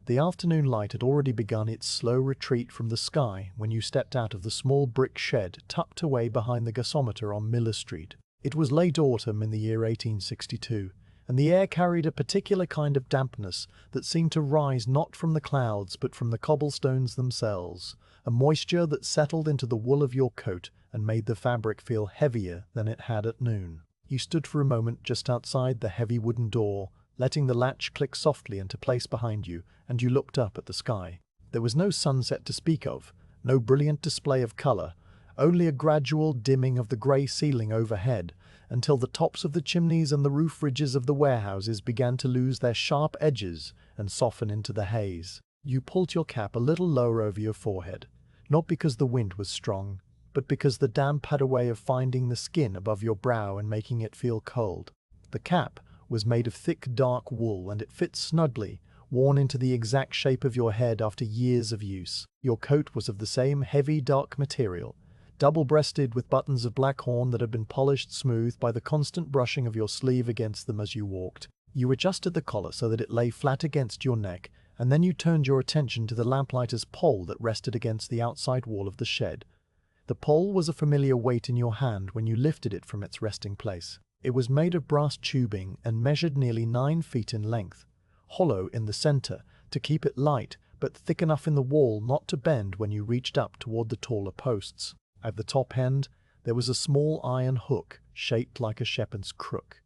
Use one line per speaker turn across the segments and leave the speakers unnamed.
The afternoon light had already begun its slow retreat from the sky when you stepped out of the small brick shed tucked away behind the gasometer on Miller Street. It was late autumn in the year 1862, and the air carried a particular kind of dampness that seemed to rise not from the clouds but from the cobblestones themselves, a moisture that settled into the wool of your coat and made the fabric feel heavier than it had at noon. You stood for a moment just outside the heavy wooden door, letting the latch click softly into place behind you, and you looked up at the sky. There was no sunset to speak of, no brilliant display of color, only a gradual dimming of the grey ceiling overhead, until the tops of the chimneys and the roof ridges of the warehouses began to lose their sharp edges and soften into the haze. You pulled your cap a little lower over your forehead, not because the wind was strong, but because the damp had a way of finding the skin above your brow and making it feel cold. The cap was made of thick dark wool, and it fit snugly, worn into the exact shape of your head after years of use. Your coat was of the same heavy dark material, double-breasted with buttons of black horn that had been polished smooth by the constant brushing of your sleeve against them as you walked. You adjusted the collar so that it lay flat against your neck, and then you turned your attention to the lamplighter's pole that rested against the outside wall of the shed. The pole was a familiar weight in your hand when you lifted it from its resting place. It was made of brass tubing and measured nearly 9 feet in length, hollow in the center to keep it light, but thick enough in the wall not to bend when you reached up toward the taller posts. At the top end, there was a small iron hook shaped like a shepherd's crook,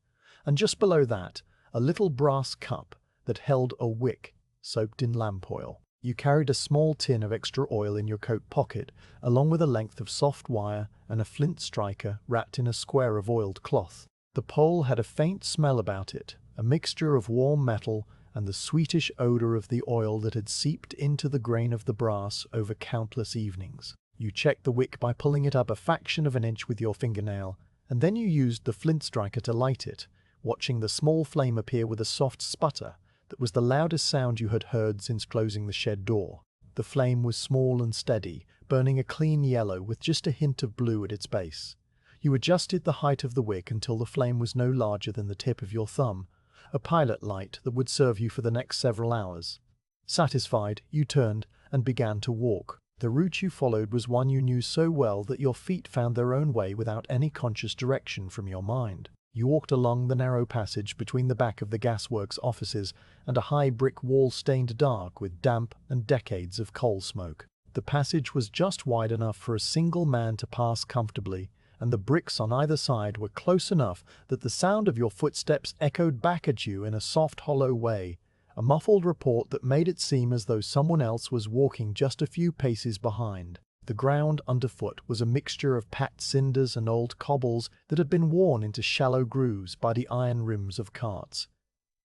and just below that, a little brass cup that held a wick soaked in lamp oil. You carried a small tin of extra oil in your coat pocket, along with a length of soft wire and a flint striker wrapped in a square of oiled cloth. The pole had a faint smell about it, a mixture of warm metal and the sweetish odor of the oil that had seeped into the grain of the brass over countless evenings. You checked the wick by pulling it up a fraction of an inch with your fingernail, and then you used the flint striker to light it, watching the small flame appear with a soft sputter that was the loudest sound you had heard since closing the shed door. The flame was small and steady, burning a clean yellow with just a hint of blue at its base. You adjusted the height of the wick until the flame was no larger than the tip of your thumb, a pilot light that would serve you for the next several hours. Satisfied, you turned and began to walk. The route you followed was one you knew so well that your feet found their own way without any conscious direction from your mind. You walked along the narrow passage between the back of the gasworks offices and a high brick wall stained dark with damp and decades of coal smoke. The passage was just wide enough for a single man to pass comfortably, and the bricks on either side were close enough that the sound of your footsteps echoed back at you in a soft, hollow way, a muffled report that made it seem as though someone else was walking just a few paces behind. The ground underfoot was a mixture of packed cinders and old cobbles that had been worn into shallow grooves by the iron rims of carts.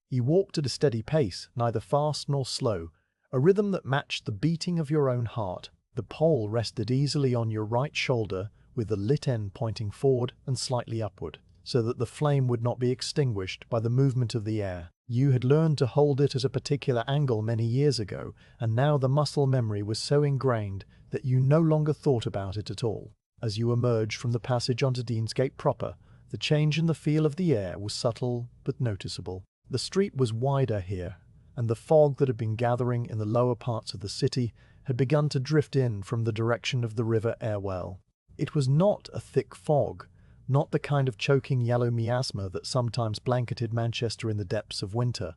You walked at a steady pace, neither fast nor slow, a rhythm that matched the beating of your own heart. The pole rested easily on your right shoulder, with the lit end pointing forward and slightly upward, so that the flame would not be extinguished by the movement of the air. You had learned to hold it at a particular angle many years ago, and now the muscle memory was so ingrained that you no longer thought about it at all. As you emerged from the passage onto Deansgate proper, the change in the feel of the air was subtle but noticeable. The street was wider here, and the fog that had been gathering in the lower parts of the city had begun to drift in from the direction of the River Airwell. It was not a thick fog, not the kind of choking yellow miasma that sometimes blanketed Manchester in the depths of winter,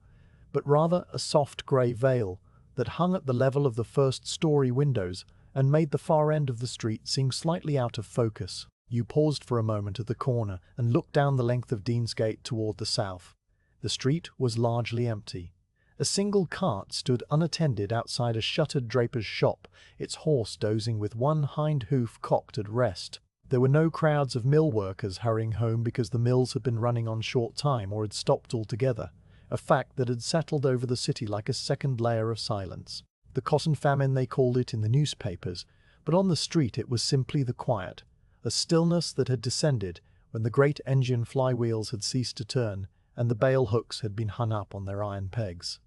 but rather a soft grey veil that hung at the level of the first-story windows and made the far end of the street seem slightly out of focus. You paused for a moment at the corner and looked down the length of Deansgate toward the south. The street was largely empty. A single cart stood unattended outside a shuttered draper's shop, its horse dozing with one hind hoof cocked at rest. There were no crowds of mill workers hurrying home because the mills had been running on short time or had stopped altogether, a fact that had settled over the city like a second layer of silence. The Cotton Famine they called it in the newspapers, but on the street it was simply the quiet, a stillness that had descended when the great engine flywheels had ceased to turn and the bale hooks had been hung up on their iron pegs.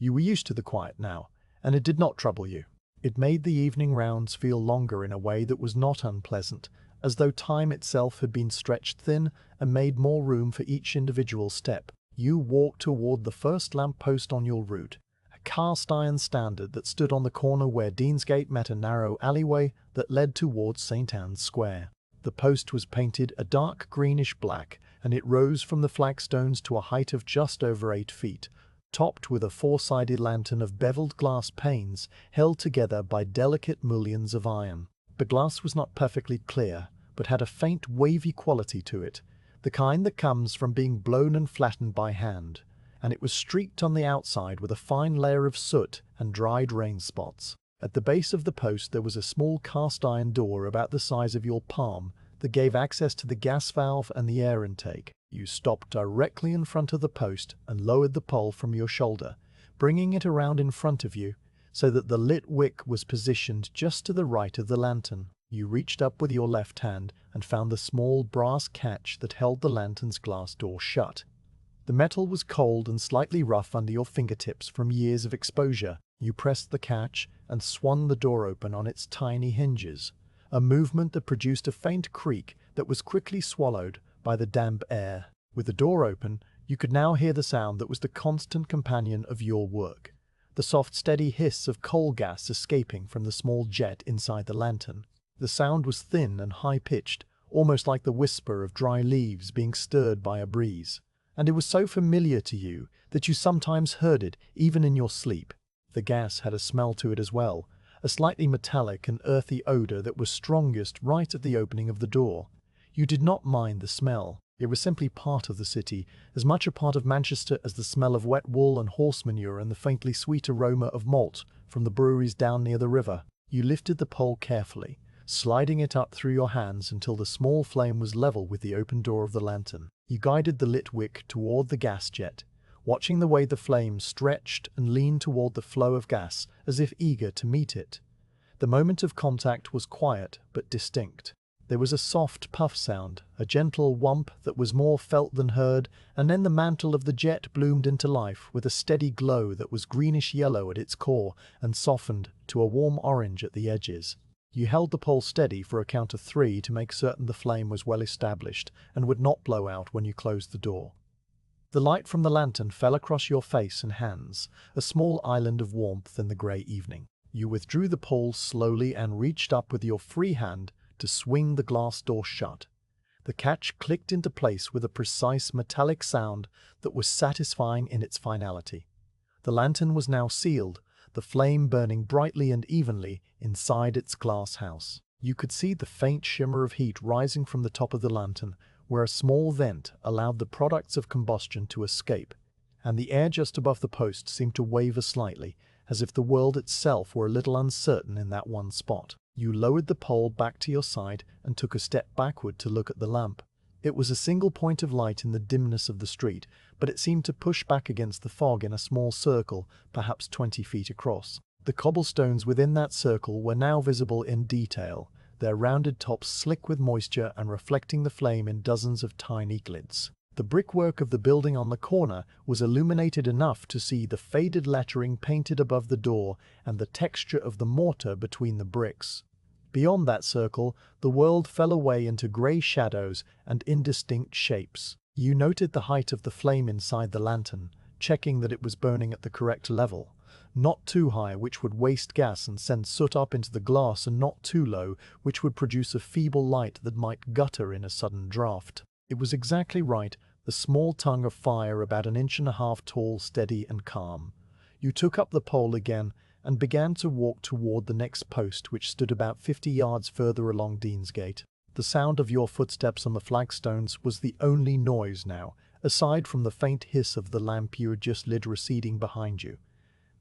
You were used to the quiet now, and it did not trouble you. It made the evening rounds feel longer in a way that was not unpleasant, as though time itself had been stretched thin and made more room for each individual step. You walked toward the first lamp post on your route, a cast iron standard that stood on the corner where Deansgate met a narrow alleyway that led towards St. Anne's Square. The post was painted a dark greenish black, and it rose from the flagstones to a height of just over 8 feet, topped with a four-sided lantern of beveled glass panes held together by delicate mullions of iron. The glass was not perfectly clear, but had a faint wavy quality to it, the kind that comes from being blown and flattened by hand, and it was streaked on the outside with a fine layer of soot and dried rain spots. At the base of the post there was a small cast-iron door about the size of your palm that gave access to the gas valve and the air intake. You stopped directly in front of the post and lowered the pole from your shoulder, bringing it around in front of you so that the lit wick was positioned just to the right of the lantern. You reached up with your left hand and found the small brass catch that held the lantern's glass door shut. The metal was cold and slightly rough under your fingertips from years of exposure. You pressed the catch and swung the door open on its tiny hinges, a movement that produced a faint creak that was quickly swallowed by the damp air. With the door open, you could now hear the sound that was the constant companion of your work, the soft steady hiss of coal gas escaping from the small jet inside the lantern. The sound was thin and high-pitched, almost like the whisper of dry leaves being stirred by a breeze, and it was so familiar to you that you sometimes heard it even in your sleep. The gas had a smell to it as well, a slightly metallic and earthy odor that was strongest right at the opening of the door. You did not mind the smell. It was simply part of the city, as much a part of Manchester as the smell of wet wool and horse manure and the faintly sweet aroma of malt from the breweries down near the river. You lifted the pole carefully, sliding it up through your hands until the small flame was level with the open door of the lantern. You guided the lit wick toward the gas jet, watching the way the flame stretched and leaned toward the flow of gas as if eager to meet it. The moment of contact was quiet but distinct. There was a soft puff sound, a gentle whump that was more felt than heard, and then the mantle of the jet bloomed into life with a steady glow that was greenish-yellow at its core and softened to a warm orange at the edges. You held the pole steady for a count of 3 to make certain the flame was well established and would not blow out when you closed the door. The light from the lantern fell across your face and hands, a small island of warmth in the grey evening. You withdrew the pole slowly and reached up with your free hand to swing the glass door shut. The catch clicked into place with a precise metallic sound that was satisfying in its finality. The lantern was now sealed, the flame burning brightly and evenly inside its glass house. You could see the faint shimmer of heat rising from the top of the lantern, where a small vent allowed the products of combustion to escape, and the air just above the post seemed to waver slightly, as if the world itself were a little uncertain in that one spot. You lowered the pole back to your side and took a step backward to look at the lamp. It was a single point of light in the dimness of the street, but it seemed to push back against the fog in a small circle, perhaps 20 feet across. The cobblestones within that circle were now visible in detail, their rounded tops slick with moisture and reflecting the flame in dozens of tiny glints. The brickwork of the building on the corner was illuminated enough to see the faded lettering painted above the door and the texture of the mortar between the bricks. Beyond that circle, the world fell away into grey shadows and indistinct shapes. You noted the height of the flame inside the lantern, checking that it was burning at the correct level. Not too high, which would waste gas and send soot up into the glass, and not too low, which would produce a feeble light that might gutter in a sudden draught. It was exactly right, the small tongue of fire about 1.5 inches tall, steady and calm. You took up the pole again and began to walk toward the next post, which stood about 50 yards further along Deansgate. The sound of your footsteps on the flagstones was the only noise now, aside from the faint hiss of the lamp you had just lit receding behind you.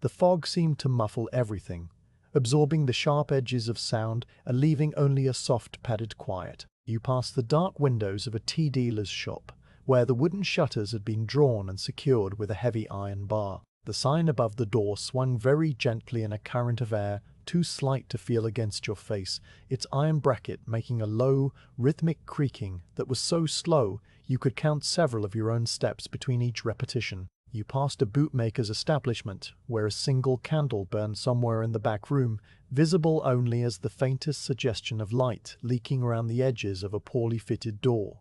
The fog seemed to muffle everything, absorbing the sharp edges of sound and leaving only a soft padded quiet. You passed the dark windows of a tea dealer's shop, where the wooden shutters had been drawn and secured with a heavy iron bar. The sign above the door swung very gently in a current of air, too slight to feel against your face, its iron bracket making a low, rhythmic creaking that was so slow you could count several of your own steps between each repetition. You passed a bootmaker's establishment, where a single candle burned somewhere in the back room, visible only as the faintest suggestion of light leaking around the edges of a poorly fitted door.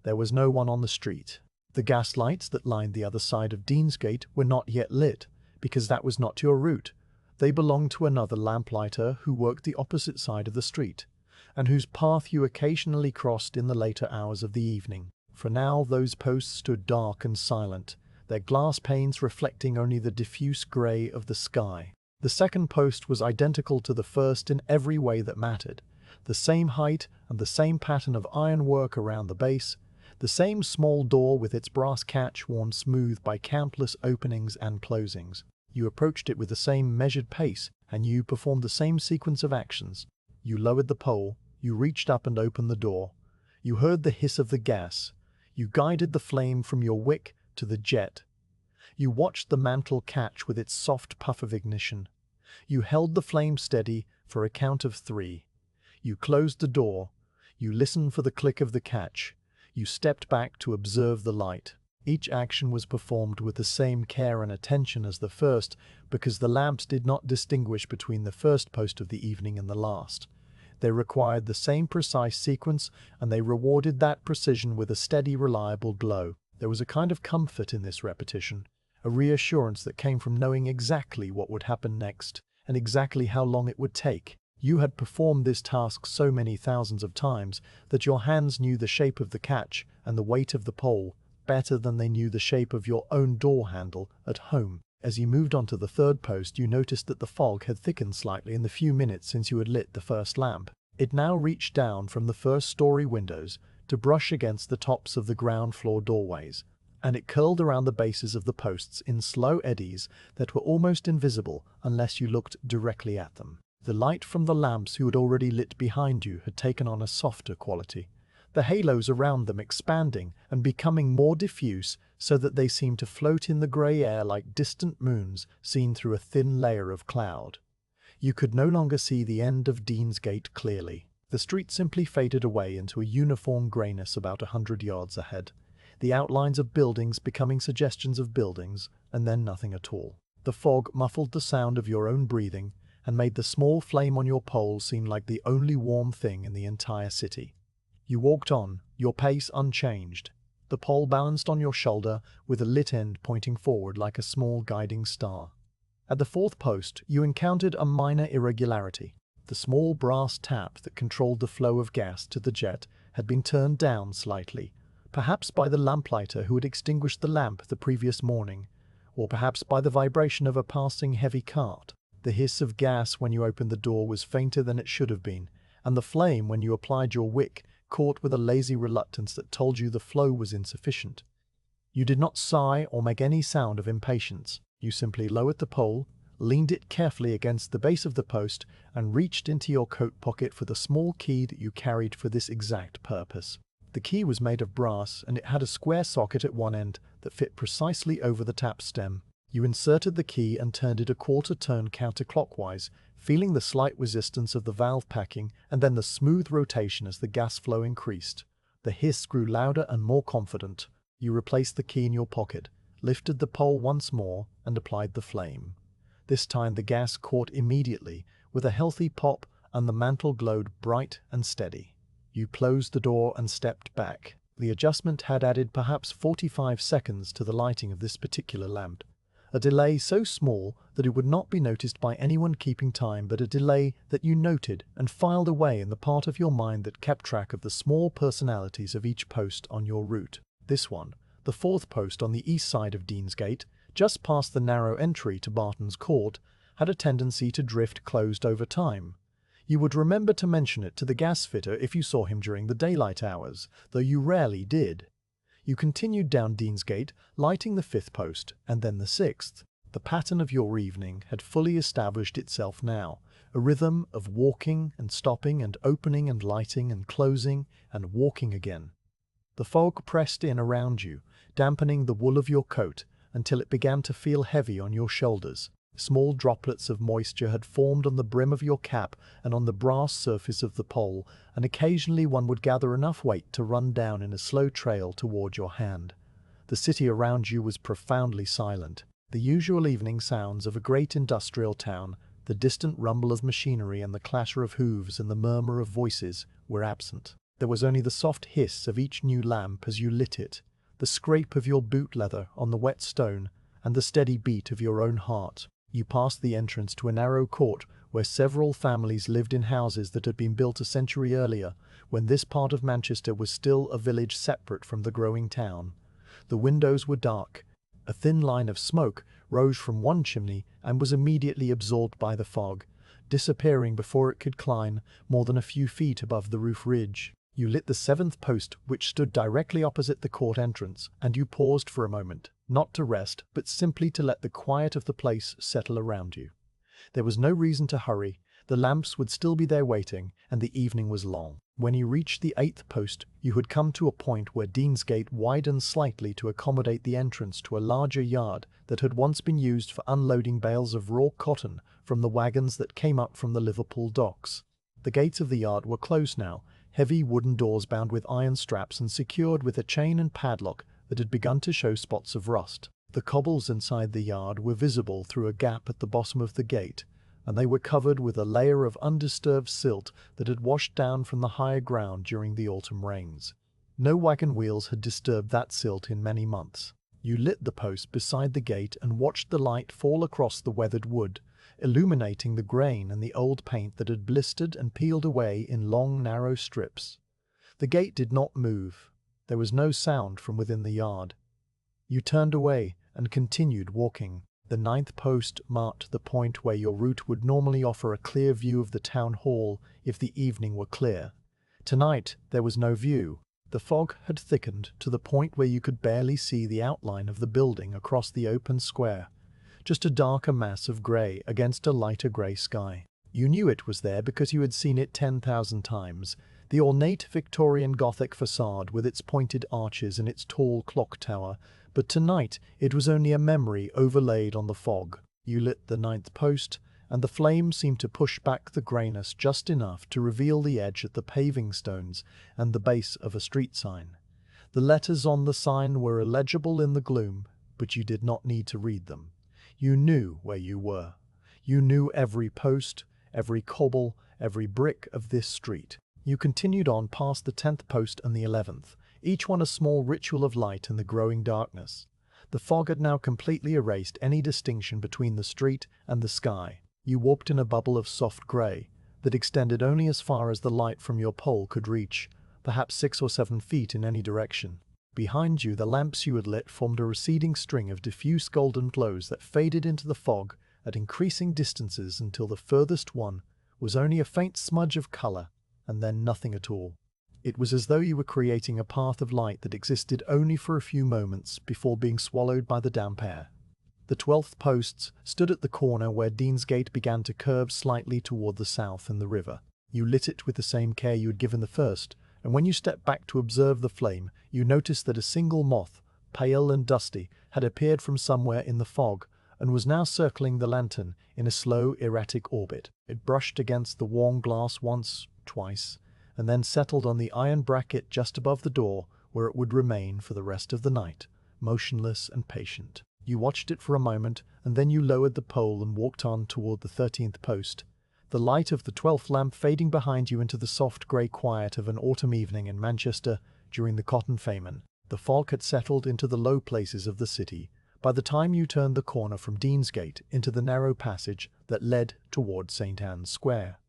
There was no one on the street. The gas lights that lined the other side of Deansgate were not yet lit, because that was not your route. They belonged to another lamplighter who worked the opposite side of the street, and whose path you occasionally crossed in the later hours of the evening. For now those posts stood dark and silent, their glass panes reflecting only the diffuse grey of the sky. The second post was identical to the first in every way that mattered. The same height and the same pattern of ironwork around the base, the same small door with its brass catch worn smooth by countless openings and closings. You approached it with the same measured pace, and you performed the same sequence of actions. You lowered the pole, you reached up and opened the door. You heard the hiss of the gas. You guided the flame from your wick to the jet. You watched the mantle catch with its soft puff of ignition. You held the flame steady for a count of 3. You closed the door. You listened for the click of the catch. You stepped back to observe the light. Each action was performed with the same care and attention as the first, because the lamps did not distinguish between the first post of the evening and the last. They required the same precise sequence, and they rewarded that precision with a steady, reliable glow. There was a kind of comfort in this repetition, a reassurance that came from knowing exactly what would happen next, and exactly how long it would take. You had performed this task so many thousands of times that your hands knew the shape of the catch and the weight of the pole better than they knew the shape of your own door handle at home. As you moved on to the third post, you noticed that the fog had thickened slightly in the few minutes since you had lit the first lamp. It now reached down from the first-story windows to brush against the tops of the ground-floor doorways, and it curled around the bases of the posts in slow eddies that were almost invisible unless you looked directly at them. The light from the lamps you had already lit behind you had taken on a softer quality, the halos around them expanding and becoming more diffuse so that they seemed to float in the grey air like distant moons seen through a thin layer of cloud. You could no longer see the end of Deansgate clearly. The street simply faded away into a uniform greyness about 100 yards ahead, the outlines of buildings becoming suggestions of buildings, and then nothing at all. The fog muffled the sound of your own breathing and made the small flame on your pole seem like the only warm thing in the entire city. You walked on, your pace unchanged, the pole balanced on your shoulder with a lit end pointing forward like a small guiding star. At the fourth post, you encountered a minor irregularity. The small brass tap that controlled the flow of gas to the jet had been turned down slightly, perhaps by the lamplighter who had extinguished the lamp the previous morning, or perhaps by the vibration of a passing heavy cart. The hiss of gas when you opened the door was fainter than it should have been, and the flame when you applied your wick caught with a lazy reluctance that told you the flow was insufficient. You did not sigh or make any sound of impatience. You simply lowered the pole, leaned it carefully against the base of the post, and reached into your coat pocket for the small key that you carried for this exact purpose. The key was made of brass, and it had a square socket at one end that fit precisely over the tap stem. You inserted the key and turned it a quarter turn counterclockwise, feeling the slight resistance of the valve packing and then the smooth rotation as the gas flow increased. The hiss grew louder and more confident. You replaced the key in your pocket, lifted the pole once more, and applied the flame. This time the gas caught immediately, with a healthy pop, and the mantle glowed bright and steady. You closed the door and stepped back. The adjustment had added perhaps 45 seconds to the lighting of this particular lamp, a delay so small that it would not be noticed by anyone keeping time, but a delay that you noted and filed away in the part of your mind that kept track of the small personalities of each post on your route. This one, the fourth post on the east side of Deansgate, just past the narrow entry to Barton's Court, had a tendency to drift closed over time. You would remember to mention it to the gas fitter if you saw him during the daylight hours, though you rarely did. You continued down Deansgate, lighting the fifth post, and then the sixth. The pattern of your evening had fully established itself now, a rhythm of walking and stopping and opening and lighting and closing and walking again. The fog pressed in around you, dampening the wool of your coat until it began to feel heavy on your shoulders. Small droplets of moisture had formed on the brim of your cap and on the brass surface of the pole, and occasionally one would gather enough weight to run down in a slow trail toward your hand. The city around you was profoundly silent. The usual evening sounds of a great industrial town, the distant rumble of machinery and the clatter of hooves and the murmur of voices, were absent. There was only the soft hiss of each new lamp as you lit it, the scrape of your boot leather on the wet stone, and the steady beat of your own heart. You passed the entrance to a narrow court where several families lived in houses that had been built a century earlier, when this part of Manchester was still a village separate from the growing town. The windows were dark. A thin line of smoke rose from one chimney and was immediately absorbed by the fog, disappearing before it could climb more than a few feet above the roof ridge. You lit the seventh post, which stood directly opposite the court entrance, and you paused for a moment, not to rest, but simply to let the quiet of the place settle around you. There was no reason to hurry. The lamps would still be there waiting, and the evening was long. When you reached the eighth post, you had come to a point where Deansgate widened slightly to accommodate the entrance to a larger yard that had once been used for unloading bales of raw cotton from the wagons that came up from the Liverpool docks. The gates of the yard were closed now, heavy wooden doors bound with iron straps and secured with a chain and padlock that had begun to show spots of rust. The cobbles inside the yard were visible through a gap at the bottom of the gate, and they were covered with a layer of undisturbed silt that had washed down from the higher ground during the autumn rains. No wagon wheels had disturbed that silt in many months. You lit the post beside the gate and watched the light fall across the weathered wood, illuminating the grain and the old paint that had blistered and peeled away in long, narrow strips. The gate did not move. There was no sound from within the yard. You turned away and continued walking. The ninth post marked the point where your route would normally offer a clear view of the town hall if the evening were clear. Tonight there was no view. The fog had thickened to the point where you could barely see the outline of the building across the open square, just a darker mass of grey against a lighter grey sky. You knew it was there because you had seen it 10,000 times, the ornate Victorian Gothic facade with its pointed arches and its tall clock tower, but tonight it was only a memory overlaid on the fog. You lit the ninth post, and the flame seemed to push back the greyness just enough to reveal the edge at the paving stones and the base of a street sign. The letters on the sign were illegible in the gloom, but you did not need to read them. You knew where you were. You knew every post, every cobble, every brick of this street. You continued on past the 10th post and the 11th, each one a small ritual of light in the growing darkness. The fog had now completely erased any distinction between the street and the sky. You walked in a bubble of soft grey that extended only as far as the light from your pole could reach, perhaps 6 or 7 feet in any direction. Behind you, the lamps you had lit formed a receding string of diffuse golden glows that faded into the fog at increasing distances until the furthest one was only a faint smudge of colour, and then nothing at all. It was as though you were creating a path of light that existed only for a few moments before being swallowed by the damp air. The 12th posts stood at the corner where Deansgate began to curve slightly toward the south and the river. You lit it with the same care you had given the first, and when you stepped back to observe the flame, you noticed that a single moth, pale and dusty, had appeared from somewhere in the fog, and was now circling the lantern in a slow, erratic orbit. It brushed against the warm glass once, twice, and then settled on the iron bracket just above the door, where it would remain for the rest of the night, motionless and patient. You watched it for a moment, and then you lowered the pole and walked on toward the 13th post, the light of the 12th lamp fading behind you into the soft grey quiet of an autumn evening in Manchester during the Cotton Famine. The fog had settled into the low places of the city by the time you turned the corner from Deansgate into the narrow passage that led toward St. Anne's Square.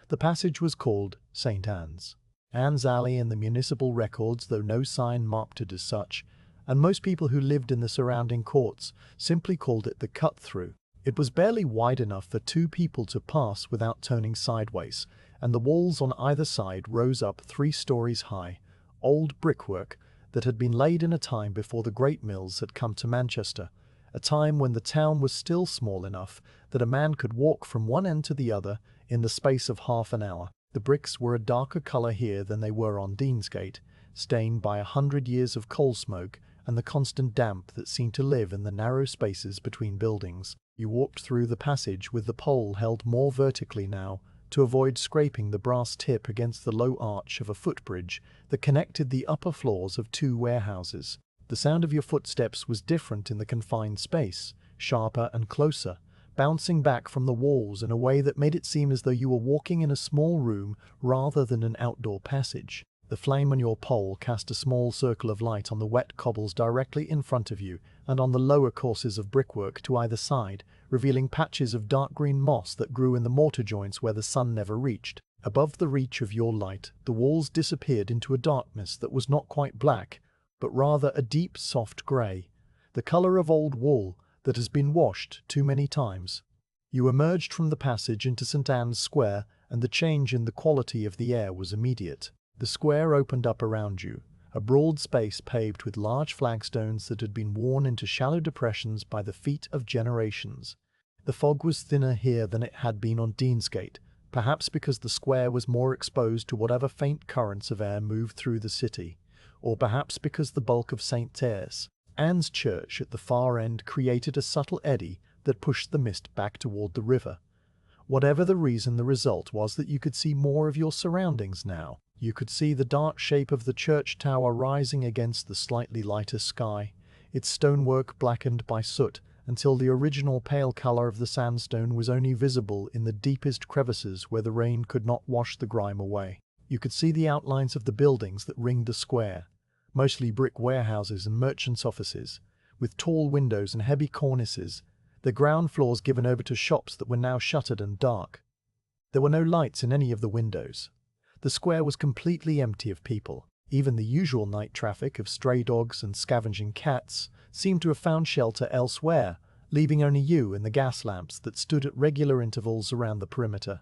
The passage was called St. Anne's. Anne's Alley in the municipal records, though no sign marked it as such, and most people who lived in the surrounding courts simply called it the cut-through. It was barely wide enough for 2 people to pass without turning sideways, and the walls on either side rose up 3 stories high, old brickwork that had been laid in a time before the great mills had come to Manchester, a time when the town was still small enough that a man could walk from one end to the other in the space of half an hour. The bricks were a darker colour here than they were on Deansgate, stained by 100 years of coal smoke and the constant damp that seemed to live in the narrow spaces between buildings. You walked through the passage with the pole held more vertically now, to avoid scraping the brass tip against the low arch of a footbridge that connected the upper floors of 2 warehouses. The sound of your footsteps was different in the confined space, sharper and closer, bouncing back from the walls in a way that made it seem as though you were walking in a small room rather than an outdoor passage. The flame on your pole cast a small circle of light on the wet cobbles directly in front of you and on the lower courses of brickwork to either side, revealing patches of dark green moss that grew in the mortar joints where the sun never reached. Above the reach of your light, the walls disappeared into a darkness that was not quite black, but rather a deep, soft grey, the colour of old wool that has been washed too many times. You emerged from the passage into St. Anne's Square, and the change in the quality of the air was immediate. The square opened up around you, a broad space paved with large flagstones that had been worn into shallow depressions by the feet of generations. The fog was thinner here than it had been on Deansgate, perhaps because the square was more exposed to whatever faint currents of air moved through the city, or perhaps because the bulk of St. Anne's Church at the far end created a subtle eddy that pushed the mist back toward the river. Whatever the reason, the result was that you could see more of your surroundings now. You could see the dark shape of the church tower rising against the slightly lighter sky, its stonework blackened by soot until the original pale color of the sandstone was only visible in the deepest crevices where the rain could not wash the grime away. You could see the outlines of the buildings that ringed the square, mostly brick warehouses and merchants' offices, with tall windows and heavy cornices, the ground floors given over to shops that were now shuttered and dark. There were no lights in any of the windows. The square was completely empty of people. Even the usual night traffic of stray dogs and scavenging cats seemed to have found shelter elsewhere, leaving only you and the gas lamps that stood at regular intervals around the perimeter.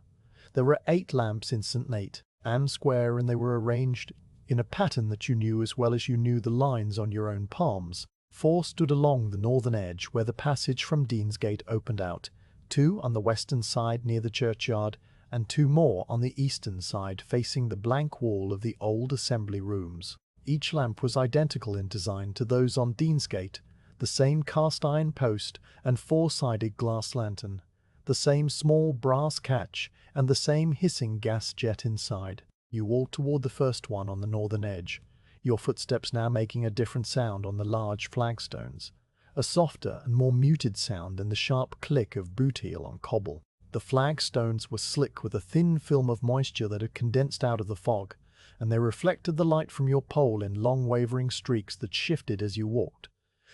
There were 8 lamps in St. Anne's Square, and they were arranged in a pattern that you knew as well as you knew the lines on your own palms. 4 stood along the northern edge where the passage from Deansgate opened out, 2 on the western side near the churchyard, and 2 more on the eastern side facing the blank wall of the old assembly rooms. Each lamp was identical in design to those on Deansgate, the same cast-iron post and 4-sided glass lantern, the same small brass catch, and the same hissing gas jet inside. You walked toward the first one on the northern edge, your footsteps now making a different sound on the large flagstones, a softer and more muted sound than the sharp click of boot heel on cobble. The flagstones were slick with a thin film of moisture that had condensed out of the fog, and they reflected the light from your pole in long wavering streaks that shifted as you walked.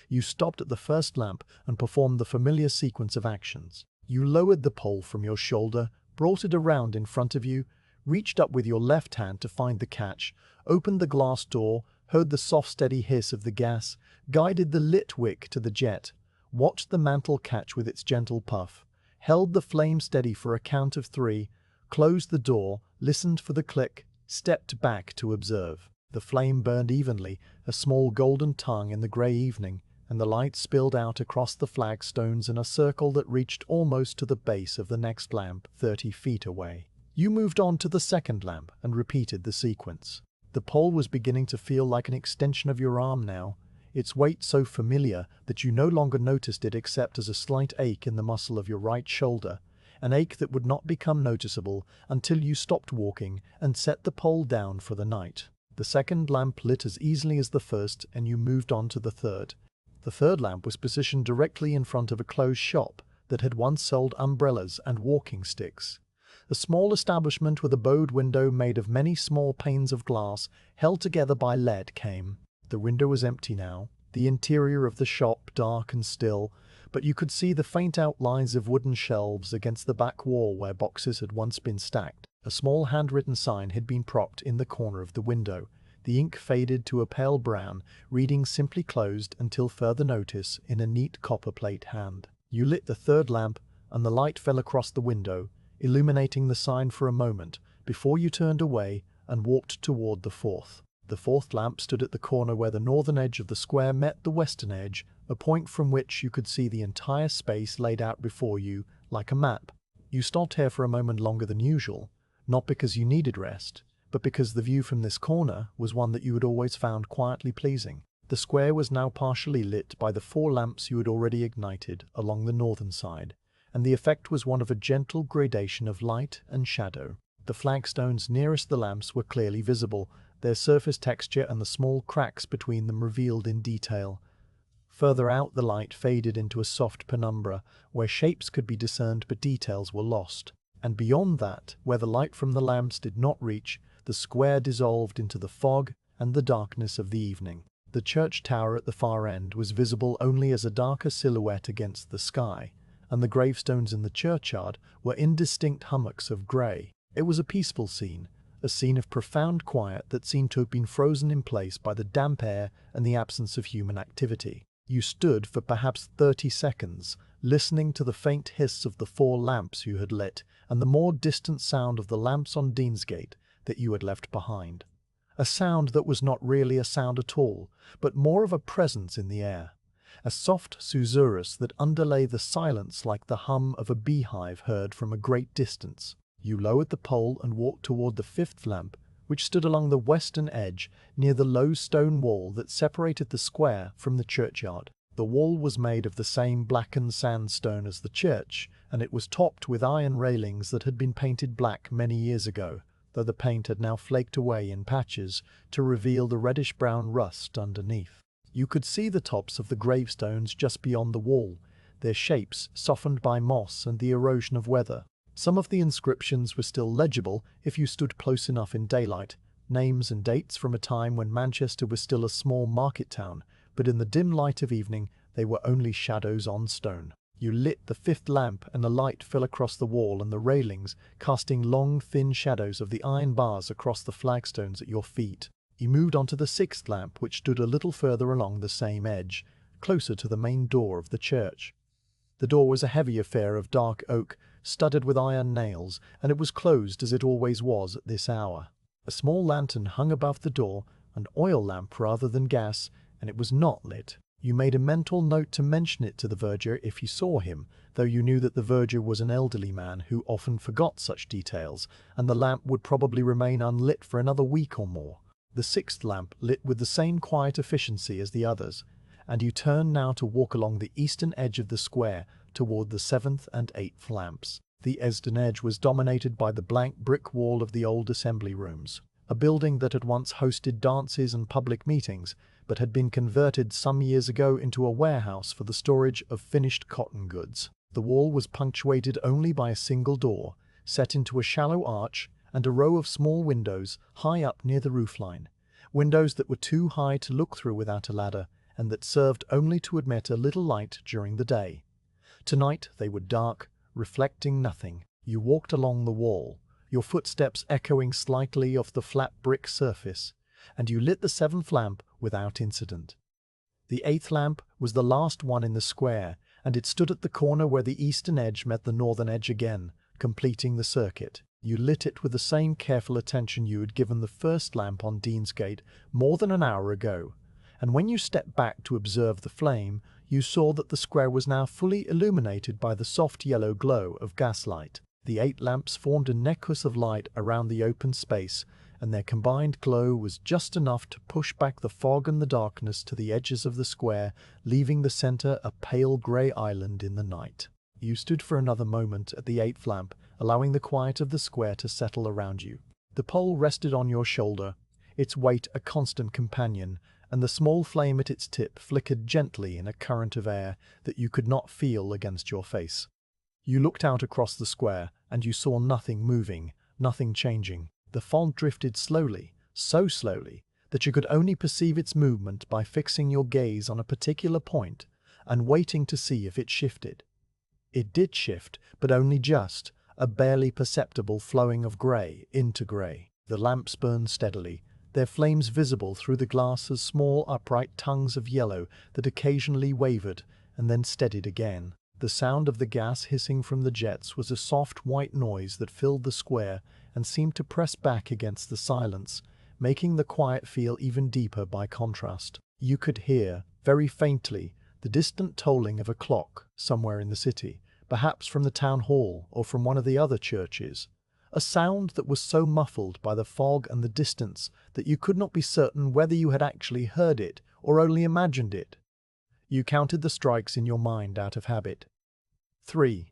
You stopped at the first lamp and performed the familiar sequence of actions. You lowered the pole from your shoulder, brought it around in front of you, reached up with your left hand to find the catch, opened the glass door, heard the soft steady hiss of the gas, guided the lit wick to the jet, watched the mantle catch with its gentle puff, held the flame steady for a count of 3, closed the door, listened for the click, stepped back to observe. The flame burned evenly, a small golden tongue in the grey evening, and the light spilled out across the flagstones in a circle that reached almost to the base of the next lamp 30 feet away. You moved on to the second lamp and repeated the sequence. The pole was beginning to feel like an extension of your arm now, its weight so familiar that you no longer noticed it except as a slight ache in the muscle of your right shoulder, an ache that would not become noticeable until you stopped walking and set the pole down for the night. The second lamp lit as easily as the first, and you moved on to the third. The third lamp was positioned directly in front of a closed shop that had once sold umbrellas and walking sticks. A small establishment with a bowed window made of many small panes of glass held together by lead came. The window was empty now, the interior of the shop dark and still, but you could see the faint outlines of wooden shelves against the back wall where boxes had once been stacked. A small handwritten sign had been propped in the corner of the window, the ink faded to a pale brown, reading simply closed until further notice in a neat copper-plate hand. You lit the third lamp, and the light fell across the window, illuminating the sign for a moment, before you turned away and walked toward the fourth. The fourth lamp stood at the corner where the northern edge of the square met the western edge, a point from which you could see the entire space laid out before you like a map. You stopped here for a moment longer than usual, not because you needed rest, but because the view from this corner was one that you had always found quietly pleasing. The square was now partially lit by the 4 lamps you had already ignited along the northern side, and the effect was one of a gentle gradation of light and shadow. The flagstones nearest the lamps were clearly visible, their surface texture and the small cracks between them revealed in detail. Further out the light faded into a soft penumbra, where shapes could be discerned but details were lost. And beyond that, where the light from the lamps did not reach, the square dissolved into the fog and the darkness of the evening. The church tower at the far end was visible only as a darker silhouette against the sky, and the gravestones in the churchyard were indistinct hummocks of grey. It was a peaceful scene, a scene of profound quiet that seemed to have been frozen in place by the damp air and the absence of human activity. You stood for perhaps 30 seconds, listening to the faint hiss of the 4 lamps you had lit and the more distant sound of the lamps on Deansgate that you had left behind. A sound that was not really a sound at all, but more of a presence in the air. A soft susurrus that underlay the silence like the hum of a beehive heard from a great distance. You lowered the pole and walked toward the 5th lamp, which stood along the western edge near the low stone wall that separated the square from the churchyard. The wall was made of the same blackened sandstone as the church, and it was topped with iron railings that had been painted black many years ago, though the paint had now flaked away in patches to reveal the reddish-brown rust underneath. You could see the tops of the gravestones just beyond the wall, their shapes softened by moss and the erosion of weather. Some of the inscriptions were still legible if you stood close enough in daylight, names and dates from a time when Manchester was still a small market town, but in the dim light of evening they were only shadows on stone. You lit the 5th lamp and a light fell across the wall and the railings, casting long, thin shadows of the iron bars across the flagstones at your feet. You moved on to the 6th lamp, which stood a little further along the same edge, closer to the main door of the church. The door was a heavy affair of dark oak, studded with iron nails, and it was closed as it always was at this hour. A small lantern hung above the door, an oil lamp rather than gas, and it was not lit. You made a mental note to mention it to the verger if you saw him, though you knew that the verger was an elderly man who often forgot such details, and the lamp would probably remain unlit for another week or more. The 6th lamp lit with the same quiet efficiency as the others, and you turned now to walk along the eastern edge of the square toward the 7th and 8th lamps. The eastern edge was dominated by the blank brick wall of the old assembly rooms, a building that had once hosted dances and public meetings, but had been converted some years ago into a warehouse for the storage of finished cotton goods. The wall was punctuated only by a single door, set into a shallow arch, and a row of small windows high up near the roofline, windows that were too high to look through without a ladder, and that served only to admit a little light during the day. Tonight they were dark, reflecting nothing. You walked along the wall, your footsteps echoing slightly off the flat brick surface, and you lit the 7th lamp without incident. The 8th lamp was the last one in the square, and it stood at the corner where the eastern edge met the northern edge again, completing the circuit. You lit it with the same careful attention you had given the 1st lamp on Deansgate more than an hour ago, and when you stepped back to observe the flame, you saw that the square was now fully illuminated by the soft yellow glow of gaslight. The 8 lamps formed a necklace of light around the open space, and their combined glow was just enough to push back the fog and the darkness to the edges of the square, leaving the centre a pale grey island in the night. You stood for another moment at the 8th lamp, allowing the quiet of the square to settle around you. The pole rested on your shoulder, its weight a constant companion, and the small flame at its tip flickered gently in a current of air that you could not feel against your face. You looked out across the square, and you saw nothing moving, nothing changing. The fog drifted slowly, so slowly that you could only perceive its movement by fixing your gaze on a particular point and waiting to see if it shifted. It did shift, but only just, a barely perceptible flowing of grey into grey. The lamps burned steadily, their flames visible through the glass as small upright tongues of yellow that occasionally wavered and then steadied again. The sound of the gas hissing from the jets was a soft white noise that filled the square and seemed to press back against the silence, making the quiet feel even deeper by contrast. You could hear, very faintly, the distant tolling of a clock somewhere in the city, perhaps from the town hall or from one of the other churches, a sound that was so muffled by the fog and the distance that you could not be certain whether you had actually heard it or only imagined it. You counted the strikes in your mind out of habit. 3.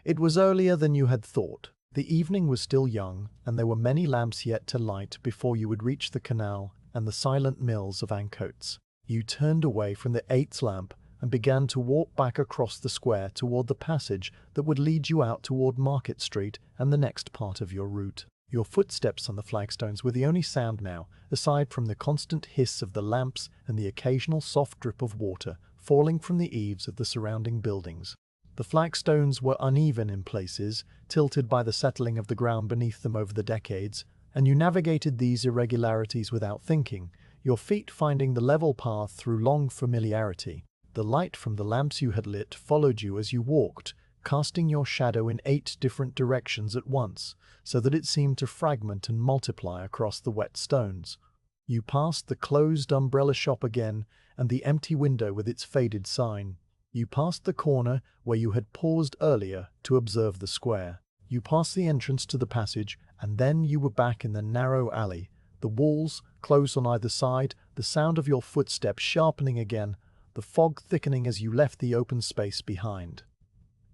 It was earlier than you had thought. The evening was still young, and there were many lamps yet to light before you would reach the canal and the silent mills of Ancoats. You turned away from the 8th lamp and began to walk back across the square toward the passage that would lead you out toward Market Street and the next part of your route. Your footsteps on the flagstones were the only sound now, aside from the constant hiss of the lamps and the occasional soft drip of water falling from the eaves of the surrounding buildings. The flagstones were uneven in places, tilted by the settling of the ground beneath them over the decades, and you navigated these irregularities without thinking, your feet finding the level path through long familiarity. The light from the lamps you had lit followed you as you walked, casting your shadow in 8 different directions at once, so that it seemed to fragment and multiply across the wet stones. You passed the closed umbrella shop again, and the empty window with its faded sign. You passed the corner where you had paused earlier to observe the square. You passed the entrance to the passage, and then you were back in the narrow alley, the walls close on either side, the sound of your footsteps sharpening again, the fog thickening as you left the open space behind.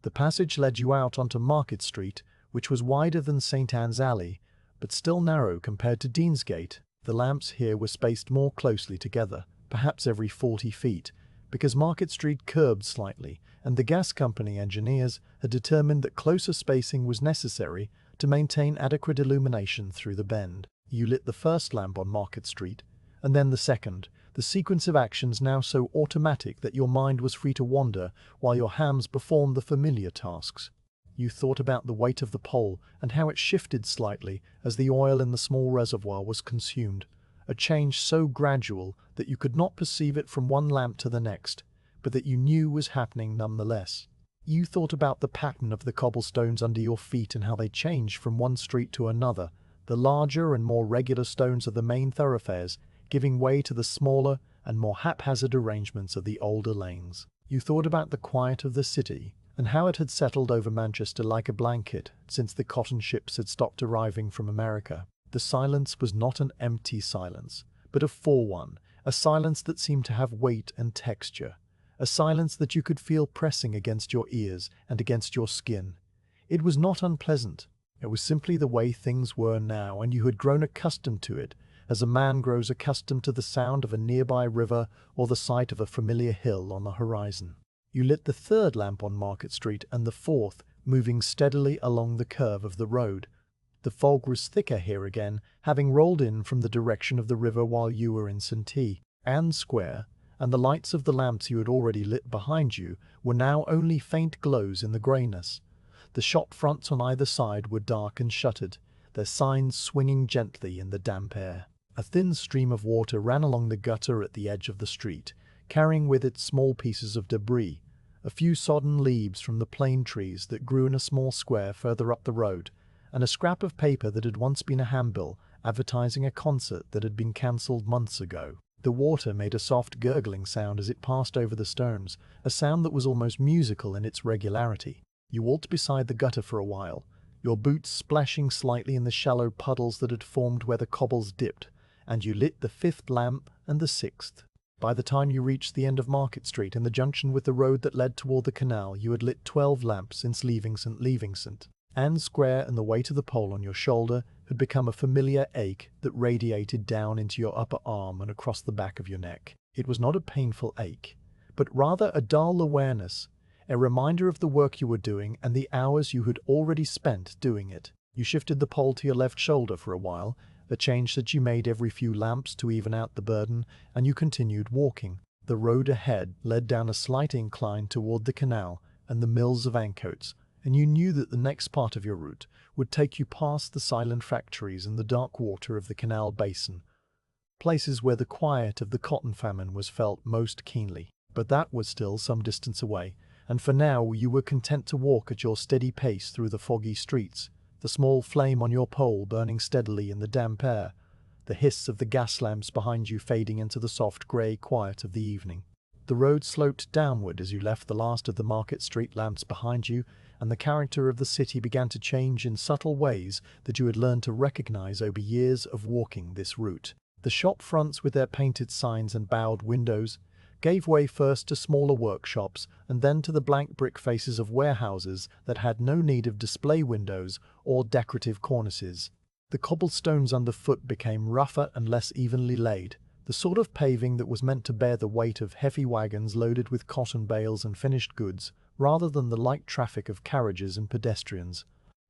The passage led you out onto Market Street, which was wider than St. Anne's Alley, but still narrow compared to Deansgate. The lamps here were spaced more closely together, perhaps every 40 feet, because Market Street curved slightly, and the gas company engineers had determined that closer spacing was necessary to maintain adequate illumination through the bend. You lit the first lamp on Market Street, and then the second, the sequence of actions now so automatic that your mind was free to wander while your hands performed the familiar tasks. You thought about the weight of the pole and how it shifted slightly as the oil in the small reservoir was consumed, a change so gradual that you could not perceive it from one lamp to the next, but that you knew was happening nonetheless. You thought about the pattern of the cobblestones under your feet and how they changed from one street to another, the larger and more regular stones of the main thoroughfares giving way to the smaller and more haphazard arrangements of the older lanes. You thought about the quiet of the city and how it had settled over Manchester like a blanket since the cotton ships had stopped arriving from America. The silence was not an empty silence, but a full one, a silence that seemed to have weight and texture, a silence that you could feel pressing against your ears and against your skin. It was not unpleasant. It was simply the way things were now, and you had grown accustomed to it, as a man grows accustomed to the sound of a nearby river or the sight of a familiar hill on the horizon. You lit the third lamp on Market Street and the fourth, moving steadily along the curve of the road. The fog was thicker here again, having rolled in from the direction of the river while you were in St. Anne's Square, and the lights of the lamps you had already lit behind you were now only faint glows in the greyness. The shop fronts on either side were dark and shuttered, their signs swinging gently in the damp air. A thin stream of water ran along the gutter at the edge of the street, carrying with it small pieces of debris, a few sodden leaves from the plane trees that grew in a small square further up the road, and a scrap of paper that had once been a handbill advertising a concert that had been cancelled months ago. The water made a soft gurgling sound as it passed over the stones, a sound that was almost musical in its regularity. You walked beside the gutter for a while, your boots splashing slightly in the shallow puddles that had formed where the cobbles dipped, and you lit the fifth lamp and the sixth. By the time you reached the end of Market Street and the junction with the road that led toward the canal, you had lit 12 lamps since leaving St. Anne's Square, and the weight of the pole on your shoulder had become a familiar ache that radiated down into your upper arm and across the back of your neck. It was not a painful ache, but rather a dull awareness, a reminder of the work you were doing and the hours you had already spent doing it. You shifted the pole to your left shoulder for a while, a change that you made every few lamps to even out the burden, and you continued walking. The road ahead led down a slight incline toward the canal and the mills of Ancoats, and you knew that the next part of your route would take you past the silent factories and the dark water of the canal basin, places where the quiet of the cotton famine was felt most keenly. But that was still some distance away, and for now you were content to walk at your steady pace through the foggy streets, the small flame on your pole burning steadily in the damp air, the hiss of the gas lamps behind you fading into the soft grey quiet of the evening. The road sloped downward as you left the last of the Market Street lamps behind you, and the character of the city began to change in subtle ways that you had learned to recognize over years of walking this route. The shop fronts with their painted signs and bowed windows gave way first to smaller workshops and then to the blank brick faces of warehouses that had no need of display windows or decorative cornices. The cobblestones underfoot became rougher and less evenly laid, the sort of paving that was meant to bear the weight of heavy wagons loaded with cotton bales and finished goods, rather than the light traffic of carriages and pedestrians.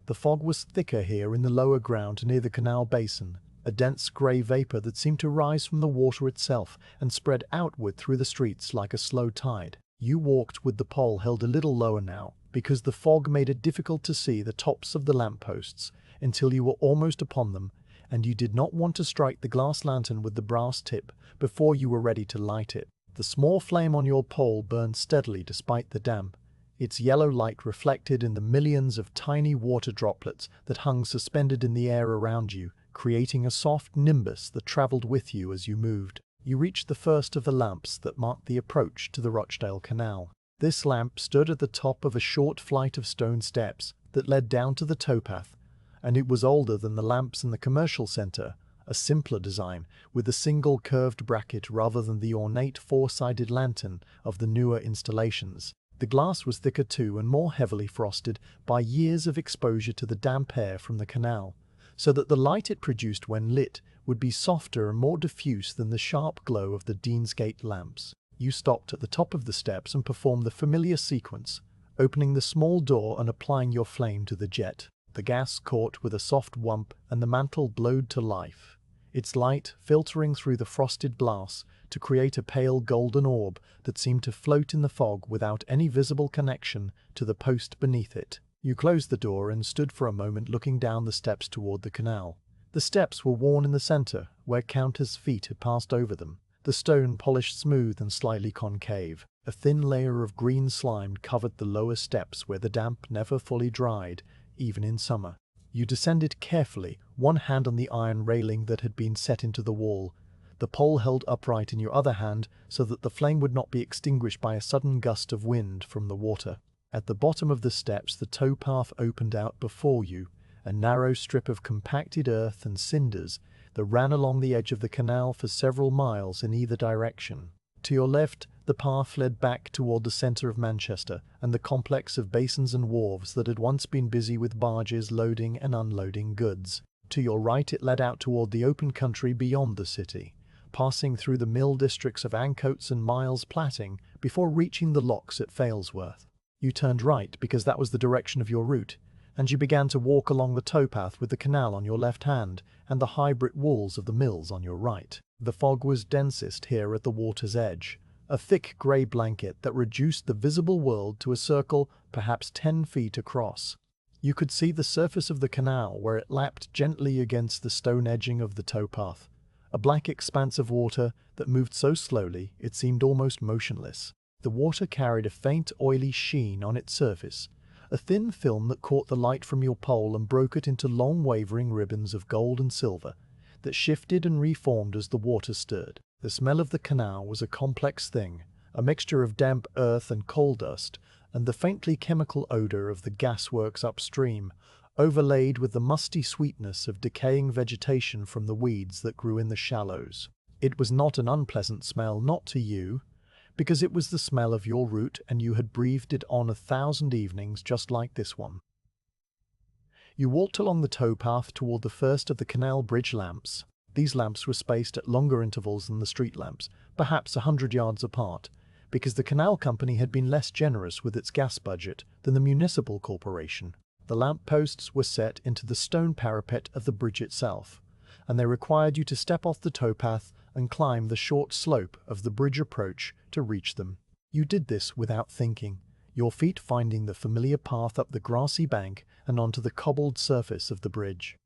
The fog was thicker here in the lower ground near the canal basin, a dense grey vapour that seemed to rise from the water itself and spread outward through the streets like a slow tide. You walked with the pole held a little lower now, because the fog made it difficult to see the tops of the lampposts until you were almost upon them, and you did not want to strike the glass lantern with the brass tip before you were ready to light it. The small flame on your pole burned steadily despite the damp, its yellow light reflected in the millions of tiny water droplets that hung suspended in the air around you, creating a soft nimbus that travelled with you as you moved. You reached the first of the lamps that marked the approach to the Rochdale Canal. This lamp stood at the top of a short flight of stone steps that led down to the towpath, and it was older than the lamps in the commercial centre, a simpler design, with a single curved bracket rather than the ornate four-sided lantern of the newer installations. The glass was thicker too and more heavily frosted by years of exposure to the damp air from the canal, so that the light it produced when lit would be softer and more diffuse than the sharp glow of the Deansgate lamps. You stopped at the top of the steps and performed the familiar sequence, opening the small door and applying your flame to the jet. The gas caught with a soft whump and the mantle glowed to life, its light filtering through the frosted glass to create a pale golden orb that seemed to float in the fog without any visible connection to the post beneath it. You closed the door and stood for a moment looking down the steps toward the canal. The steps were worn in the centre, where countless feet had passed over them, the stone polished smooth and slightly concave. A thin layer of green slime covered the lower steps where the damp never fully dried, even in summer. You descended carefully, one hand on the iron railing that had been set into the wall, the pole held upright in your other hand so that the flame would not be extinguished by a sudden gust of wind from the water. At the bottom of the steps the towpath opened out before you, a narrow strip of compacted earth and cinders that ran along the edge of the canal for several miles in either direction. To your left, the path led back toward the centre of Manchester and the complex of basins and wharves that had once been busy with barges loading and unloading goods. To your right it led out toward the open country beyond the city, passing through the mill districts of Ancoats and Miles Platting before reaching the locks at Failsworth. You turned right because that was the direction of your route, and you began to walk along the towpath with the canal on your left hand and the high brick walls of the mills on your right. The fog was densest here at the water's edge, a thick grey blanket that reduced the visible world to a circle perhaps 10 feet across. You could see the surface of the canal where it lapped gently against the stone edging of the towpath, a black expanse of water that moved so slowly it seemed almost motionless. The water carried a faint oily sheen on its surface, a thin film that caught the light from your pole and broke it into long wavering ribbons of gold and silver that shifted and reformed as the water stirred. The smell of the canal was a complex thing, a mixture of damp earth and coal dust, and the faintly chemical odour of the gasworks upstream, overlaid with the musty sweetness of decaying vegetation from the weeds that grew in the shallows. It was not an unpleasant smell, not to you, because it was the smell of your route and you had breathed it on 1,000 evenings just like this one. You walked along the towpath toward the first of the canal bridge lamps. These lamps were spaced at longer intervals than the street lamps, perhaps 100 yards apart, because the canal company had been less generous with its gas budget than the municipal corporation. The lamp posts were set into the stone parapet of the bridge itself, and they required you to step off the towpath and climb the short slope of the bridge approach to reach them. You did this without thinking, your feet finding the familiar path up the grassy bank and onto the cobbled surface of the bridge.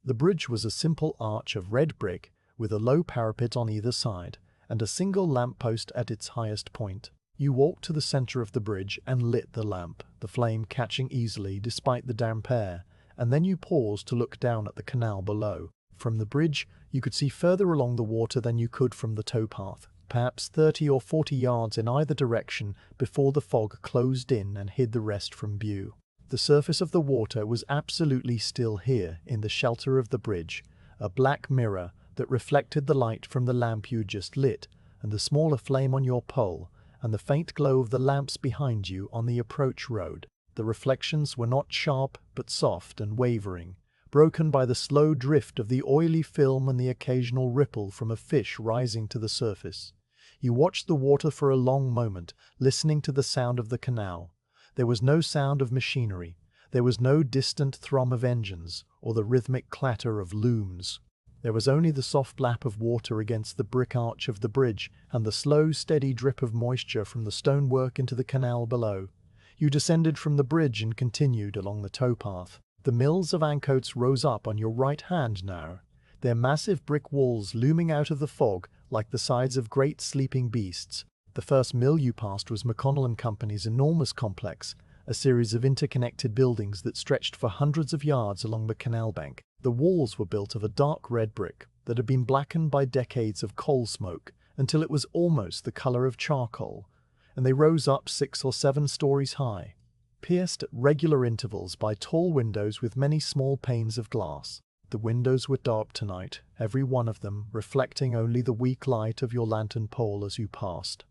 The bridge was a simple arch of red brick with a low parapet on either side and a single lamp post at its highest point. You walked to the centre of the bridge and lit the lamp, the flame catching easily despite the damp air, and then you paused to look down at the canal below. From the bridge, you could see further along the water than you could from the towpath, perhaps 30 or 40 yards in either direction before the fog closed in and hid the rest from view. The surface of the water was absolutely still here in the shelter of the bridge, a black mirror that reflected the light from the lamp you just lit, and the smaller flame on your pole, and the faint glow of the lamps behind you on the approach road. The reflections were not sharp but soft and wavering, broken by the slow drift of the oily film and the occasional ripple from a fish rising to the surface. You watched the water for a long moment, listening to the sound of the canal. There was no sound of machinery. There was no distant thrum of engines or the rhythmic clatter of looms. There was only the soft lap of water against the brick arch of the bridge and the slow, steady drip of moisture from the stonework into the canal below. You descended from the bridge and continued along the towpath. The mills of Ancoats rose up on your right hand now, their massive brick walls looming out of the fog like the sides of great sleeping beasts. The first mill you passed was McConnell and Company's enormous complex, a series of interconnected buildings that stretched for hundreds of yards along the canal bank. The walls were built of a dark red brick that had been blackened by decades of coal smoke until it was almost the color of charcoal, and they rose up 6 or 7 stories high, pierced at regular intervals by tall windows with many small panes of glass. The windows were dark tonight, every one of them reflecting only the weak light of your lantern pole as you passed.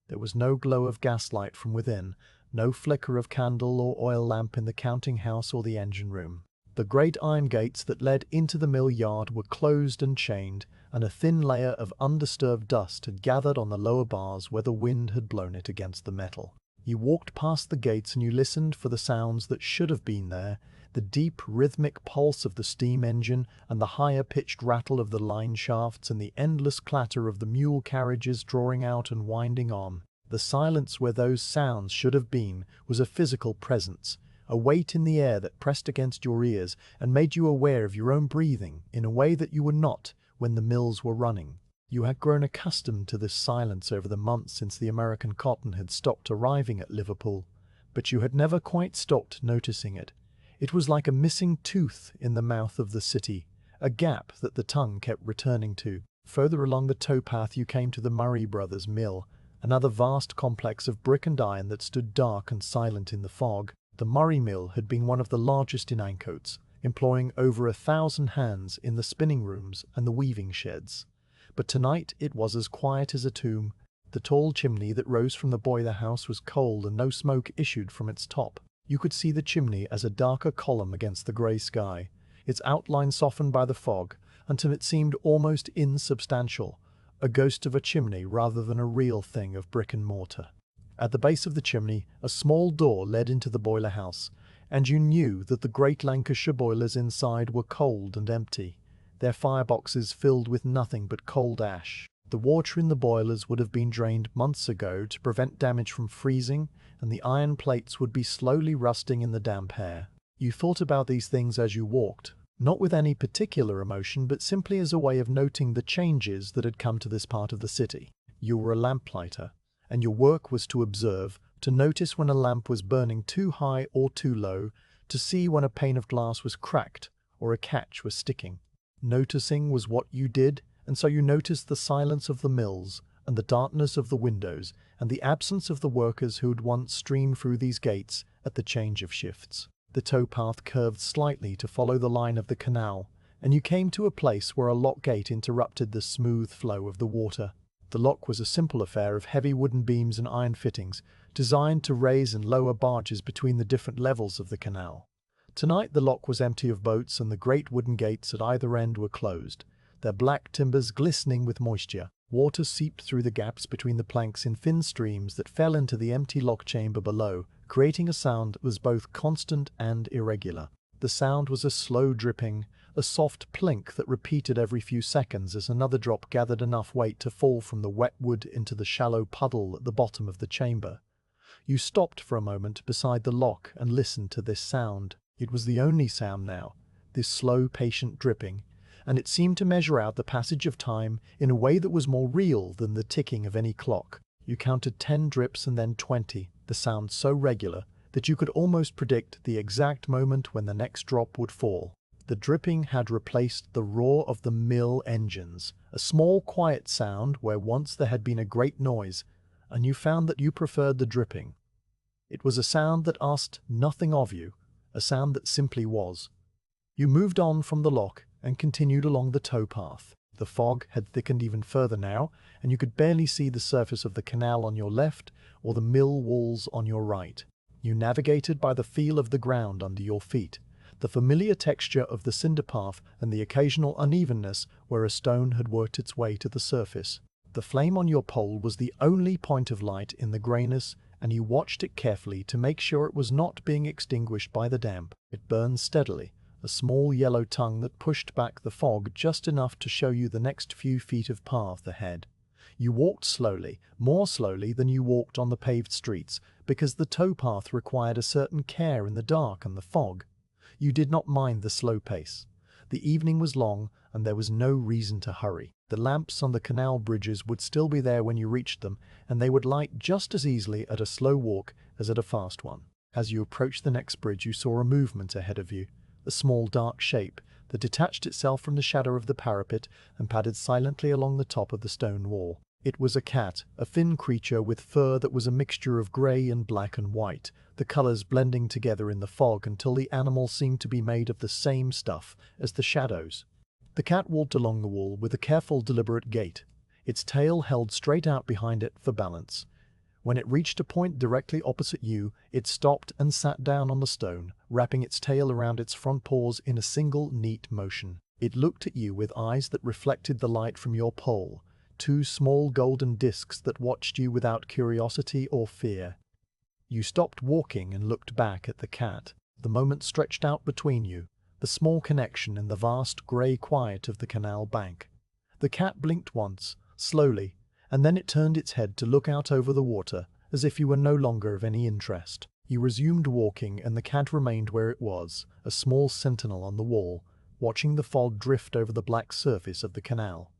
There was no glow of gaslight from within, no flicker of candle or oil lamp in the counting house or the engine room. The great iron gates that led into the mill yard were closed and chained, and a thin layer of undisturbed dust had gathered on the lower bars where the wind had blown it against the metal. You walked past the gates and you listened for the sounds that should have been there, the deep rhythmic pulse of the steam engine and the higher-pitched rattle of the line shafts and the endless clatter of the mule carriages drawing out and winding on. The silence where those sounds should have been was a physical presence, a weight in the air that pressed against your ears and made you aware of your own breathing in a way that you were not when the mills were running. You had grown accustomed to this silence over the months since the American cotton had stopped arriving at Liverpool, but you had never quite stopped noticing it. It was like a missing tooth in the mouth of the city, a gap that the tongue kept returning to. Further along the towpath you came to the Murray Brothers Mill, another vast complex of brick and iron that stood dark and silent in the fog. The Murray Mill had been one of the largest in Ancoats, employing over 1,000 hands in the spinning rooms and the weaving sheds. But tonight it was as quiet as a tomb. The tall chimney that rose from the boiler house was cold and no smoke issued from its top. You could see the chimney as a darker column against the grey sky, its outline softened by the fog until it seemed almost insubstantial, a ghost of a chimney rather than a real thing of brick and mortar. At the base of the chimney, a small door led into the boiler house, and you knew that the great Lancashire boilers inside were cold and empty, their fireboxes filled with nothing but cold ash. The water in the boilers would have been drained months ago to prevent damage from freezing, and the iron plates would be slowly rusting in the damp air. You thought about these things as you walked, not with any particular emotion, but simply as a way of noting the changes that had come to this part of the city. You were a lamplighter, and your work was to observe, to notice when a lamp was burning too high or too low, to see when a pane of glass was cracked or a catch was sticking. Noticing was what you did, and so you noticed the silence of the mills, and the darkness of the windows, and the absence of the workers who had once streamed through these gates at the change of shifts. The towpath curved slightly to follow the line of the canal, and you came to a place where a lock gate interrupted the smooth flow of the water. The lock was a simple affair of heavy wooden beams and iron fittings, designed to raise and lower barges between the different levels of the canal. Tonight the lock was empty of boats, and the great wooden gates at either end were closed, their black timbers glistening with moisture. Water seeped through the gaps between the planks in thin streams that fell into the empty lock chamber below, creating a sound that was both constant and irregular. The sound was a slow dripping, a soft plink that repeated every few seconds as another drop gathered enough weight to fall from the wet wood into the shallow puddle at the bottom of the chamber. You stopped for a moment beside the lock and listened to this sound. It was the only sound now, this slow, patient dripping, and it seemed to measure out the passage of time in a way that was more real than the ticking of any clock. You counted 10 drips and then 20, the sound so regular that you could almost predict the exact moment when the next drop would fall. The dripping had replaced the roar of the mill engines, a small quiet sound where once there had been a great noise, and you found that you preferred the dripping. It was a sound that asked nothing of you, a sound that simply was. You moved on from the lock and continued along the towpath. The fog had thickened even further now, and you could barely see the surface of the canal on your left or the mill walls on your right. You navigated by the feel of the ground under your feet, the familiar texture of the cinder path and the occasional unevenness where a stone had worked its way to the surface. The flame on your pole was the only point of light in the greyness and you watched it carefully to make sure it was not being extinguished by the damp. It burned steadily, a small yellow tongue that pushed back the fog just enough to show you the next few feet of path ahead. You walked slowly, more slowly than you walked on the paved streets, because the towpath required a certain care in the dark and the fog. You did not mind the slow pace. The evening was long, and there was no reason to hurry. The lamps on the canal bridges would still be there when you reached them, and they would light just as easily at a slow walk as at a fast one. As you approached the next bridge, you saw a movement ahead of you, a small dark shape that detached itself from the shadow of the parapet and padded silently along the top of the stone wall. It was a cat, a thin creature with fur that was a mixture of grey and black and white, the colours blending together in the fog until the animal seemed to be made of the same stuff as the shadows. The cat walked along the wall with a careful, deliberate gait, its tail held straight out behind it for balance. When it reached a point directly opposite you, it stopped and sat down on the stone, wrapping its tail around its front paws in a single, neat motion. It looked at you with eyes that reflected the light from your pole, two small golden discs that watched you without curiosity or fear. You stopped walking and looked back at the cat. The moment stretched out between you, the small connection in the vast grey quiet of the canal bank. The cat blinked once, slowly, and then it turned its head to look out over the water, as if you were no longer of any interest. You resumed walking, and the cat remained where it was, a small sentinel on the wall, watching the fog drift over the black surface of the canal.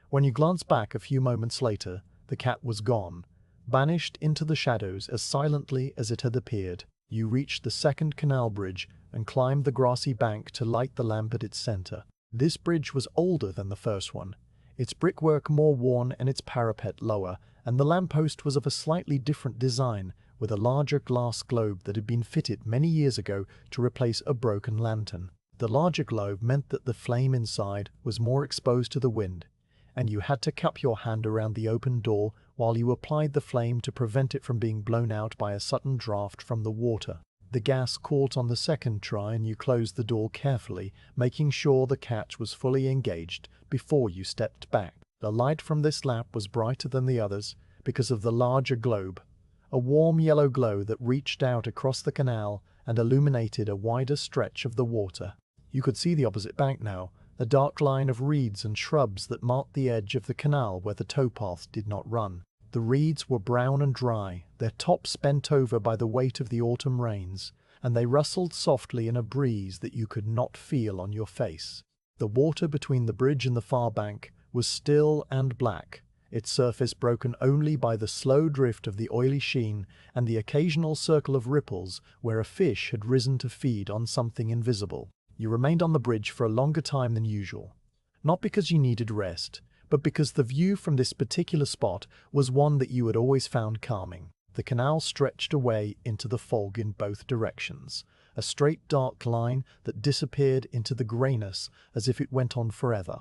When you glanced back a few moments later, the cat was gone, banished into the shadows as silently as it had appeared. You reached the second canal bridge and climbed the grassy bank to light the lamp at its center. This bridge was older than the first one, its brickwork more worn and its parapet lower, and the lamppost was of a slightly different design, with a larger glass globe that had been fitted many years ago to replace a broken lantern. The larger globe meant that the flame inside was more exposed to the wind, and you had to cup your hand around the open door while you applied the flame to prevent it from being blown out by a sudden draft from the water. The gas caught on the second try, and you closed the door carefully, making sure the catch was fully engaged before you stepped back. The light from this lamp was brighter than the others because of the larger globe, a warm yellow glow that reached out across the canal and illuminated a wider stretch of the water. You could see the opposite bank now, a dark line of reeds and shrubs that marked the edge of the canal where the towpath did not run. The reeds were brown and dry, their tops bent over by the weight of the autumn rains, and they rustled softly in a breeze that you could not feel on your face. The water between the bridge and the far bank was still and black, its surface broken only by the slow drift of the oily sheen and the occasional circle of ripples where a fish had risen to feed on something invisible. You remained on the bridge for a longer time than usual, not because you needed rest, but because the view from this particular spot was one that you had always found calming. The canal stretched away into the fog in both directions, a straight dark line that disappeared into the greyness as if it went on forever.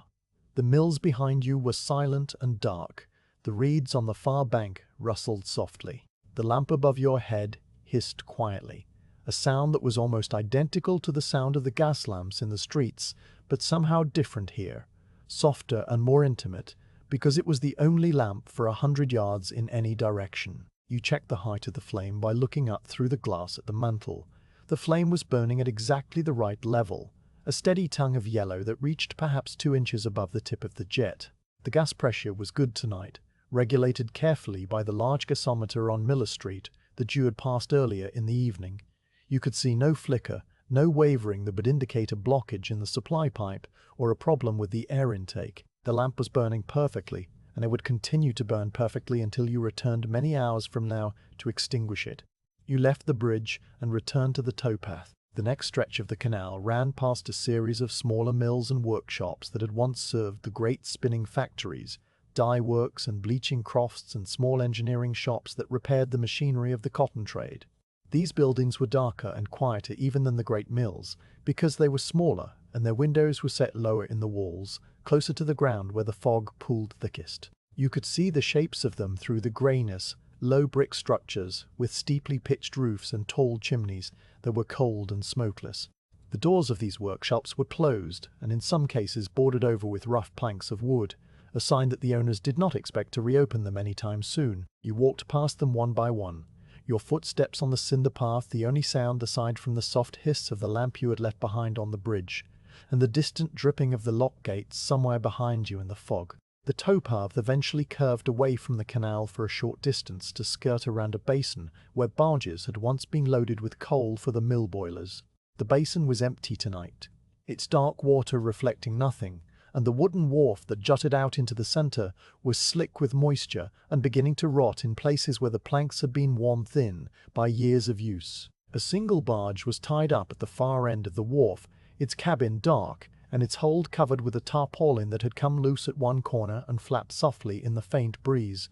The mills behind you were silent and dark. The reeds on the far bank rustled softly. The lamp above your head hissed quietly, a sound that was almost identical to the sound of the gas lamps in the streets, but somehow different here, softer and more intimate, because it was the only lamp for 100 yards in any direction. You checked the height of the flame by looking up through the glass at the mantle. The flame was burning at exactly the right level, a steady tongue of yellow that reached perhaps 2 inches above the tip of the jet. The gas pressure was good tonight, regulated carefully by the large gasometer on Miller Street that you had passed earlier in the evening. You could see no flicker, no wavering that would indicate a blockage in the supply pipe or a problem with the air intake. The lamp was burning perfectly, and it would continue to burn perfectly until you returned many hours from now to extinguish it. You left the bridge and returned to the towpath. The next stretch of the canal ran past a series of smaller mills and workshops that had once served the great spinning factories, dye works and bleaching crofts, and small engineering shops that repaired the machinery of the cotton trade. These buildings were darker and quieter even than the great mills, because they were smaller and their windows were set lower in the walls, closer to the ground where the fog pooled thickest. You could see the shapes of them through the greyness, low brick structures with steeply pitched roofs and tall chimneys that were cold and smokeless. The doors of these workshops were closed and in some cases boarded over with rough planks of wood, a sign that the owners did not expect to reopen them any time soon. You walked past them one by one, Your footsteps on the cinder path, the only sound aside from the soft hiss of the lamp you had left behind on the bridge, and the distant dripping of the lock gates somewhere behind you in the fog. The towpath eventually curved away from the canal for a short distance to skirt around a basin where barges had once been loaded with coal for the mill boilers. The basin was empty tonight, its dark water reflecting nothing, and the wooden wharf that jutted out into the center was slick with moisture and beginning to rot in places where the planks had been worn thin by years of use. A single barge was tied up at the far end of the wharf, its cabin dark, and its hold covered with a tarpaulin that had come loose at one corner and flapped softly in the faint breeze.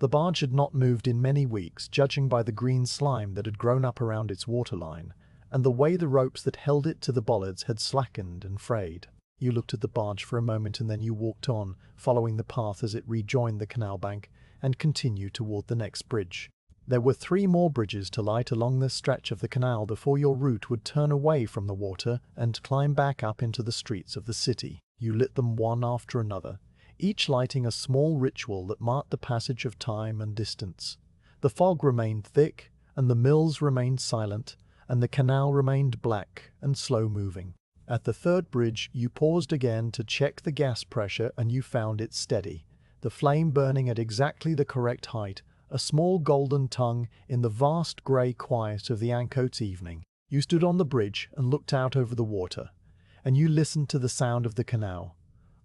The barge had not moved in many weeks, judging by the green slime that had grown up around its waterline, and the way the ropes that held it to the bollards had slackened and frayed. You looked at the barge for a moment and then you walked on, following the path as it rejoined the canal bank and continued toward the next bridge. There were 3 more bridges to light along this stretch of the canal before your route would turn away from the water and climb back up into the streets of the city. You lit them one after another, each lighting a small ritual that marked the passage of time and distance. The fog remained thick, and the mills remained silent, and the canal remained black and slow-moving. At the 3rd bridge, you paused again to check the gas pressure and you found it steady, the flame burning at exactly the correct height, a small golden tongue in the vast grey quiet of the Ancoats evening. You stood on the bridge and looked out over the water, and you listened to the sound of the canal,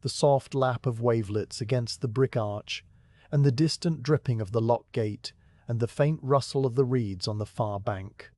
the soft lap of wavelets against the brick arch, and the distant dripping of the lock gate, and the faint rustle of the reeds on the far bank.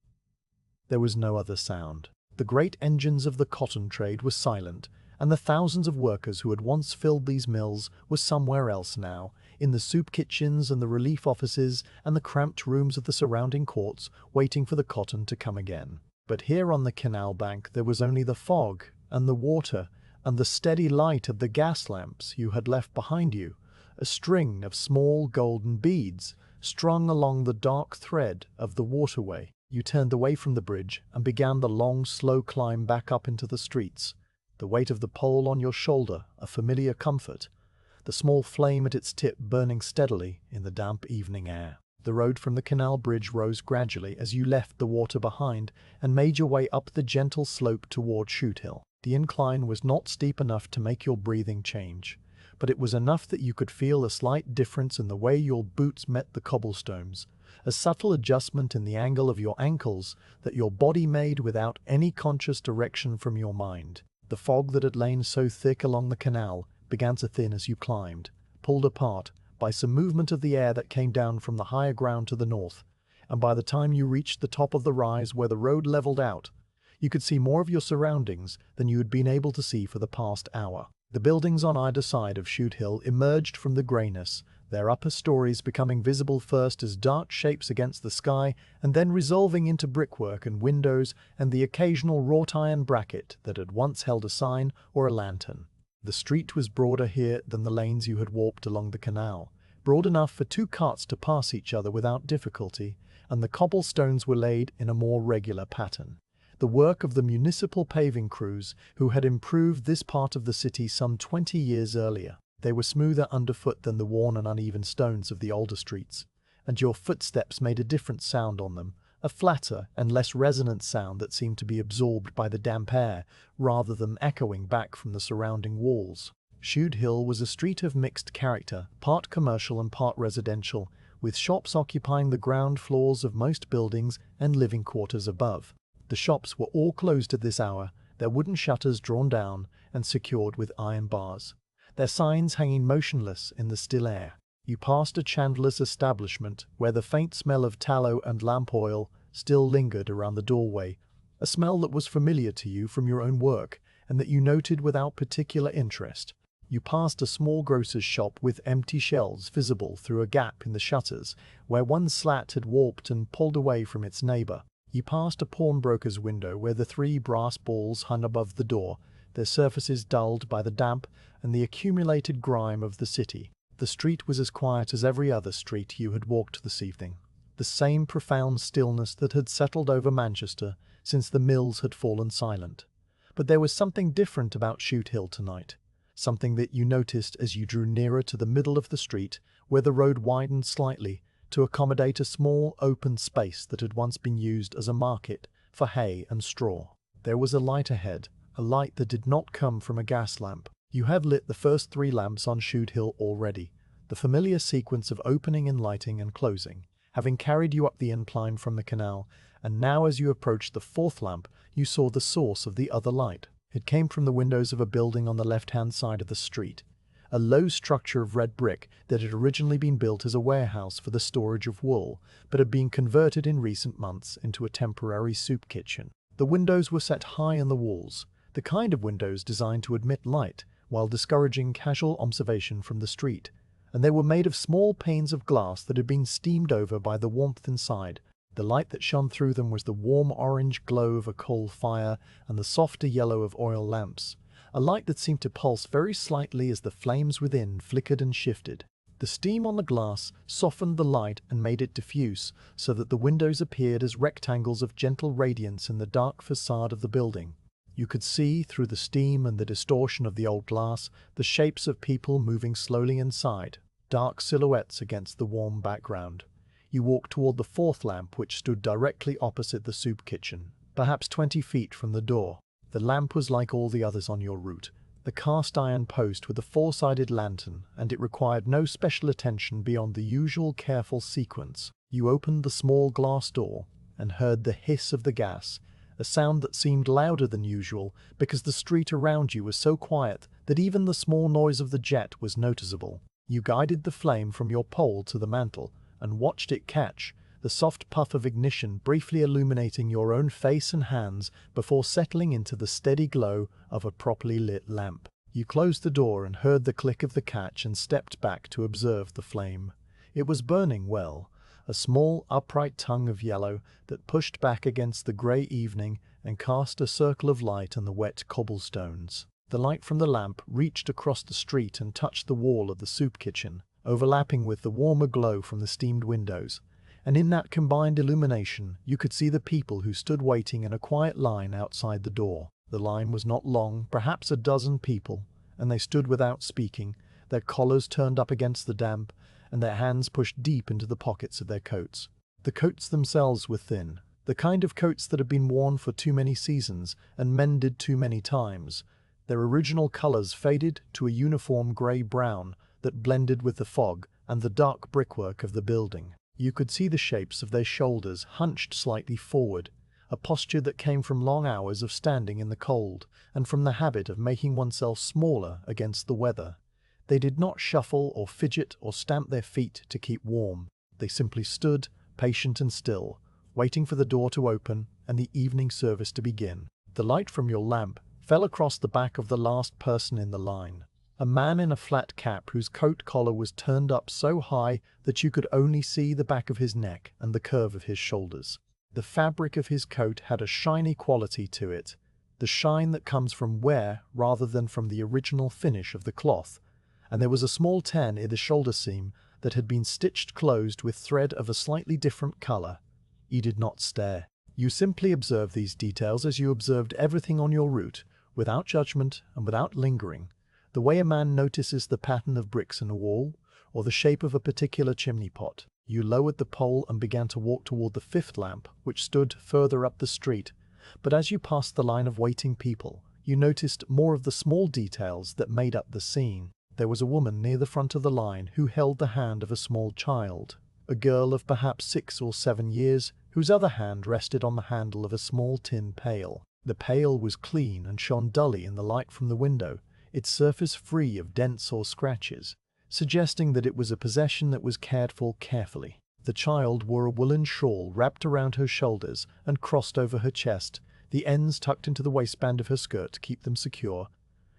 There was no other sound. The great engines of the cotton trade were silent, and the thousands of workers who had once filled these mills were somewhere else now, in the soup kitchens and the relief offices and the cramped rooms of the surrounding courts, waiting for the cotton to come again. But here on the canal bank there was only the fog and the water and the steady light of the gas lamps you had left behind you, a string of small golden beads strung along the dark thread of the waterway. You turned away from the bridge and began the long, slow climb back up into the streets, the weight of the pole on your shoulder a familiar comfort, the small flame at its tip burning steadily in the damp evening air. The road from the canal bridge rose gradually as you left the water behind and made your way up the gentle slope toward Shoot Hill. The incline was not steep enough to make your breathing change, but it was enough that you could feel a slight difference in the way your boots met the cobblestones, a subtle adjustment in the angle of your ankles that your body made without any conscious direction from your mind. The fog that had lain so thick along the canal began to thin as you climbed, pulled apart by some movement of the air that came down from the higher ground to the north, and by the time you reached the top of the rise where the road leveled out, you could see more of your surroundings than you had been able to see for the past hour. The buildings on either side of Shoot Hill emerged from the greyness, their upper stories becoming visible first as dark shapes against the sky and then resolving into brickwork and windows and the occasional wrought iron bracket that had once held a sign or a lantern. The street was broader here than the lanes you had warped along the canal, broad enough for 2 carts to pass each other without difficulty, and the cobblestones were laid in a more regular pattern, the work of the municipal paving crews who had improved this part of the city some 20 years earlier. They were smoother underfoot than the worn and uneven stones of the older streets, and your footsteps made a different sound on them, a flatter and less resonant sound that seemed to be absorbed by the damp air rather than echoing back from the surrounding walls. Shoot Hill was a street of mixed character, part commercial and part residential, with shops occupying the ground floors of most buildings and living quarters above. The shops were all closed at this hour, their wooden shutters drawn down and secured with iron bars, their signs hanging motionless in the still air. You passed a chandler's establishment where the faint smell of tallow and lamp oil still lingered around the doorway, a smell that was familiar to you from your own work and that you noted without particular interest. You passed a small grocer's shop with empty shelves visible through a gap in the shutters where one slat had warped and pulled away from its neighbor. You passed a pawnbroker's window where the 3 brass balls hung above the door, their surfaces dulled by the damp and the accumulated grime of the city. The street was as quiet as every other street you had walked this evening, the same profound stillness that had settled over Manchester since the mills had fallen silent. But there was something different about Shoot Hill tonight, something that you noticed as you drew nearer to the middle of the street where the road widened slightly to accommodate a small, open space that had once been used as a market for hay and straw. There was a light ahead, a light that did not come from a gas lamp. You have lit the first 3 lamps on Shude Hill already, the familiar sequence of opening and lighting and closing, having carried you up the incline from the canal, and now as you approached the 4th lamp, you saw the source of the other light. It came from the windows of a building on the left-hand side of the street, a low structure of red brick that had originally been built as a warehouse for the storage of wool, but had been converted in recent months into a temporary soup kitchen. The windows were set high in the walls, the kind of windows designed to admit light while discouraging casual observation from the street, and they were made of small panes of glass that had been steamed over by the warmth inside. The light that shone through them was the warm orange glow of a coal fire and the softer yellow of oil lamps, a light that seemed to pulse very slightly as the flames within flickered and shifted. The steam on the glass softened the light and made it diffuse, so that the windows appeared as rectangles of gentle radiance in the dark facade of the building. You could see, through the steam and the distortion of the old glass, the shapes of people moving slowly inside, dark silhouettes against the warm background. You walked toward the 4th lamp, which stood directly opposite the soup kitchen, perhaps 20 feet from the door. The lamp was like all the others on your route, the cast-iron post with a 4-sided lantern, and it required no special attention beyond the usual careful sequence. You opened the small glass door and heard the hiss of the gas, a sound that seemed louder than usual because the street around you was so quiet that even the small noise of the jet was noticeable. You guided the flame from your pole to the mantel and watched it catch, the soft puff of ignition briefly illuminating your own face and hands before settling into the steady glow of a properly lit lamp. You closed the door and heard the click of the catch and stepped back to observe the flame. It was burning well, a small upright tongue of yellow that pushed back against the grey evening and cast a circle of light on the wet cobblestones. The light from the lamp reached across the street and touched the wall of the soup kitchen, overlapping with the warmer glow from the steamed windows. And in that combined illumination, you could see the people who stood waiting in a quiet line outside the door. The line was not long, perhaps a dozen people, and they stood without speaking, their collars turned up against the damp, and their hands pushed deep into the pockets of their coats. The coats themselves were thin, the kind of coats that had been worn for too many seasons and mended too many times. Their original colors faded to a uniform grey-brown that blended with the fog and the dark brickwork of the building. You could see the shapes of their shoulders hunched slightly forward, a posture that came from long hours of standing in the cold and from the habit of making oneself smaller against the weather. They did not shuffle or fidget or stamp their feet to keep warm. They simply stood, patient and still, waiting for the door to open and the evening service to begin. The light from your lamp fell across the back of the last person in the line, a man in a flat cap whose coat collar was turned up so high that you could only see the back of his neck and the curve of his shoulders. The fabric of his coat had a shiny quality to it, the shine that comes from wear rather than from the original finish of the cloth, and there was a small tan in the shoulder seam that had been stitched closed with thread of a slightly different color. You did not stare. You simply observed these details as you observed everything on your route, without judgment and without lingering, the way a man notices the pattern of bricks in a wall, or the shape of a particular chimney pot. You lowered the pole and began to walk toward the 5th lamp, which stood further up the street, but as you passed the line of waiting people, you noticed more of the small details that made up the scene. There was a woman near the front of the line who held the hand of a small child, a girl of perhaps 6 or 7 years, whose other hand rested on the handle of a small tin pail. The pail was clean and shone dully in the light from the window, its surface free of dents or scratches, suggesting that it was a possession that was cared for carefully. The child wore a woolen shawl wrapped around her shoulders and crossed over her chest, the ends tucked into the waistband of her skirt to keep them secure.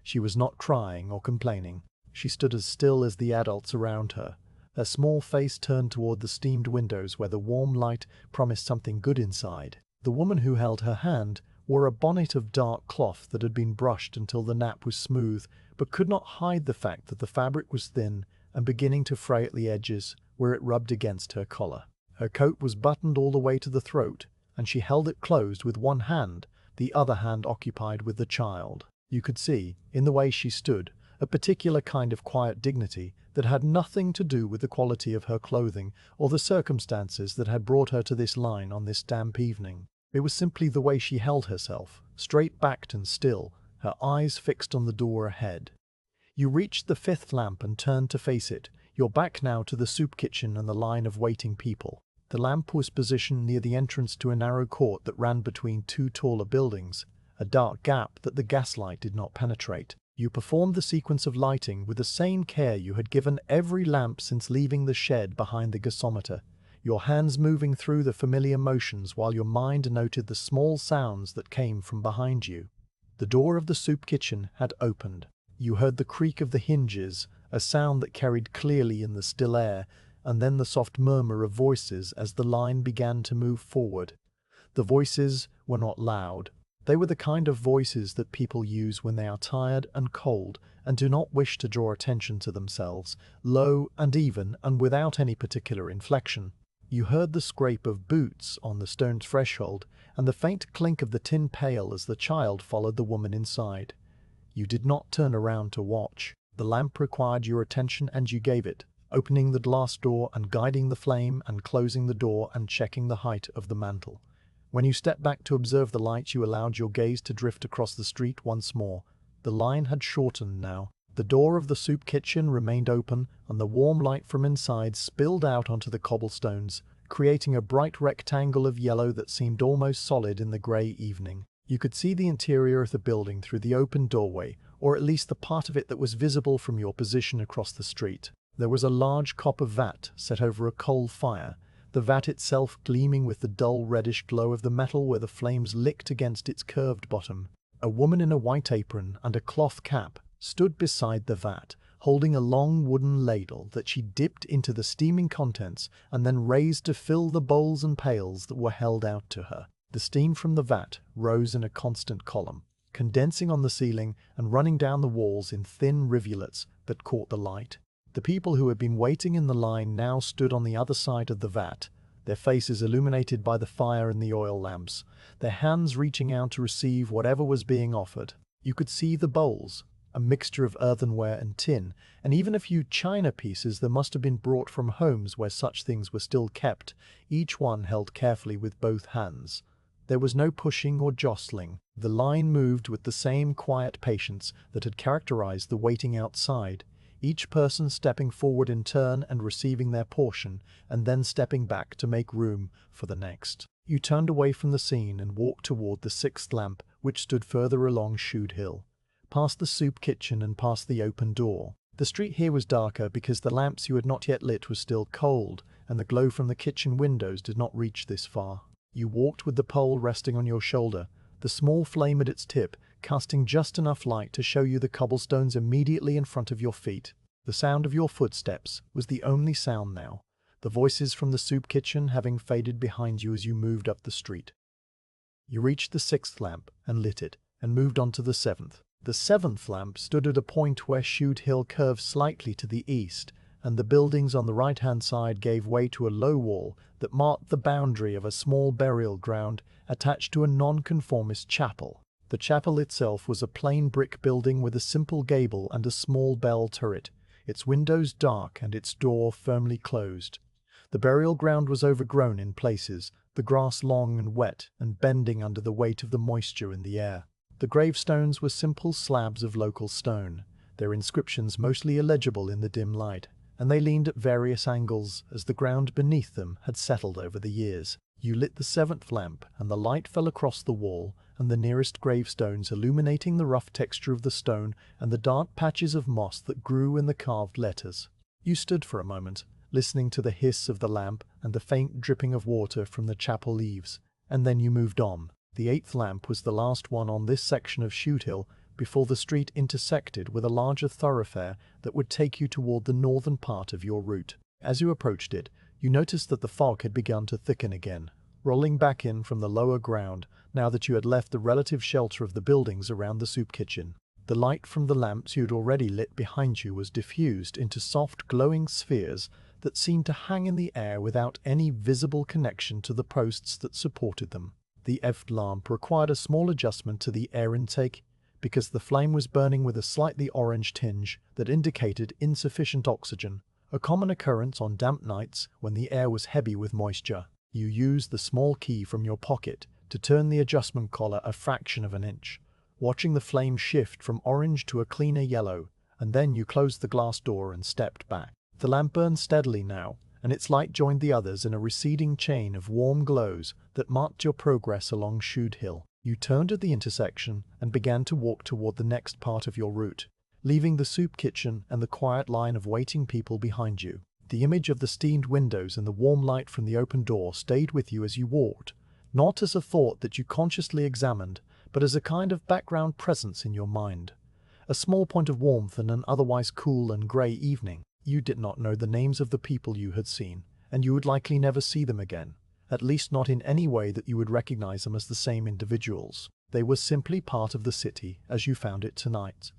She was not crying or complaining. She stood as still as the adults around her, her small face turned toward the steamed windows where the warm light promised something good inside. The woman who held her hand wore a bonnet of dark cloth that had been brushed until the nap was smooth, but could not hide the fact that the fabric was thin and beginning to fray at the edges where it rubbed against her collar. Her coat was buttoned all the way to the throat, and she held it closed with one hand, the other hand occupied with the child. You could see, in the way she stood, a particular kind of quiet dignity that had nothing to do with the quality of her clothing or the circumstances that had brought her to this line on this damp evening. It was simply the way she held herself, straight-backed and still, her eyes fixed on the door ahead. You reached the fifth lamp and turned to face it, your back now to the soup kitchen and the line of waiting people. The lamp was positioned near the entrance to a narrow court that ran between two taller buildings, a dark gap that the gaslight did not penetrate. You performed the sequence of lighting with the same care you had given every lamp since leaving the shed behind the gasometer, your hands moving through the familiar motions while your mind noted the small sounds that came from behind you. The door of the soup kitchen had opened. You heard the creak of the hinges, a sound that carried clearly in the still air, and then the soft murmur of voices as the line began to move forward. The voices were not loud. They were the kind of voices that people use when they are tired and cold and do not wish to draw attention to themselves, low and even and without any particular inflection. You heard the scrape of boots on the stone threshold and the faint clink of the tin pail as the child followed the woman inside. You did not turn around to watch. The lamp required your attention and you gave it, opening the glass door and guiding the flame and closing the door and checking the height of the mantel. When you stepped back to observe the light, you allowed your gaze to drift across the street once more. The line had shortened now. The door of the soup kitchen remained open, and the warm light from inside spilled out onto the cobblestones, creating a bright rectangle of yellow that seemed almost solid in the grey evening. You could see the interior of the building through the open doorway, or at least the part of it that was visible from your position across the street. There was a large copper vat set over a coal fire, the vat itself gleaming with the dull reddish glow of the metal where the flames licked against its curved bottom. A woman in a white apron and a cloth cap stood beside the vat, holding a long wooden ladle that she dipped into the steaming contents and then raised to fill the bowls and pails that were held out to her. The steam from the vat rose in a constant column, condensing on the ceiling and running down the walls in thin rivulets that caught the light. The people who had been waiting in the line now stood on the other side of the vat, their faces illuminated by the fire and the oil lamps, their hands reaching out to receive whatever was being offered. You could see the bowls, a mixture of earthenware and tin, and even a few china pieces that must have been brought from homes where such things were still kept, each one held carefully with both hands. There was no pushing or jostling. The line moved with the same quiet patience that had characterized the waiting outside, each person stepping forward in turn and receiving their portion, and then stepping back to make room for the next. You turned away from the scene and walked toward the sixth lamp, which stood further along Shude Hill, past the soup kitchen and past the open door. The street here was darker because the lamps you had not yet lit were still cold, and the glow from the kitchen windows did not reach this far. You walked with the pole resting on your shoulder, the small flame at its tip casting just enough light to show you the cobblestones immediately in front of your feet. The sound of your footsteps was the only sound now, the voices from the soup kitchen having faded behind you as you moved up the street. You reached the sixth lamp and lit it, and moved on to the seventh. The seventh lamp stood at a point where Shude Hill curved slightly to the east, and the buildings on the right-hand side gave way to a low wall that marked the boundary of a small burial ground attached to a nonconformist chapel. The chapel itself was a plain brick building with a simple gable and a small bell turret, its windows dark and its door firmly closed. The burial ground was overgrown in places, the grass long and wet and bending under the weight of the moisture in the air. The gravestones were simple slabs of local stone, their inscriptions mostly illegible in the dim light, and they leaned at various angles as the ground beneath them had settled over the years. You lit the seventh lamp, and the light fell across the wall and the nearest gravestones, illuminating the rough texture of the stone and the dark patches of moss that grew in the carved letters. You stood for a moment, listening to the hiss of the lamp and the faint dripping of water from the chapel eaves, and then you moved on. The eighth lamp was the last one on this section of Shude Hill before the street intersected with a larger thoroughfare that would take you toward the northern part of your route. As you approached it, you noticed that the fog had begun to thicken again, rolling back in from the lower ground now that you had left the relative shelter of the buildings around the soup kitchen. The light from the lamps you had already lit behind you was diffused into soft glowing spheres that seemed to hang in the air without any visible connection to the posts that supported them. The eighth lamp required a small adjustment to the air intake, because the flame was burning with a slightly orange tinge that indicated insufficient oxygen, a common occurrence on damp nights when the air was heavy with moisture. You used the small key from your pocket to turn the adjustment collar a fraction of an inch, watching the flame shift from orange to a cleaner yellow, and then you closed the glass door and stepped back. The lamp burned steadily now, and its light joined the others in a receding chain of warm glows that marked your progress along Shoot Hill. You turned at the intersection and began to walk toward the next part of your route, leaving the soup kitchen and the quiet line of waiting people behind you. The image of the steamed windows and the warm light from the open door stayed with you as you walked, not as a thought that you consciously examined, but as a kind of background presence in your mind. A small point of warmth in an otherwise cool and grey evening. You did not know the names of the people you had seen, and you would likely never see them again, at least not in any way that you would recognize them as the same individuals. They were simply part of the city as you found it tonight,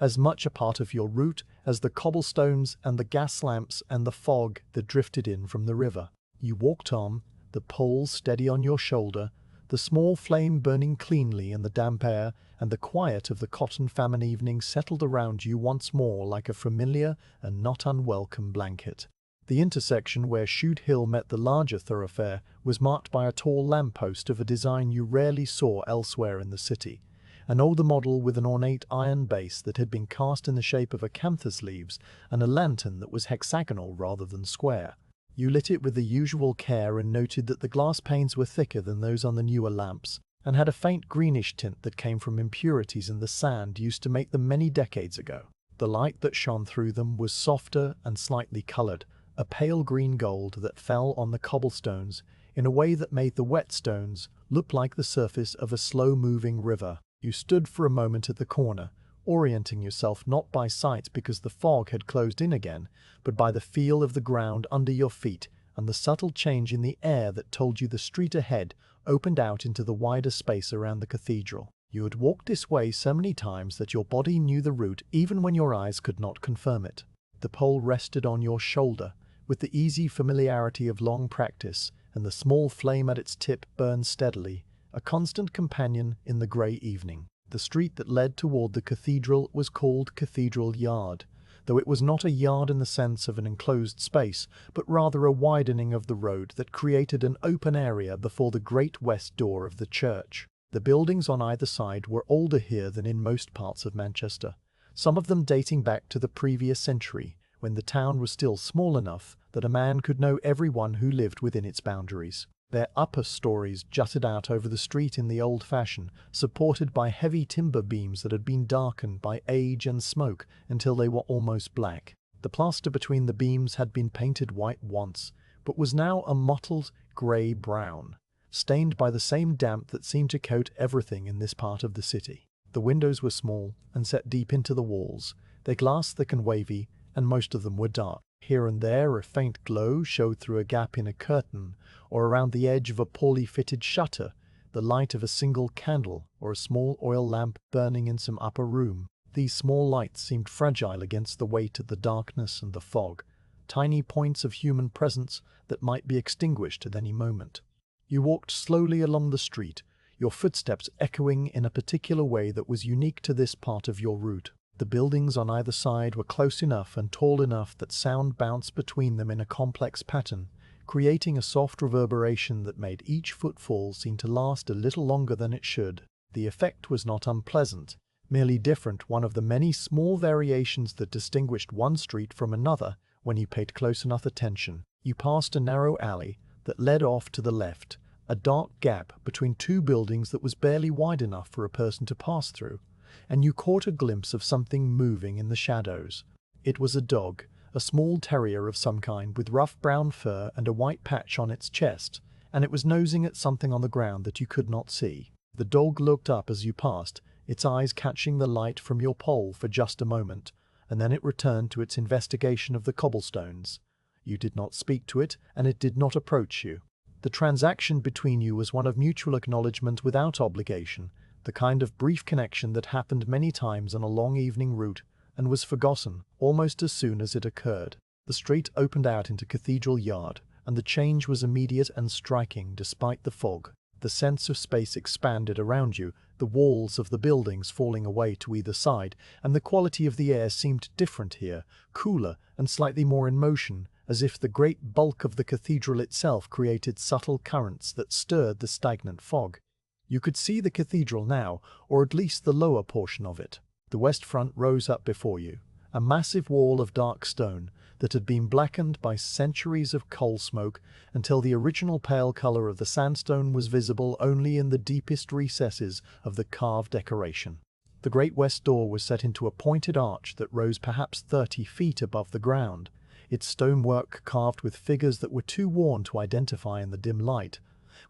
as much a part of your route as the cobblestones and the gas lamps and the fog that drifted in from the river. You walked on, the pole steady on your shoulder, the small flame burning cleanly in the damp air, and the quiet of the Cotton Famine evening settled around you once more like a familiar and not unwelcome blanket. The intersection where Shoot Hill met the larger thoroughfare was marked by a tall lamppost of a design you rarely saw elsewhere in the city, an older model with an ornate iron base that had been cast in the shape of acanthus leaves and a lantern that was hexagonal rather than square. You lit it with the usual care and noted that the glass panes were thicker than those on the newer lamps, and had a faint greenish tint that came from impurities in the sand used to make them many decades ago. The light that shone through them was softer and slightly coloured, a pale green gold that fell on the cobblestones in a way that made the wet stones look like the surface of a slow-moving river. You stood for a moment at the corner, orienting yourself not by sight because the fog had closed in again, but by the feel of the ground under your feet and the subtle change in the air that told you the street ahead opened out into the wider space around the cathedral. You had walked this way so many times that your body knew the route even when your eyes could not confirm it. The pole rested on your shoulder with the easy familiarity of long practice, and the small flame at its tip burned steadily, a constant companion in the grey evening. The street that led toward the cathedral was called Cathedral Yard, though it was not a yard in the sense of an enclosed space, but rather a widening of the road that created an open area before the great west door of the church. The buildings on either side were older here than in most parts of Manchester, some of them dating back to the previous century, when the town was still small enough that a man could know everyone who lived within its boundaries. Their upper stories jutted out over the street in the old fashion, supported by heavy timber beams that had been darkened by age and smoke until they were almost black. The plaster between the beams had been painted white once, but was now a mottled grey-brown, stained by the same damp that seemed to coat everything in this part of the city. The windows were small and set deep into the walls, their glass thick and wavy, and most of them were dark. Here and there a faint glow showed through a gap in a curtain, or around the edge of a poorly fitted shutter, the light of a single candle or a small oil lamp burning in some upper room. These small lights seemed fragile against the weight of the darkness and the fog, tiny points of human presence that might be extinguished at any moment. You walked slowly along the street, your footsteps echoing in a particular way that was unique to this part of your route. The buildings on either side were close enough and tall enough that sound bounced between them in a complex pattern, creating a soft reverberation that made each footfall seem to last a little longer than it should. The effect was not unpleasant, merely different, one of the many small variations that distinguished one street from another when you paid close enough attention. You passed a narrow alley that led off to the left, a dark gap between two buildings that was barely wide enough for a person to pass through, and you caught a glimpse of something moving in the shadows. It was a dog, a small terrier of some kind with rough brown fur and a white patch on its chest, and it was nosing at something on the ground that you could not see. The dog looked up as you passed, its eyes catching the light from your pole for just a moment, and then it returned to its investigation of the cobblestones. You did not speak to it, and it did not approach you. The transaction between you was one of mutual acknowledgement without obligation, the kind of brief connection that happened many times on a long evening route and was forgotten almost as soon as it occurred. The street opened out into Cathedral Yard, and the change was immediate and striking despite the fog. The sense of space expanded around you, the walls of the buildings falling away to either side, and the quality of the air seemed different here, cooler and slightly more in motion, as if the great bulk of the cathedral itself created subtle currents that stirred the stagnant fog. You could see the cathedral now, or at least the lower portion of it. The west front rose up before you, a massive wall of dark stone that had been blackened by centuries of coal smoke until the original pale color of the sandstone was visible only in the deepest recesses of the carved decoration. The great west door was set into a pointed arch that rose perhaps 30 feet above the ground, its stonework carved with figures that were too worn to identify in the dim light,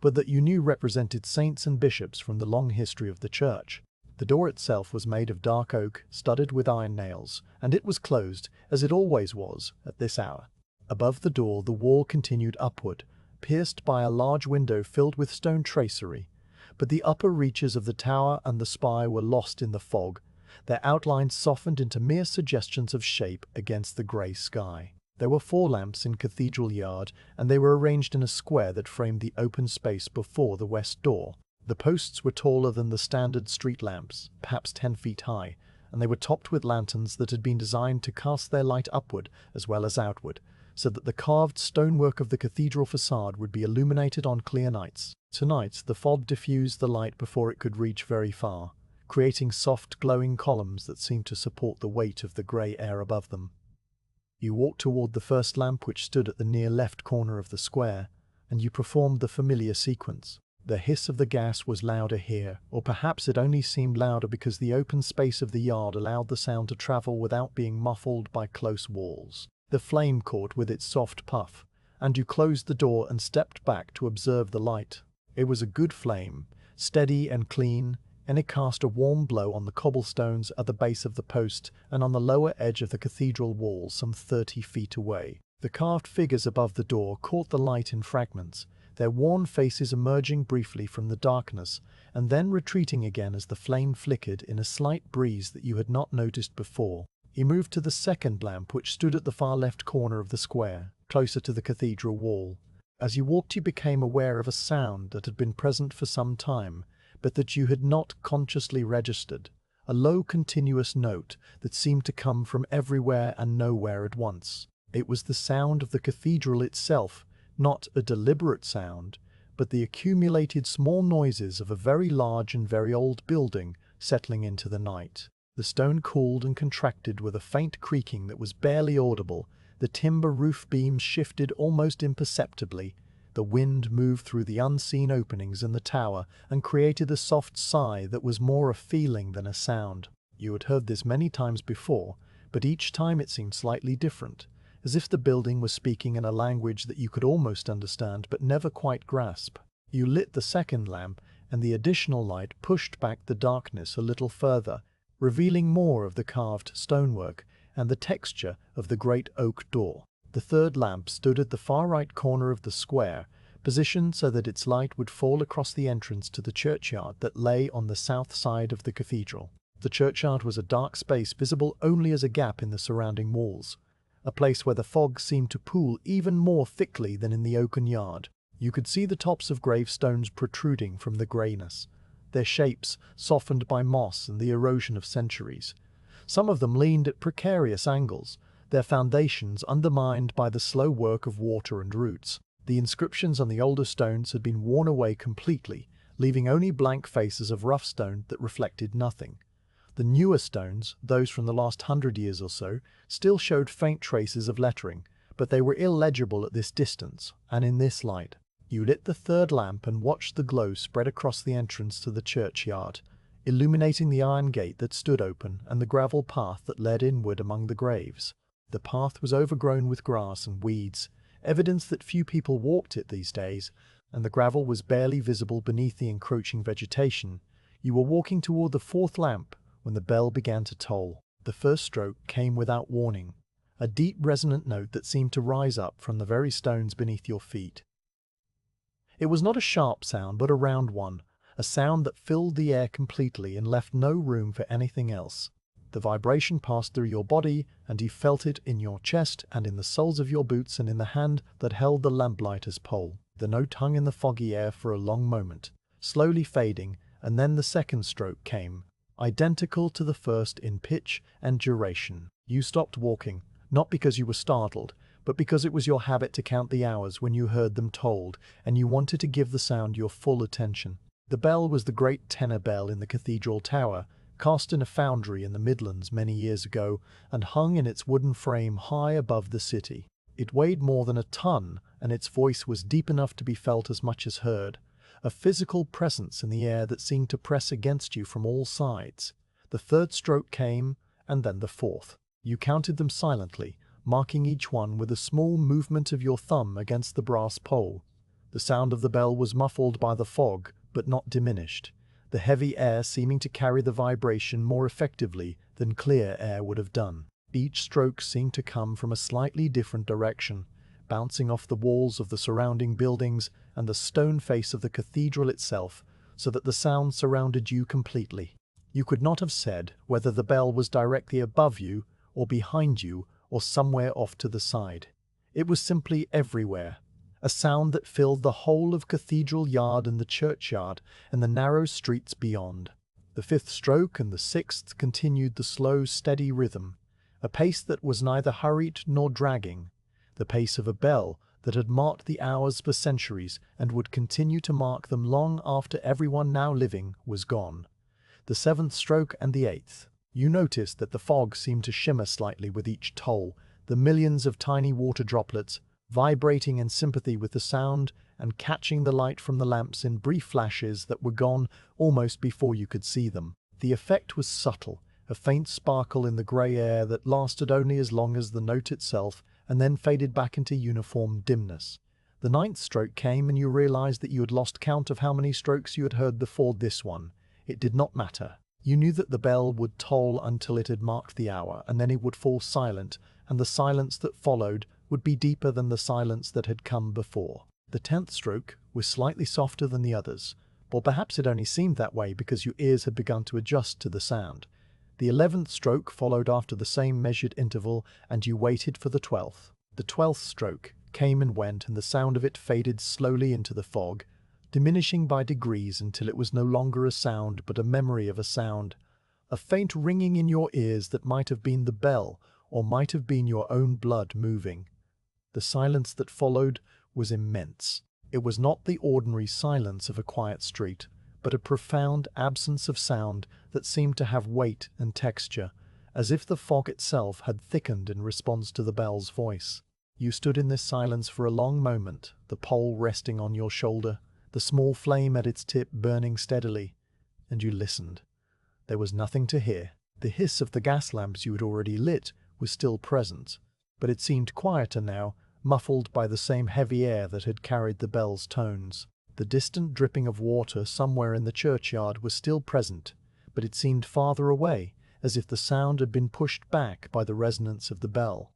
but that you knew represented saints and bishops from the long history of the church. The door itself was made of dark oak, studded with iron nails, and it was closed, as it always was, at this hour. Above the door the wall continued upward, pierced by a large window filled with stone tracery, but the upper reaches of the tower and the spire were lost in the fog, their outlines softened into mere suggestions of shape against the grey sky. There were 4 lamps in Cathedral Yard, and they were arranged in a square that framed the open space before the west door. The posts were taller than the standard street lamps, perhaps 10 feet high, and they were topped with lanterns that had been designed to cast their light upward as well as outward, so that the carved stonework of the cathedral facade would be illuminated on clear nights. Tonight, the fog diffused the light before it could reach very far, creating soft, glowing columns that seemed to support the weight of the grey air above them. You walked toward the first lamp, which stood at the near left corner of the square, and you performed the familiar sequence. The hiss of the gas was louder here, or perhaps it only seemed louder because the open space of the yard allowed the sound to travel without being muffled by close walls. The flame caught with its soft puff, and you closed the door and stepped back to observe the light. It was a good flame, steady and clean, and it cast a warm glow on the cobblestones at the base of the post and on the lower edge of the cathedral wall some 30 feet away. The carved figures above the door caught the light in fragments, their worn faces emerging briefly from the darkness and then retreating again as the flame flickered in a slight breeze that you had not noticed before. He moved to the second lamp, which stood at the far left corner of the square, closer to the cathedral wall. As you walked, you became aware of a sound that had been present for some time, but that you had not consciously registered, a low continuous note that seemed to come from everywhere and nowhere at once. It was the sound of the cathedral itself, not a deliberate sound, but the accumulated small noises of a very large and very old building settling into the night. The stone cooled and contracted with a faint creaking that was barely audible, the timber roof beams shifted almost imperceptibly, the wind moved through the unseen openings in the tower and created a soft sigh that was more a feeling than a sound. You had heard this many times before, but each time it seemed slightly different, as if the building was speaking in a language that you could almost understand but never quite grasp. You lit the second lamp, and the additional light pushed back the darkness a little further, revealing more of the carved stonework and the texture of the great oak door. The third lamp stood at the far right corner of the square, positioned so that its light would fall across the entrance to the churchyard that lay on the south side of the cathedral. The churchyard was a dark space visible only as a gap in the surrounding walls, a place where the fog seemed to pool even more thickly than in the oaken yard. You could see the tops of gravestones protruding from the greyness, their shapes softened by moss and the erosion of centuries. Some of them leaned at precarious angles, their foundations undermined by the slow work of water and roots. The inscriptions on the older stones had been worn away completely, leaving only blank faces of rough stone that reflected nothing. The newer stones, those from the last 100 years or so, still showed faint traces of lettering, but they were illegible at this distance and in this light. You lit the third lamp and watched the glow spread across the entrance to the churchyard, illuminating the iron gate that stood open and the gravel path that led inward among the graves. The path was overgrown with grass and weeds, evidence that few people walked it these days, and the gravel was barely visible beneath the encroaching vegetation. You were walking toward the fourth lamp when the bell began to toll. The first stroke came without warning, a deep resonant note that seemed to rise up from the very stones beneath your feet. It was not a sharp sound, but a round one, a sound that filled the air completely and left no room for anything else. The vibration passed through your body, and you felt it in your chest and in the soles of your boots and in the hand that held the lamplighter's pole. The note hung in the foggy air for a long moment, slowly fading, and then the second stroke came, identical to the first in pitch and duration. You stopped walking, not because you were startled, but because it was your habit to count the hours when you heard them tolled, and you wanted to give the sound your full attention. The bell was the great tenor bell in the cathedral tower, cast in a foundry in the Midlands many years ago, and hung in its wooden frame high above the city. It weighed more than a ton, and its voice was deep enough to be felt as much as heard, a physical presence in the air that seemed to press against you from all sides. The third stroke came, and then the fourth. You counted them silently, marking each one with a small movement of your thumb against the brass pole. The sound of the bell was muffled by the fog, but not diminished, the heavy air seeming to carry the vibration more effectively than clear air would have done. Each stroke seemed to come from a slightly different direction, bouncing off the walls of the surrounding buildings and the stone face of the cathedral itself, so that the sound surrounded you completely. You could not have said whether the bell was directly above you, or behind you, or somewhere off to the side. It was simply everywhere, a sound that filled the whole of Cathedral Yard and the churchyard and the narrow streets beyond. The fifth stroke and the sixth continued the slow, steady rhythm, a pace that was neither hurried nor dragging, the pace of a bell that had marked the hours for centuries and would continue to mark them long after everyone now living was gone. The seventh stroke and the eighth. You noticed that the fog seemed to shimmer slightly with each toll, the millions of tiny water droplets vibrating in sympathy with the sound and catching the light from the lamps in brief flashes that were gone almost before you could see them. The effect was subtle, a faint sparkle in the grey air that lasted only as long as the note itself and then faded back into uniform dimness. The ninth stroke came and you realized that you had lost count of how many strokes you had heard before this one. It did not matter. You knew that the bell would toll until it had marked the hour, and then it would fall silent, and the silence that followed would be deeper than the silence that had come before. The 10th stroke was slightly softer than the others, or perhaps it only seemed that way because your ears had begun to adjust to the sound. The 11th stroke followed after the same measured interval, and you waited for the 12th. The 12th stroke came and went, and the sound of it faded slowly into the fog, diminishing by degrees until it was no longer a sound but a memory of a sound, a faint ringing in your ears that might have been the bell or might have been your own blood moving. The silence that followed was immense. It was not the ordinary silence of a quiet street, but a profound absence of sound that seemed to have weight and texture, as if the fog itself had thickened in response to the bell's voice. You stood in this silence for a long moment, the pole resting on your shoulder, the small flame at its tip burning steadily, and you listened. There was nothing to hear. The hiss of the gas lamps you had already lit was still present, but it seemed quieter now, muffled by the same heavy air that had carried the bell's tones. The distant dripping of water somewhere in the churchyard was still present, but it seemed farther away, as if the sound had been pushed back by the resonance of the bell.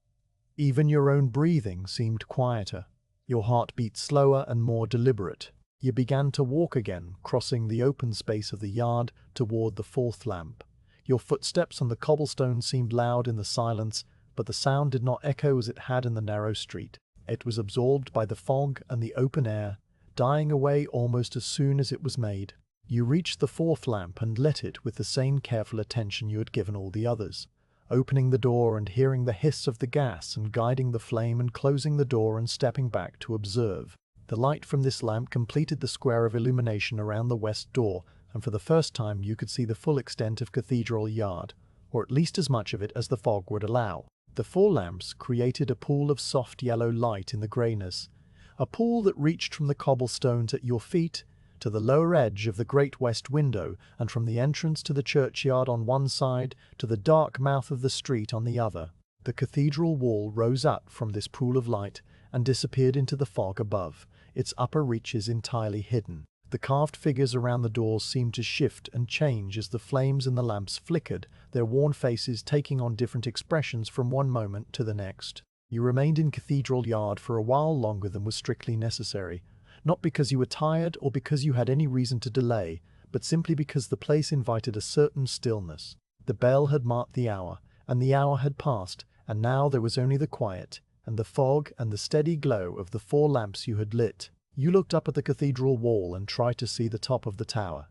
Even your own breathing seemed quieter. Your heart beat slower and more deliberate. You began to walk again, crossing the open space of the yard toward the 4th lamp. Your footsteps on the cobblestone seemed loud in the silence, but the sound did not echo as it had in the narrow street. It was absorbed by the fog and the open air, dying away almost as soon as it was made. You reached the 4th lamp and lit it with the same careful attention you had given all the others, opening the door and hearing the hiss of the gas and guiding the flame and closing the door and stepping back to observe. The light from this lamp completed the square of illumination around the west door, and for the first time you could see the full extent of Cathedral Yard, or at least as much of it as the fog would allow. The 4 lamps created a pool of soft yellow light in the greyness, a pool that reached from the cobblestones at your feet to the lower edge of the great west window, and from the entrance to the churchyard on one side to the dark mouth of the street on the other. The cathedral wall rose up from this pool of light and disappeared into the fog above, its upper reaches entirely hidden. The carved figures around the doors seemed to shift and change as the flames in the lamps flickered, their worn faces taking on different expressions from one moment to the next. You remained in Cathedral Yard for a while longer than was strictly necessary, not because you were tired or because you had any reason to delay, but simply because the place invited a certain stillness. The bell had marked the hour, and the hour had passed, and now there was only the quiet, and the fog and the steady glow of the 4 lamps you had lit. You looked up at the cathedral wall and tried to see the top of the tower.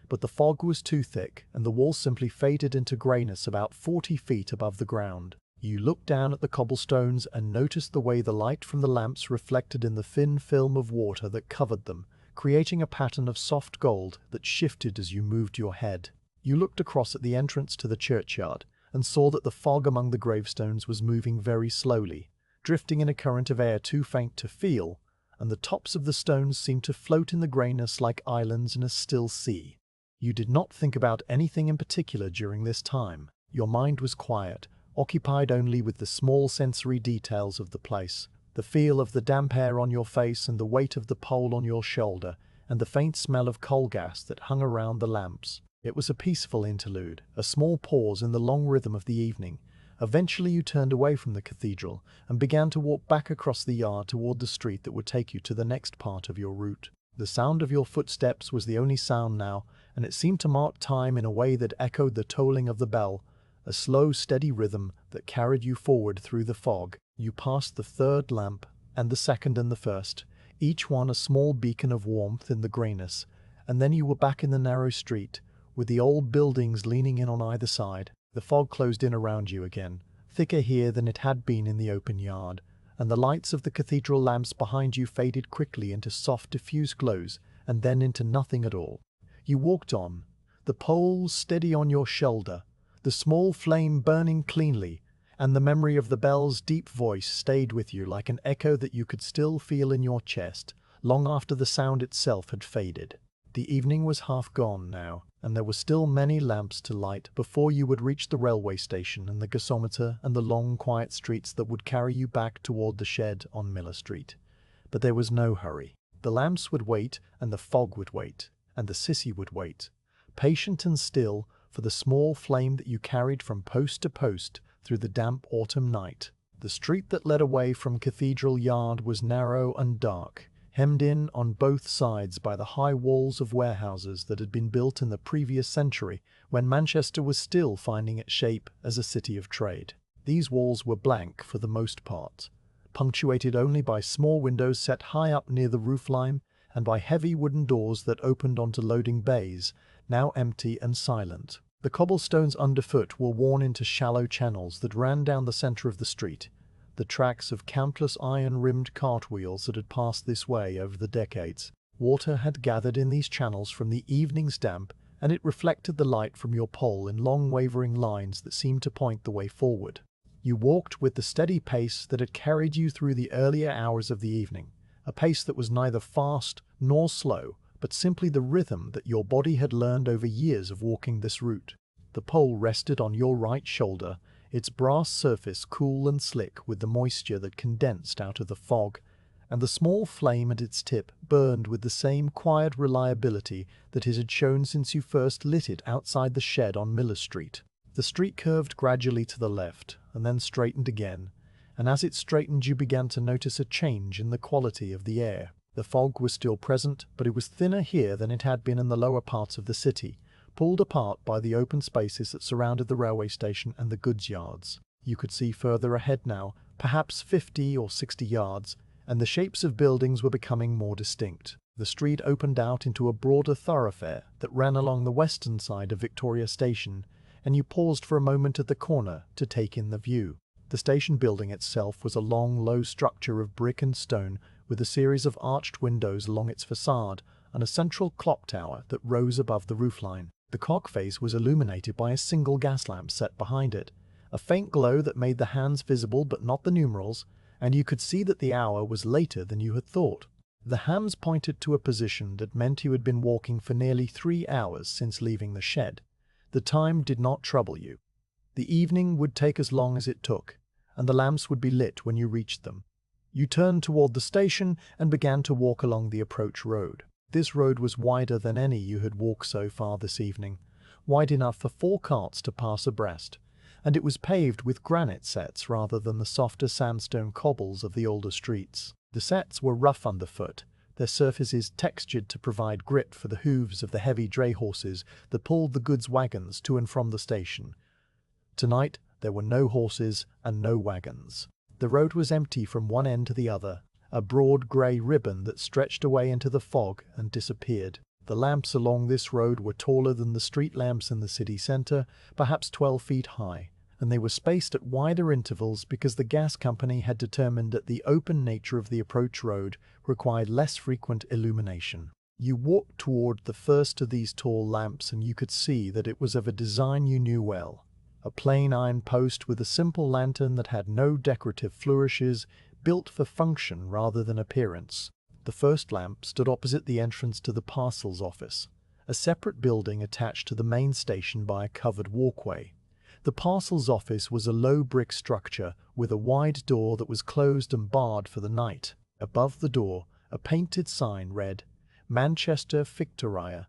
But the fog was too thick, and the wall simply faded into greyness about 40 feet above the ground. You looked down at the cobblestones and noticed the way the light from the lamps reflected in the thin film of water that covered them, creating a pattern of soft gold that shifted as you moved your head. You looked across at the entrance to the churchyard and saw that the fog among the gravestones was moving very slowly, drifting in a current of air too faint to feel, and the tops of the stones seemed to float in the greyness like islands in a still sea. You did not think about anything in particular during this time. Your mind was quiet, occupied only with the small sensory details of the place, the feel of the damp air on your face and the weight of the pole on your shoulder, and the faint smell of coal gas that hung around the lamps. It was a peaceful interlude, a small pause in the long rhythm of the evening. Eventually you turned away from the cathedral and began to walk back across the yard toward the street that would take you to the next part of your route. The sound of your footsteps was the only sound now, and it seemed to mark time in a way that echoed the tolling of the bell, a slow, steady rhythm that carried you forward through the fog. You passed the third lamp, and the second and the first, each one a small beacon of warmth in the greyness, and then you were back in the narrow street, with the old buildings leaning in on either side. The fog closed in around you again, thicker here than it had been in the open yard, and the lights of the cathedral lamps behind you faded quickly into soft diffuse glows, and then into nothing at all. You walked on, the pole steady on your shoulder, the small flame burning cleanly, and the memory of the bell's deep voice stayed with you like an echo that you could still feel in your chest, long after the sound itself had faded. The evening was half gone now, and there were still many lamps to light before you would reach the railway station and the gasometer and the long quiet streets that would carry you back toward the shed on Miller Street. But there was no hurry. The lamps would wait, and the fog would wait, and the sissy would wait, patient and still, for the small flame that you carried from post to post through the damp autumn night. The street that led away from Cathedral Yard was narrow and dark, hemmed in on both sides by the high walls of warehouses that had been built in the previous century when Manchester was still finding its shape as a city of trade. These walls were blank for the most part, punctuated only by small windows set high up near the roofline and by heavy wooden doors that opened onto loading bays, now empty and silent. The cobblestones underfoot were worn into shallow channels that ran down the center of the street, the tracks of countless iron-rimmed cartwheels that had passed this way over the decades. Water had gathered in these channels from the evening's damp, and it reflected the light from your pole in long wavering lines that seemed to point the way forward. You walked with the steady pace that had carried you through the earlier hours of the evening, a pace that was neither fast nor slow, but simply the rhythm that your body had learned over years of walking this route. The pole rested on your right shoulder, its brass surface cool and slick with the moisture that condensed out of the fog, and the small flame at its tip burned with the same quiet reliability that it had shown since you first lit it outside the shed on Miller Street. The street curved gradually to the left, and then straightened again, and as it straightened you began to notice a change in the quality of the air. The fog was still present, but it was thinner here than it had been in the lower parts of the city, pulled apart by the open spaces that surrounded the railway station and the goods yards. You could see further ahead now, perhaps 50 or 60 yards, and the shapes of buildings were becoming more distinct. The street opened out into a broader thoroughfare that ran along the western side of Victoria Station, and you paused for a moment at the corner to take in the view. The station building itself was a long, low structure of brick and stone with a series of arched windows along its facade and a central clock tower that rose above the roofline. The clock face was illuminated by a single gas lamp set behind it, a faint glow that made the hands visible but not the numerals, and you could see that the hour was later than you had thought. The hands pointed to a position that meant you had been walking for nearly 3 hours since leaving the shed. The time did not trouble you. The evening would take as long as it took, and the lamps would be lit when you reached them. You turned toward the station and began to walk along the approach road. This road was wider than any you had walked so far this evening, wide enough for 4 carts to pass abreast, and it was paved with granite sets rather than the softer sandstone cobbles of the older streets. The sets were rough underfoot, their surfaces textured to provide grip for the hooves of the heavy dray horses that pulled the goods wagons to and from the station. Tonight there were no horses and no wagons. The road was empty from one end to the other, a broad grey ribbon that stretched away into the fog and disappeared. The lamps along this road were taller than the street lamps in the city centre, perhaps 12 feet high, and they were spaced at wider intervals because the gas company had determined that the open nature of the approach road required less frequent illumination. You walked toward the first of these tall lamps and you could see that it was of a design you knew well. A plain iron post with a simple lantern that had no decorative flourishes, built for function rather than appearance. The first lamp stood opposite the entrance to the parcels office, a separate building attached to the main station by a covered walkway. The parcels office was a low brick structure with a wide door that was closed and barred for the night. Above the door, a painted sign read, Manchester Victoria,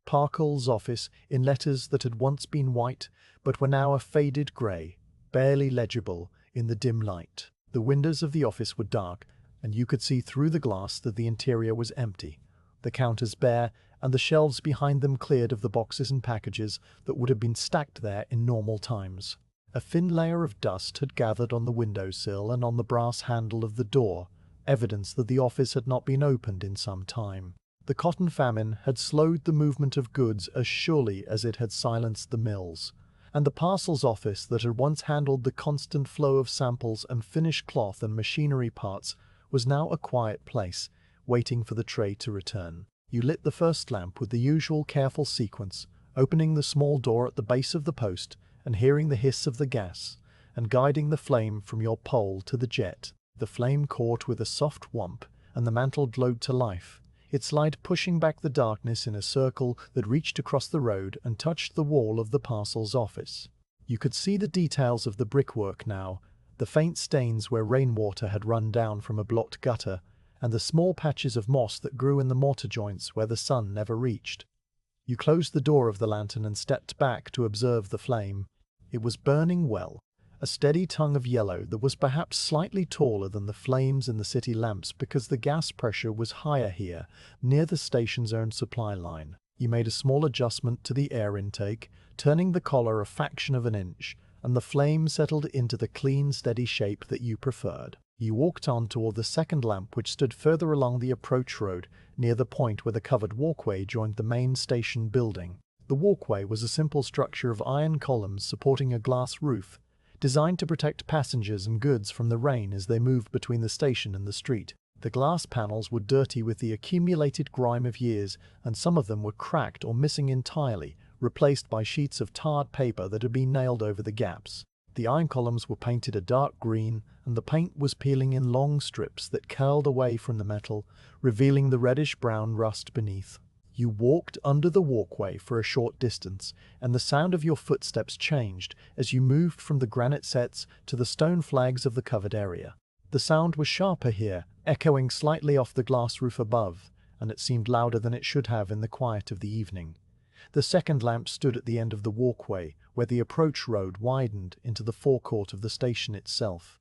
Parcels Office, in letters that had once been white but were now a faded grey, barely legible in the dim light. The windows of the office were dark, and you could see through the glass that the interior was empty, the counters bare, and the shelves behind them cleared of the boxes and packages that would have been stacked there in normal times. A thin layer of dust had gathered on the windowsill and on the brass handle of the door, evidence that the office had not been opened in some time. The cotton famine had slowed the movement of goods as surely as it had silenced the mills, and the parcels office that had once handled the constant flow of samples and finished cloth and machinery parts was now a quiet place, waiting for the tray to return. You lit the first lamp with the usual careful sequence, opening the small door at the base of the post and hearing the hiss of the gas, and guiding the flame from your pole to the jet. The flame caught with a soft whomp, and the mantle glowed to life, its light pushing back the darkness in a circle that reached across the road and touched the wall of the parcels office. You could see the details of the brickwork now, the faint stains where rainwater had run down from a blocked gutter, and the small patches of moss that grew in the mortar joints where the sun never reached. You closed the door of the lantern and stepped back to observe the flame. It was burning well, a steady tongue of yellow that was perhaps slightly taller than the flames in the city lamps because the gas pressure was higher here, near the station's own supply line. You made a small adjustment to the air intake, turning the collar a fraction of an inch, and the flame settled into the clean, steady shape that you preferred. You walked on toward the second lamp, which stood further along the approach road, near the point where the covered walkway joined the main station building. The walkway was a simple structure of iron columns supporting a glass roof, designed to protect passengers and goods from the rain as they moved between the station and the street. The glass panels were dirty with the accumulated grime of years, and some of them were cracked or missing entirely, replaced by sheets of tarred paper that had been nailed over the gaps. The iron columns were painted a dark green, and the paint was peeling in long strips that curled away from the metal, revealing the reddish-brown rust beneath. You walked under the walkway for a short distance, and the sound of your footsteps changed as you moved from the granite sets to the stone flags of the covered area. The sound was sharper here, echoing slightly off the glass roof above, and it seemed louder than it should have in the quiet of the evening. The second lamp stood at the end of the walkway, where the approach road widened into the forecourt of the station itself.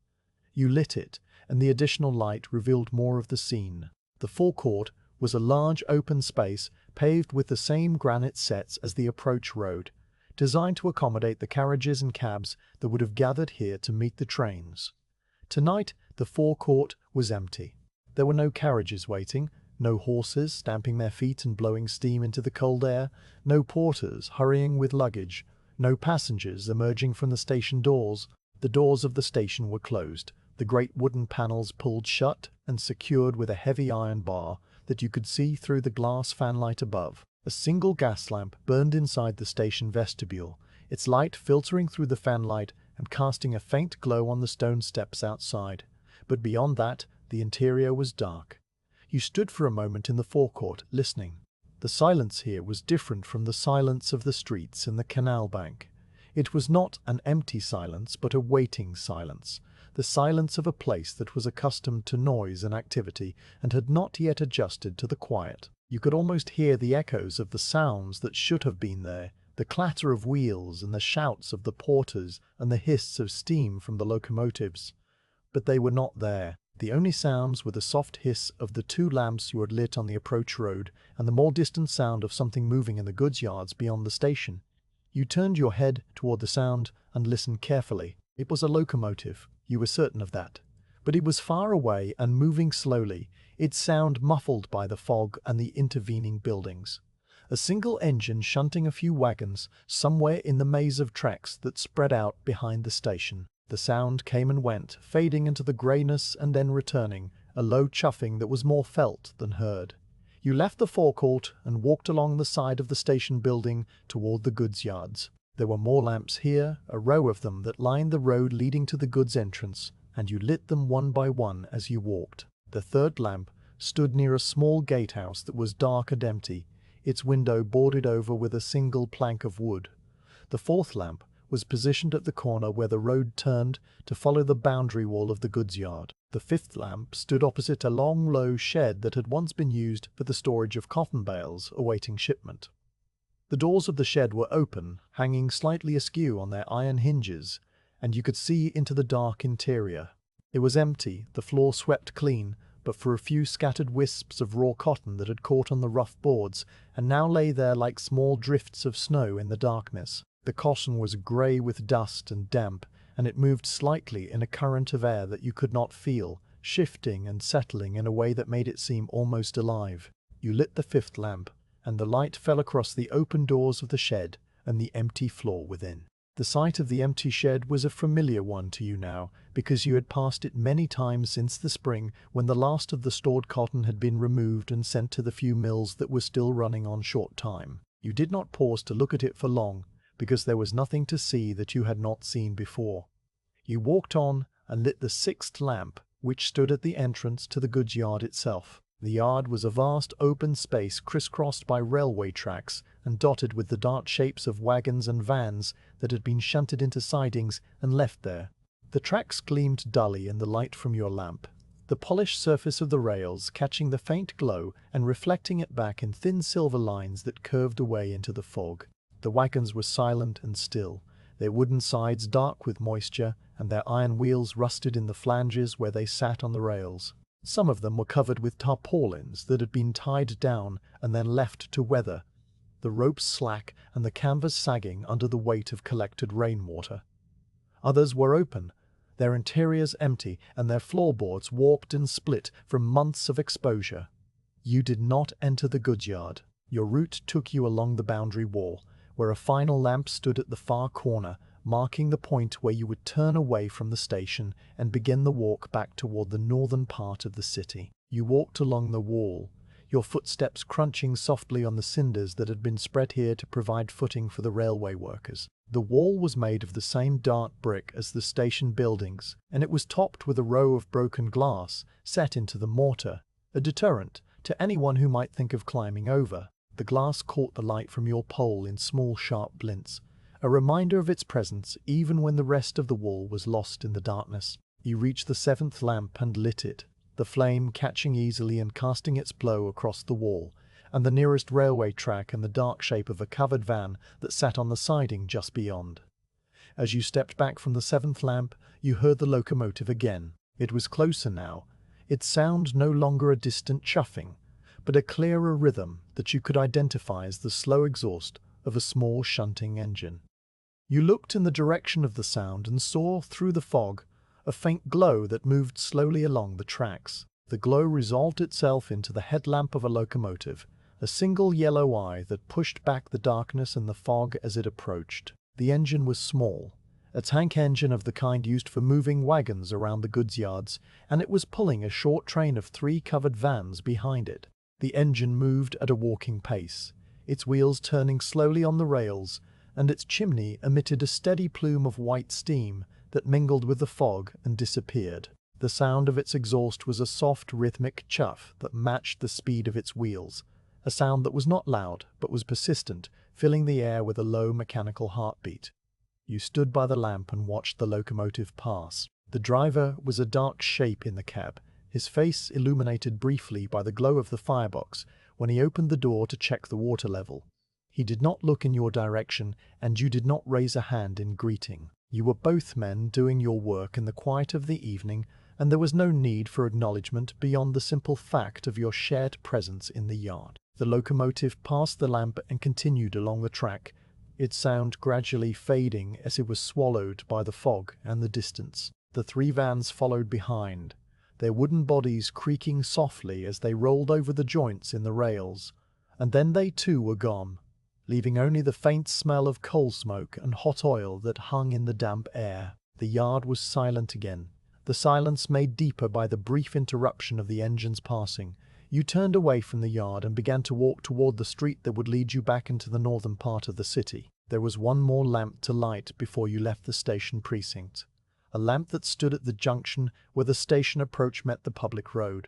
You lit it, and the additional light revealed more of the scene. The forecourt was a large open space paved with the same granite sets as the approach road, designed to accommodate the carriages and cabs that would have gathered here to meet the trains. Tonight, the forecourt was empty. There were no carriages waiting, no horses stamping their feet and blowing steam into the cold air, no porters hurrying with luggage, no passengers emerging from the station doors. The doors of the station were closed, the great wooden panels pulled shut and secured with a heavy iron bar that you could see through the glass fanlight above. A single gas lamp burned inside the station vestibule, its light filtering through the fanlight and casting a faint glow on the stone steps outside. But beyond that, the interior was dark. You stood for a moment in the forecourt, listening. The silence here was different from the silence of the streets and the canal bank. It was not an empty silence, but a waiting silence, the silence of a place that was accustomed to noise and activity and had not yet adjusted to the quiet. You could almost hear the echoes of the sounds that should have been there, the clatter of wheels and the shouts of the porters and the hiss of steam from the locomotives. But they were not there. The only sounds were the soft hiss of the two lamps you had lit on the approach road and the more distant sound of something moving in the goods yards beyond the station. You turned your head toward the sound and listened carefully. It was a locomotive, you were certain of that, But it was far away and moving slowly, its sound muffled by the fog and the intervening buildings. A single engine shunting a few wagons somewhere in the maze of tracks that spread out behind the station. The sound came and went, fading into the greyness and then returning, a low chuffing that was more felt than heard. You left the forecourt and walked along the side of the station building toward the goods yards. There were more lamps here, a row of them that lined the road leading to the goods entrance, and you lit them one by one as you walked. The third lamp stood near a small gatehouse that was dark and empty, its window boarded over with a single plank of wood. The fourth lamp was positioned at the corner where the road turned to follow the boundary wall of the goods yard. The fifth lamp stood opposite a long, low shed that had once been used for the storage of cotton bales awaiting shipment. The doors of the shed were open, hanging slightly askew on their iron hinges, and you could see into the dark interior. It was empty, the floor swept clean, but for a few scattered wisps of raw cotton that had caught on the rough boards and now lay there like small drifts of snow in the darkness. The cotton was grey with dust and damp, and it moved slightly in a current of air that you could not feel, shifting and settling in a way that made it seem almost alive. You lit the fifth lamp, and the light fell across the open doors of the shed and the empty floor within. The sight of the empty shed was a familiar one to you now, because you had passed it many times since the spring when the last of the stored cotton had been removed and sent to the few mills that were still running on short time. You did not pause to look at it for long, because there was nothing to see that you had not seen before. You walked on and lit the sixth lamp, which stood at the entrance to the goods yard itself. The yard was a vast open space crisscrossed by railway tracks and dotted with the dark shapes of wagons and vans that had been shunted into sidings and left there. The tracks gleamed dully in the light from your lamp, the polished surface of the rails catching the faint glow and reflecting it back in thin silver lines that curved away into the fog. The wagons were silent and still, their wooden sides dark with moisture and their iron wheels rusted in the flanges where they sat on the rails. Some of them were covered with tarpaulins that had been tied down and then left to weather, the ropes slack and the canvas sagging under the weight of collected rainwater. Others were open, their interiors empty and their floorboards warped and split from months of exposure. You did not enter the goods yard. Your route took you along the boundary wall, where a final lamp stood at the far corner, marking the point where you would turn away from the station and begin the walk back toward the northern part of the city. You walked along the wall, your footsteps crunching softly on the cinders that had been spread here to provide footing for the railway workers. The wall was made of the same dark brick as the station buildings, and it was topped with a row of broken glass set into the mortar, a deterrent to anyone who might think of climbing over. The glass caught the light from your pole in small sharp glints, a reminder of its presence even when the rest of the wall was lost in the darkness. You reached the seventh lamp and lit it, the flame catching easily and casting its glow across the wall, and the nearest railway track and the dark shape of a covered van that sat on the siding just beyond. As you stepped back from the seventh lamp, you heard the locomotive again. It was closer now, its sound no longer a distant chuffing, but a clearer rhythm that you could identify as the slow exhaust of a small shunting engine. You looked in the direction of the sound and saw, through the fog, a faint glow that moved slowly along the tracks. The glow resolved itself into the headlamp of a locomotive, a single yellow eye that pushed back the darkness and the fog as it approached. The engine was small, a tank engine of the kind used for moving wagons around the goods yards, and it was pulling a short train of 3 covered vans behind it. The engine moved at a walking pace, its wheels turning slowly on the rails, and its chimney emitted a steady plume of white steam that mingled with the fog and disappeared. The sound of its exhaust was a soft, rhythmic chuff that matched the speed of its wheels, a sound that was not loud but was persistent, filling the air with a low mechanical heartbeat. You stood by the lamp and watched the locomotive pass. The driver was a dark shape in the cab, his face illuminated briefly by the glow of the firebox when he opened the door to check the water level. He did not look in your direction, and you did not raise a hand in greeting. You were both men doing your work in the quiet of the evening, and there was no need for acknowledgement beyond the simple fact of your shared presence in the yard. The locomotive passed the lamp and continued along the track, its sound gradually fading as it was swallowed by the fog and the distance. The 3 vans followed behind, their wooden bodies creaking softly as they rolled over the joints in the rails, and then they too were gone, leaving only the faint smell of coal smoke and hot oil that hung in the damp air. The yard was silent again, the silence made deeper by the brief interruption of the engines passing. You turned away from the yard and began to walk toward the street that would lead you back into the northern part of the city. There was one more lamp to light before you left the station precinct, a lamp that stood at the junction where the station approach met the public road.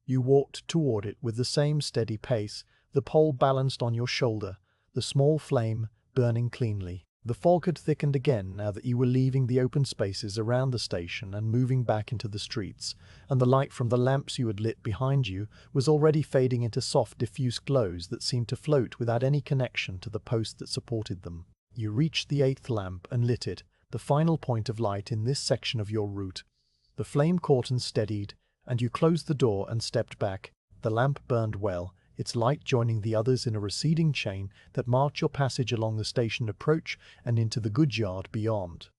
You walked toward it with the same steady pace, the pole balanced on your shoulder, the small flame burning cleanly. The fog had thickened again now that you were leaving the open spaces around the station and moving back into the streets, and the light from the lamps you had lit behind you was already fading into soft diffuse glows that seemed to float without any connection to the post that supported them. You reached the 8th lamp and lit it, the final point of light in this section of your route. The flame caught and steadied, and you closed the door and stepped back. The lamp burned well, its light joining the others in a receding chain that marked your passage along the station approach and into the goods yard beyond.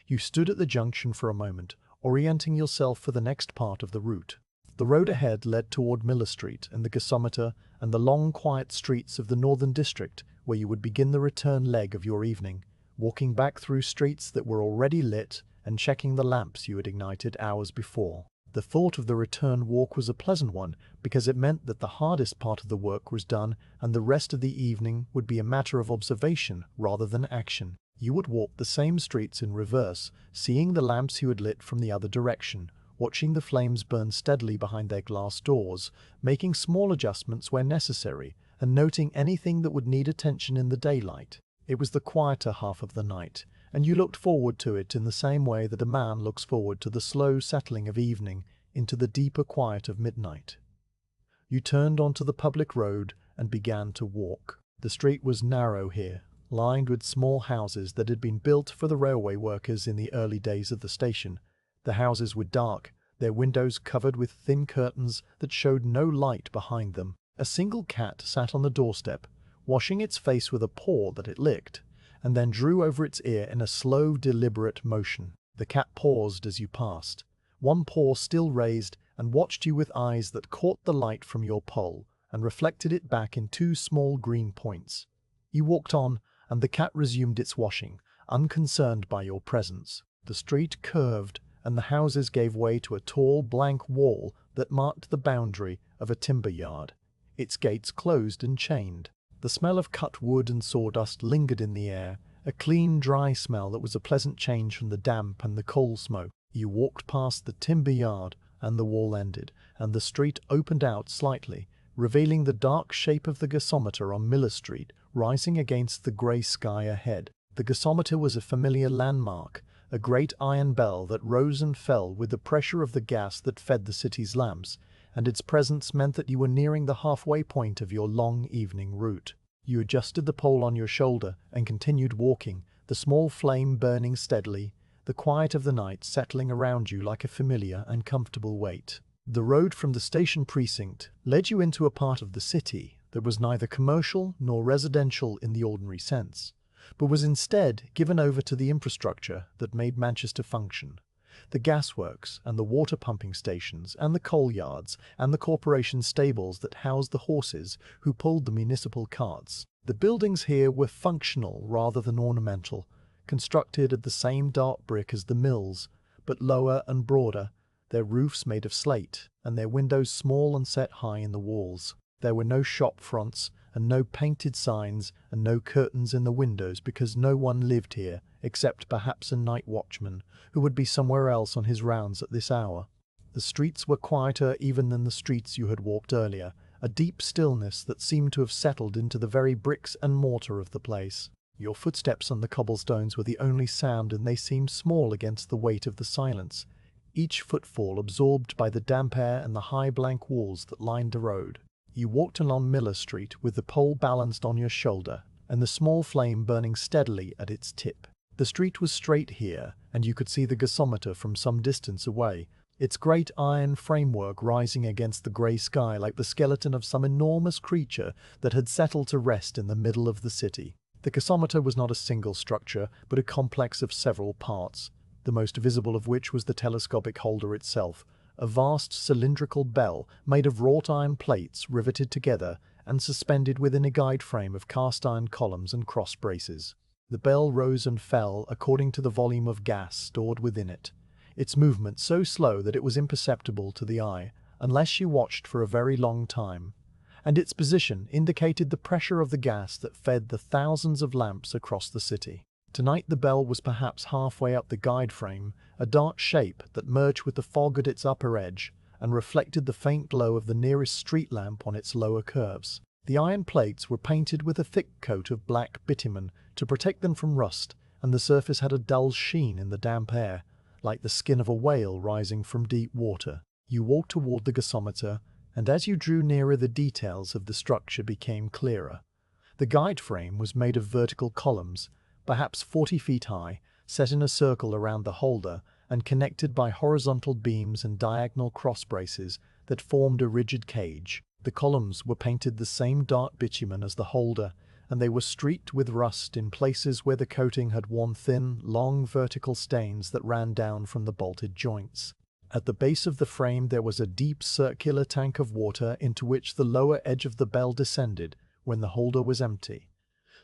You stood at the junction for a moment, orienting yourself for the next part of the route. The road ahead led toward Miller Street and the gasometer and the long quiet streets of the northern district where you would begin the return leg of your evening, walking back through streets that were already lit and checking the lamps you had ignited hours before. The thought of the return walk was a pleasant one because it meant that the hardest part of the work was done and the rest of the evening would be a matter of observation rather than action. You would walk the same streets in reverse, seeing the lamps you had lit from the other direction, watching the flames burn steadily behind their glass doors, making small adjustments where necessary, and noting anything that would need attention in the daylight. It was the quieter half of the night, and you looked forward to it in the same way that a man looks forward to the slow settling of evening into the deeper quiet of midnight. You turned onto the public road and began to walk. The street was narrow here, lined with small houses that had been built for the railway workers in the early days of the station. The houses were dark, their windows covered with thin curtains that showed no light behind them. A single cat sat on the doorstep, washing its face with a paw that it licked, and then drew over its ear in a slow, deliberate motion. The cat paused as you passed, one paw still raised, and watched you with eyes that caught the light from your pole and reflected it back in 2 small green points. You walked on, and the cat resumed its washing, unconcerned by your presence. The street curved, and the houses gave way to a tall, blank wall that marked the boundary of a timber yard, its gates closed and chained. The smell of cut wood and sawdust lingered in the air, a clean, dry smell that was a pleasant change from the damp and the coal smoke. You walked past the timber yard, and the wall ended, and the street opened out slightly, revealing the dark shape of the gasometer on Miller Street rising against the grey sky ahead. The gasometer was a familiar landmark, a great iron bell that rose and fell with the pressure of the gas that fed the city's lamps, and its presence meant that you were nearing the halfway point of your long evening route. You adjusted the pole on your shoulder and continued walking, the small flame burning steadily, the quiet of the night settling around you like a familiar and comfortable weight. The road from the station precinct led you into a part of the city that was neither commercial nor residential in the ordinary sense, but was instead given over to the infrastructure that made Manchester function. The gasworks and the water pumping stations and the coal yards and the corporation stables that housed the horses who pulled the municipal carts. The buildings here were functional rather than ornamental, constructed of the same dark brick as the mills, but lower and broader, their roofs made of slate, and their windows small and set high in the walls. There were no shop fronts, and no painted signs, and no curtains in the windows because no one lived here, except perhaps a night watchman, who would be somewhere else on his rounds at this hour. The streets were quieter even than the streets you had walked earlier, a deep stillness that seemed to have settled into the very bricks and mortar of the place. Your footsteps on the cobblestones were the only sound, and they seemed small against the weight of the silence, each footfall absorbed by the damp air and the high blank walls that lined the road. You walked along Miller Street with the pole balanced on your shoulder, and the small flame burning steadily at its tip. The street was straight here, and you could see the gasometer from some distance away, its great iron framework rising against the grey sky like the skeleton of some enormous creature that had settled to rest in the middle of the city. The gasometer was not a single structure, but a complex of several parts. The the most visible of which was the telescopic holder itself, a vast cylindrical bell made of wrought iron plates riveted together and suspended within a guide frame of cast iron columns and cross braces. The bell rose and fell according to the volume of gas stored within it, its movement so slow that it was imperceptible to the eye, unless you watched for a very long time, and its position indicated the pressure of the gas that fed the thousands of lamps across the city. Tonight the bell was perhaps halfway up the guide frame, a dark shape that merged with the fog at its upper edge and reflected the faint glow of the nearest street lamp on its lower curves. The iron plates were painted with a thick coat of black bitumen to protect them from rust, and the surface had a dull sheen in the damp air, like the skin of a whale rising from deep water. You walked toward the gasometer, and as you drew nearer the details of the structure became clearer. The guide frame was made of vertical columns, perhaps 40 feet high, set in a circle around the holder and connected by horizontal beams and diagonal cross braces that formed a rigid cage. The columns were painted the same dark bitumen as the holder, and they were streaked with rust in places where the coating had worn thin, long vertical stains that ran down from the bolted joints. At the base of the frame there was a deep circular tank of water into which the lower edge of the bell descended when the holder was empty,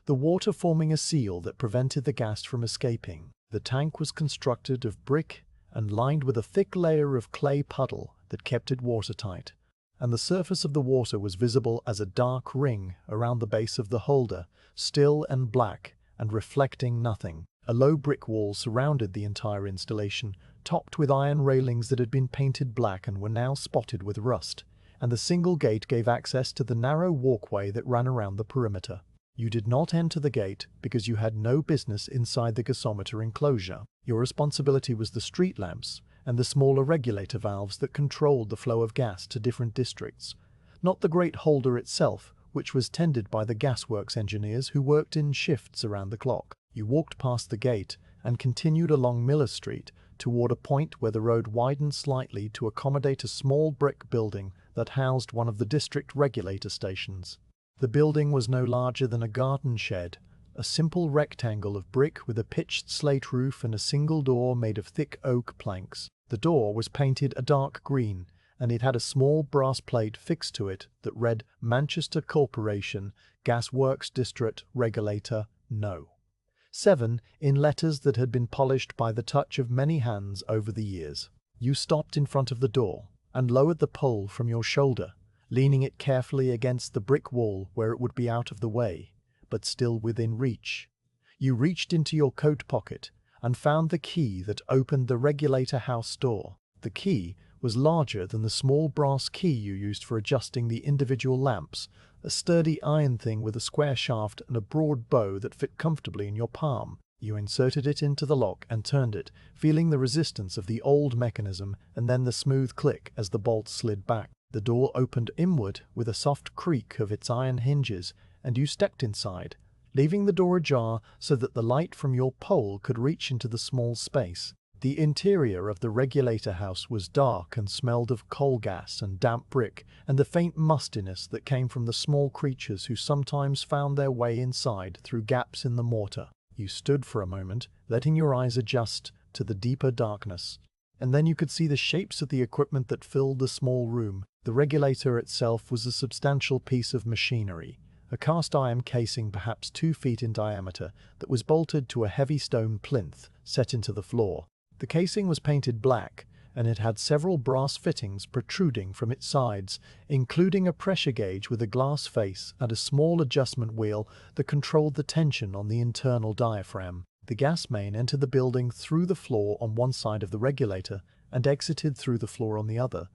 the water forming a seal that prevented the gas from escaping. The tank was constructed of brick and lined with a thick layer of clay puddle that kept it watertight, and the surface of the water was visible as a dark ring around the base of the holder, still and black and reflecting nothing. A low brick wall surrounded the entire installation, topped with iron railings that had been painted black and were now spotted with rust, and the single gate gave access to the narrow walkway that ran around the perimeter. You did not enter the gate because you had no business inside the gasometer enclosure. Your responsibility was the street lamps and the smaller regulator valves that controlled the flow of gas to different districts, not the great holder itself, which was tended by the gasworks engineers who worked in shifts around the clock. You walked past the gate and continued along Miller Street toward a point where the road widened slightly to accommodate a small brick building that housed one of the district regulator stations. The building was no larger than a garden shed, a simple rectangle of brick with a pitched slate roof and a single door made of thick oak planks. The door was painted a dark green, and it had a small brass plate fixed to it that read Manchester Corporation, Gas Works District Regulator, No. 7 in letters that had been polished by the touch of many hands over the years. You stopped in front of the door and lowered the pole from your shoulder, leaning it carefully against the brick wall where it would be out of the way, but still within reach. You reached into your coat pocket and found the key that opened the regulator house door. The key was larger than the small brass key you used for adjusting the individual lamps, a sturdy iron thing with a square shaft and a broad bow that fit comfortably in your palm. You inserted it into the lock and turned it, feeling the resistance of the old mechanism and then the smooth click as the bolt slid back. The door opened inward with a soft creak of its iron hinges, and you stepped inside, leaving the door ajar so that the light from your pole could reach into the small space. The interior of the regulator house was dark and smelled of coal gas and damp brick and the faint mustiness that came from the small creatures who sometimes found their way inside through gaps in the mortar. You stood for a moment, letting your eyes adjust to the deeper darkness, and then you could see the shapes of the equipment that filled the small room. The regulator itself was a substantial piece of machinery, a cast iron casing perhaps 2 feet in diameter that was bolted to a heavy stone plinth set into the floor. The casing was painted black, and it had several brass fittings protruding from its sides, including a pressure gauge with a glass face and a small adjustment wheel that controlled the tension on the internal diaphragm. The gas main entered the building through the floor on one side of the regulator and exited through the floor on the other.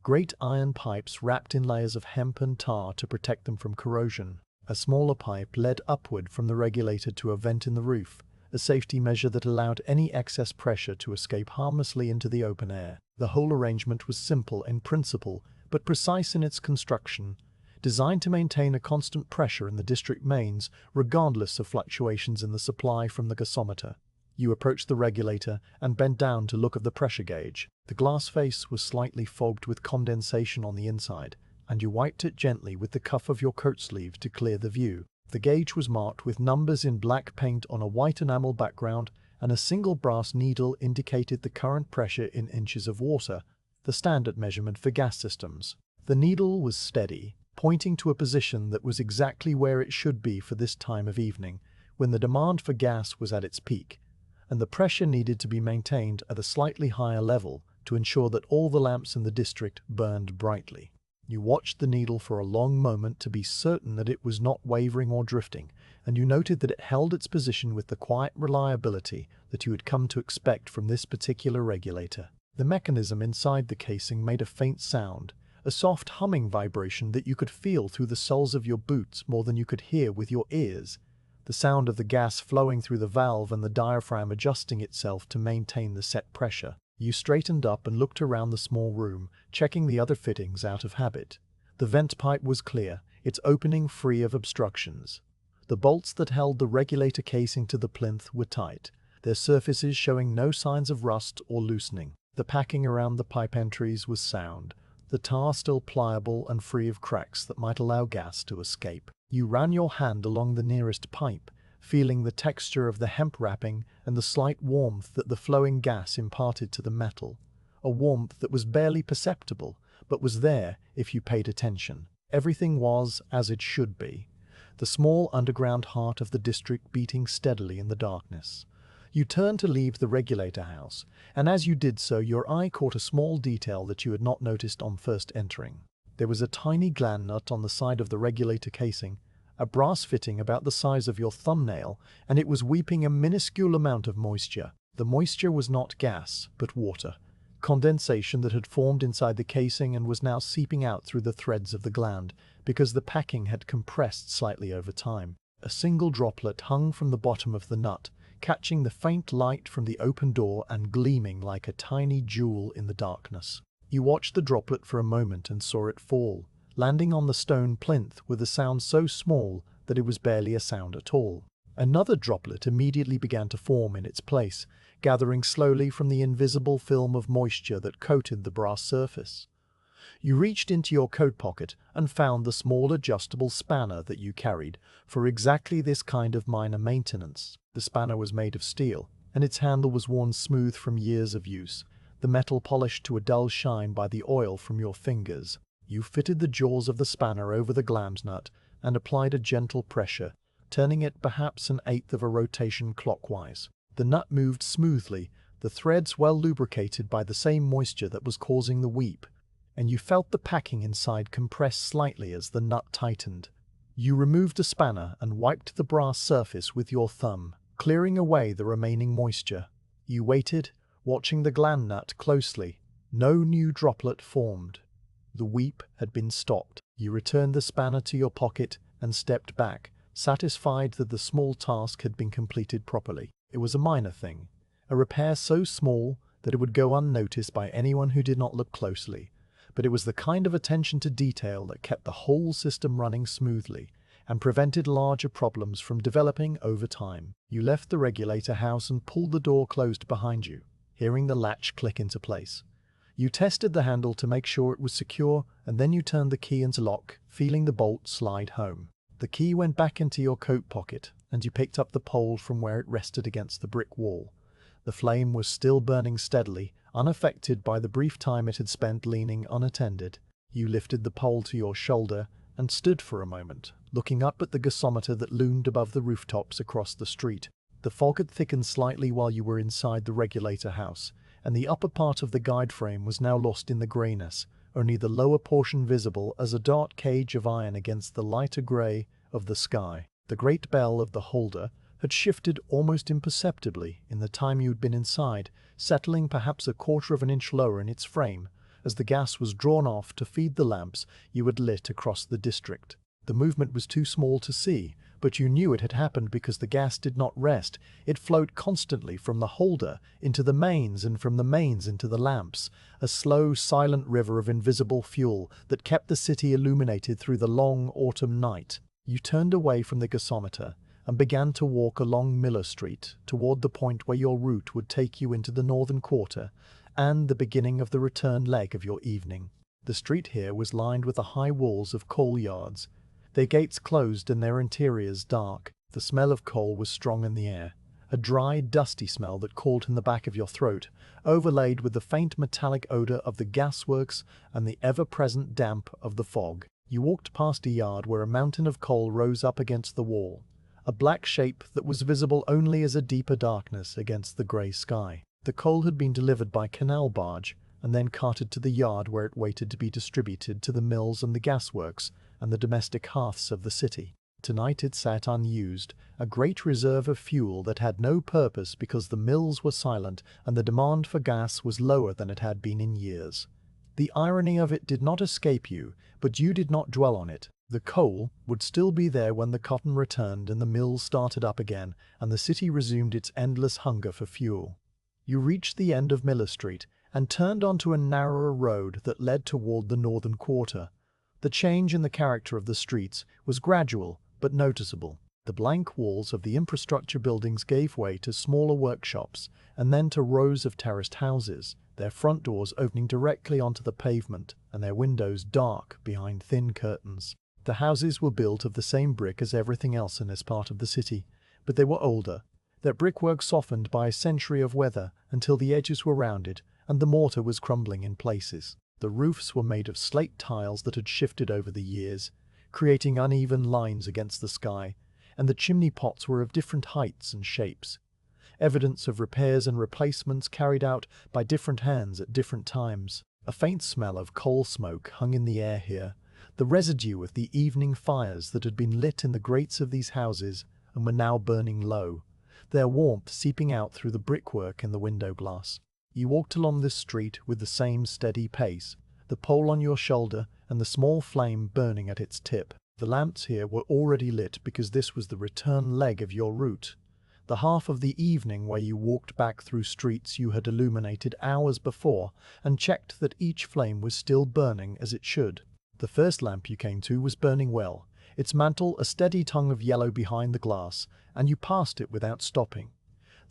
Great iron pipes wrapped in layers of hemp and tar to protect them from corrosion. A smaller pipe led upward from the regulator to a vent in the roof, a safety measure that allowed any excess pressure to escape harmlessly into the open air. The whole arrangement was simple in principle, but precise in its construction, designed to maintain a constant pressure in the district mains, regardless of fluctuations in the supply from the gasometer. You approached the regulator and bent down to look at the pressure gauge. The glass face was slightly fogged with condensation on the inside, and you wiped it gently with the cuff of your coat sleeve to clear the view. The gauge was marked with numbers in black paint on a white enamel background, and a single brass needle indicated the current pressure in inches of water, the standard measurement for gas systems. The needle was steady, pointing to a position that was exactly where it should be for this time of evening, when the demand for gas was at its peak, and the pressure needed to be maintained at a slightly higher level to ensure that all the lamps in the district burned brightly. You watched the needle for a long moment to be certain that it was not wavering or drifting, and you noted that it held its position with the quiet reliability that you had come to expect from this particular regulator. The mechanism inside the casing made a faint sound, a soft humming vibration that you could feel through the soles of your boots more than you could hear with your ears. The sound of the gas flowing through the valve and the diaphragm adjusting itself to maintain the set pressure. You straightened up and looked around the small room, checking the other fittings out of habit. The vent pipe was clear, its opening free of obstructions. The bolts that held the regulator casing to the plinth were tight, their surfaces showing no signs of rust or loosening. The packing around the pipe entries was sound, the tar still pliable and free of cracks that might allow gas to escape. You ran your hand along the nearest pipe, feeling the texture of the hemp wrapping and the slight warmth that the flowing gas imparted to the metal, a warmth that was barely perceptible, but was there if you paid attention. Everything was as it should be, the small underground heart of the district beating steadily in the darkness. You turned to leave the regulator house, and as you did so your eye caught a small detail that you had not noticed on first entering. There was a tiny gland nut on the side of the regulator casing, a brass fitting about the size of your thumbnail, and it was weeping a minuscule amount of moisture. The moisture was not gas, but water, condensation that had formed inside the casing and was now seeping out through the threads of the gland, because the packing had compressed slightly over time. A single droplet hung from the bottom of the nut, catching the faint light from the open door and gleaming like a tiny jewel in the darkness. You watched the droplet for a moment and saw it fall, landing on the stone plinth with a sound so small that it was barely a sound at all. Another droplet immediately began to form in its place, gathering slowly from the invisible film of moisture that coated the brass surface. You reached into your coat pocket and found the small adjustable spanner that you carried for exactly this kind of minor maintenance. The spanner was made of steel, and its handle was worn smooth from years of use, the metal polished to a dull shine by the oil from your fingers. You fitted the jaws of the spanner over the gland nut and applied a gentle pressure, turning it perhaps an eighth of a rotation clockwise. The nut moved smoothly, the threads well lubricated by the same moisture that was causing the weep, and you felt the packing inside compress slightly as the nut tightened. You removed the spanner and wiped the brass surface with your thumb, clearing away the remaining moisture. You waited, watching the gland nut closely. No new droplet formed. The weep had been stopped. You returned the spanner to your pocket and stepped back, satisfied that the small task had been completed properly. It was a minor thing, a repair so small that it would go unnoticed by anyone who did not look closely, but it was the kind of attention to detail that kept the whole system running smoothly and prevented larger problems from developing over time. You left the regulator house and pulled the door closed behind you, hearing the latch click into place. You tested the handle to make sure it was secure, and then you turned the key into lock, feeling the bolt slide home. The key went back into your coat pocket, and you picked up the pole from where it rested against the brick wall. The flame was still burning steadily, unaffected by the brief time it had spent leaning unattended. You lifted the pole to your shoulder and stood for a moment, looking up at the gasometer that loomed above the rooftops across the street. The fog had thickened slightly while you were inside the regulator house, and the upper part of the guide frame was now lost in the greyness, only the lower portion visible as a dark cage of iron against the lighter grey of the sky. The great bell of the holder had shifted almost imperceptibly in the time you had been inside, settling perhaps a quarter of an inch lower in its frame as the gas was drawn off to feed the lamps you had lit across the district. The movement was too small to see, but you knew it had happened because the gas did not rest. It flowed constantly from the holder into the mains and from the mains into the lamps, a slow, silent river of invisible fuel that kept the city illuminated through the long autumn night. You turned away from the gasometer and began to walk along Miller Street toward the point where your route would take you into the northern quarter and the beginning of the return leg of your evening. The street here was lined with the high walls of coal yards, their gates closed and their interiors dark. The smell of coal was strong in the air, a dry, dusty smell that caught in the back of your throat, overlaid with the faint metallic odor of the gasworks and the ever-present damp of the fog. You walked past a yard where a mountain of coal rose up against the wall, a black shape that was visible only as a deeper darkness against the grey sky. The coal had been delivered by canal barge and then carted to the yard where it waited to be distributed to the mills and the gasworks and the domestic hearths of the city. Tonight it sat unused, a great reserve of fuel that had no purpose because the mills were silent and the demand for gas was lower than it had been in years. The irony of it did not escape you, but you did not dwell on it. The coal would still be there when the cotton returned and the mills started up again and the city resumed its endless hunger for fuel. You reached the end of Miller Street and turned onto a narrower road that led toward the northern quarter. The change in the character of the streets was gradual but noticeable. The blank walls of the infrastructure buildings gave way to smaller workshops and then to rows of terraced houses, their front doors opening directly onto the pavement and their windows dark behind thin curtains. The houses were built of the same brick as everything else in this part of the city, but they were older, their brickwork softened by a century of weather until the edges were rounded and the mortar was crumbling in places. The roofs were made of slate tiles that had shifted over the years, creating uneven lines against the sky, and the chimney pots were of different heights and shapes, evidence of repairs and replacements carried out by different hands at different times. A faint smell of coal smoke hung in the air here, the residue of the evening fires that had been lit in the grates of these houses and were now burning low, their warmth seeping out through the brickwork in the window glass. You walked along this street with the same steady pace, the pole on your shoulder and the small flame burning at its tip. The lamps here were already lit because this was the return leg of your route, the half of the evening where you walked back through streets you had illuminated hours before and checked that each flame was still burning as it should. The first lamp you came to was burning well, its mantle a steady tongue of yellow behind the glass, and you passed it without stopping.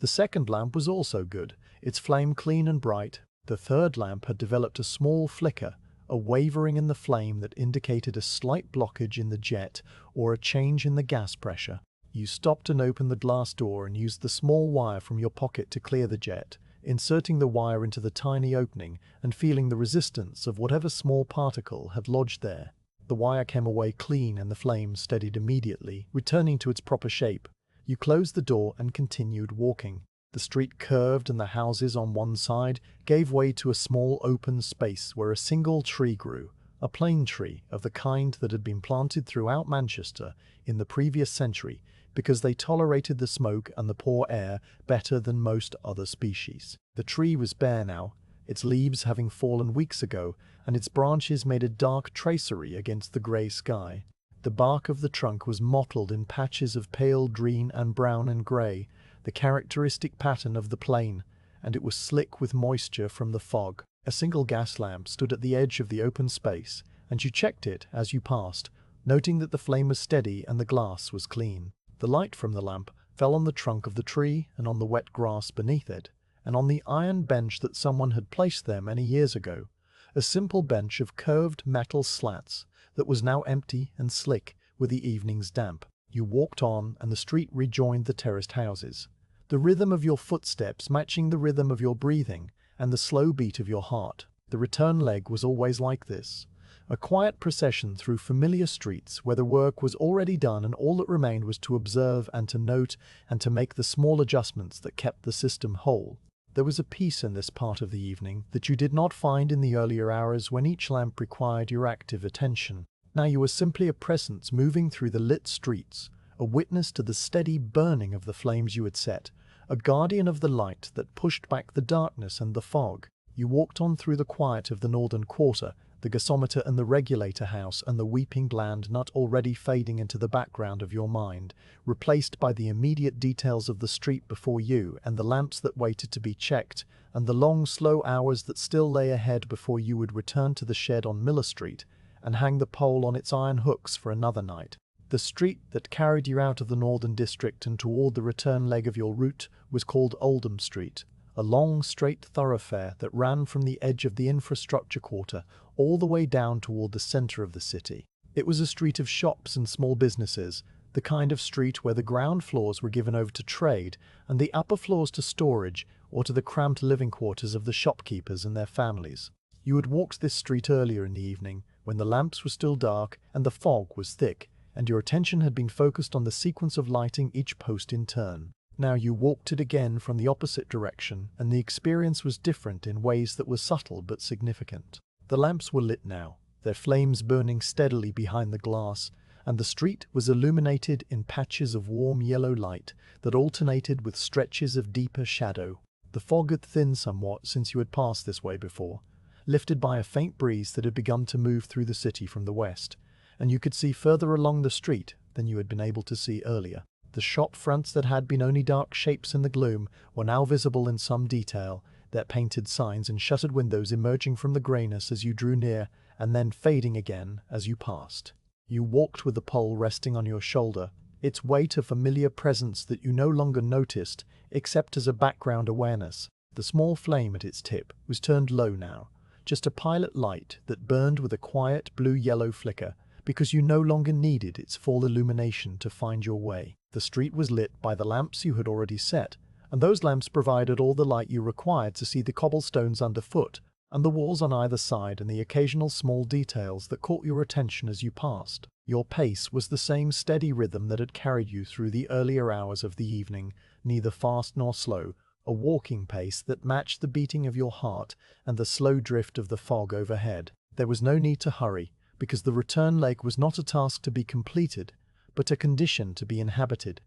The second lamp was also good, its flame clean and bright. The third lamp had developed a small flicker, a wavering in the flame that indicated a slight blockage in the jet or a change in the gas pressure. You stopped and opened the glass door and used the small wire from your pocket to clear the jet, inserting the wire into the tiny opening and feeling the resistance of whatever small particle had lodged there. The wire came away clean and the flame steadied immediately, returning to its proper shape. You closed the door and continued walking. The street curved and the houses on one side gave way to a small open space where a single tree grew, a plane tree of the kind that had been planted throughout Manchester in the previous century because they tolerated the smoke and the poor air better than most other species. The tree was bare now, its leaves having fallen weeks ago, and its branches made a dark tracery against the grey sky. The bark of the trunk was mottled in patches of pale green and brown and grey, the characteristic pattern of the plane, and it was slick with moisture from the fog. A single gas lamp stood at the edge of the open space, and you checked it as you passed, noting that the flame was steady and the glass was clean. The light from the lamp fell on the trunk of the tree and on the wet grass beneath it, and on the iron bench that someone had placed there many years ago, a simple bench of curved metal slats that was now empty and slick with the evening's damp. You walked on and the street rejoined the terraced houses, the rhythm of your footsteps matching the rhythm of your breathing and the slow beat of your heart. The return leg was always like this, a quiet procession through familiar streets where the work was already done and all that remained was to observe and to note and to make the small adjustments that kept the system whole. There was a peace in this part of the evening that you did not find in the earlier hours when each lamp required your active attention. Now you were simply a presence moving through the lit streets, a witness to the steady burning of the flames you had set, a guardian of the light that pushed back the darkness and the fog. You walked on through the quiet of the northern quarter, the gasometer and the regulator house and the weeping bland nut already fading into the background of your mind, replaced by the immediate details of the street before you and the lamps that waited to be checked, and the long, slow hours that still lay ahead before you would return to the shed on Miller Street and hang the pole on its iron hooks for another night. The street that carried you out of the northern district and toward the return leg of your route was called Oldham Street, a long, straight thoroughfare that ran from the edge of the infrastructure quarter all the way down toward the center of the city. It was a street of shops and small businesses, the kind of street where the ground floors were given over to trade and the upper floors to storage or to the cramped living quarters of the shopkeepers and their families. You had walked this street earlier in the evening, when the lamps were still dark and the fog was thick, and your attention had been focused on the sequence of lighting each post in turn. Now you walked it again from the opposite direction, and the experience was different in ways that were subtle but significant. The lamps were lit now, their flames burning steadily behind the glass, and the street was illuminated in patches of warm yellow light that alternated with stretches of deeper shadow. The fog had thinned somewhat since you had passed this way before, lifted by a faint breeze that had begun to move through the city from the west, and you could see further along the street than you had been able to see earlier. The shop fronts that had been only dark shapes in the gloom were now visible in some detail, their painted signs and shuttered windows emerging from the greyness as you drew near and then fading again as you passed. You walked with the pole resting on your shoulder, its weight a familiar presence that you no longer noticed except as a background awareness. The small flame at its tip was turned low now, just a pilot light that burned with a quiet blue-yellow flicker because you no longer needed its full illumination to find your way. The street was lit by the lamps you had already set, and those lamps provided all the light you required to see the cobblestones underfoot, and the walls on either side and the occasional small details that caught your attention as you passed. Your pace was the same steady rhythm that had carried you through the earlier hours of the evening, neither fast nor slow, a walking pace that matched the beating of your heart and the slow drift of the fog overhead. There was no need to hurry, because the return leg was not a task to be completed, but a condition to be inhabited.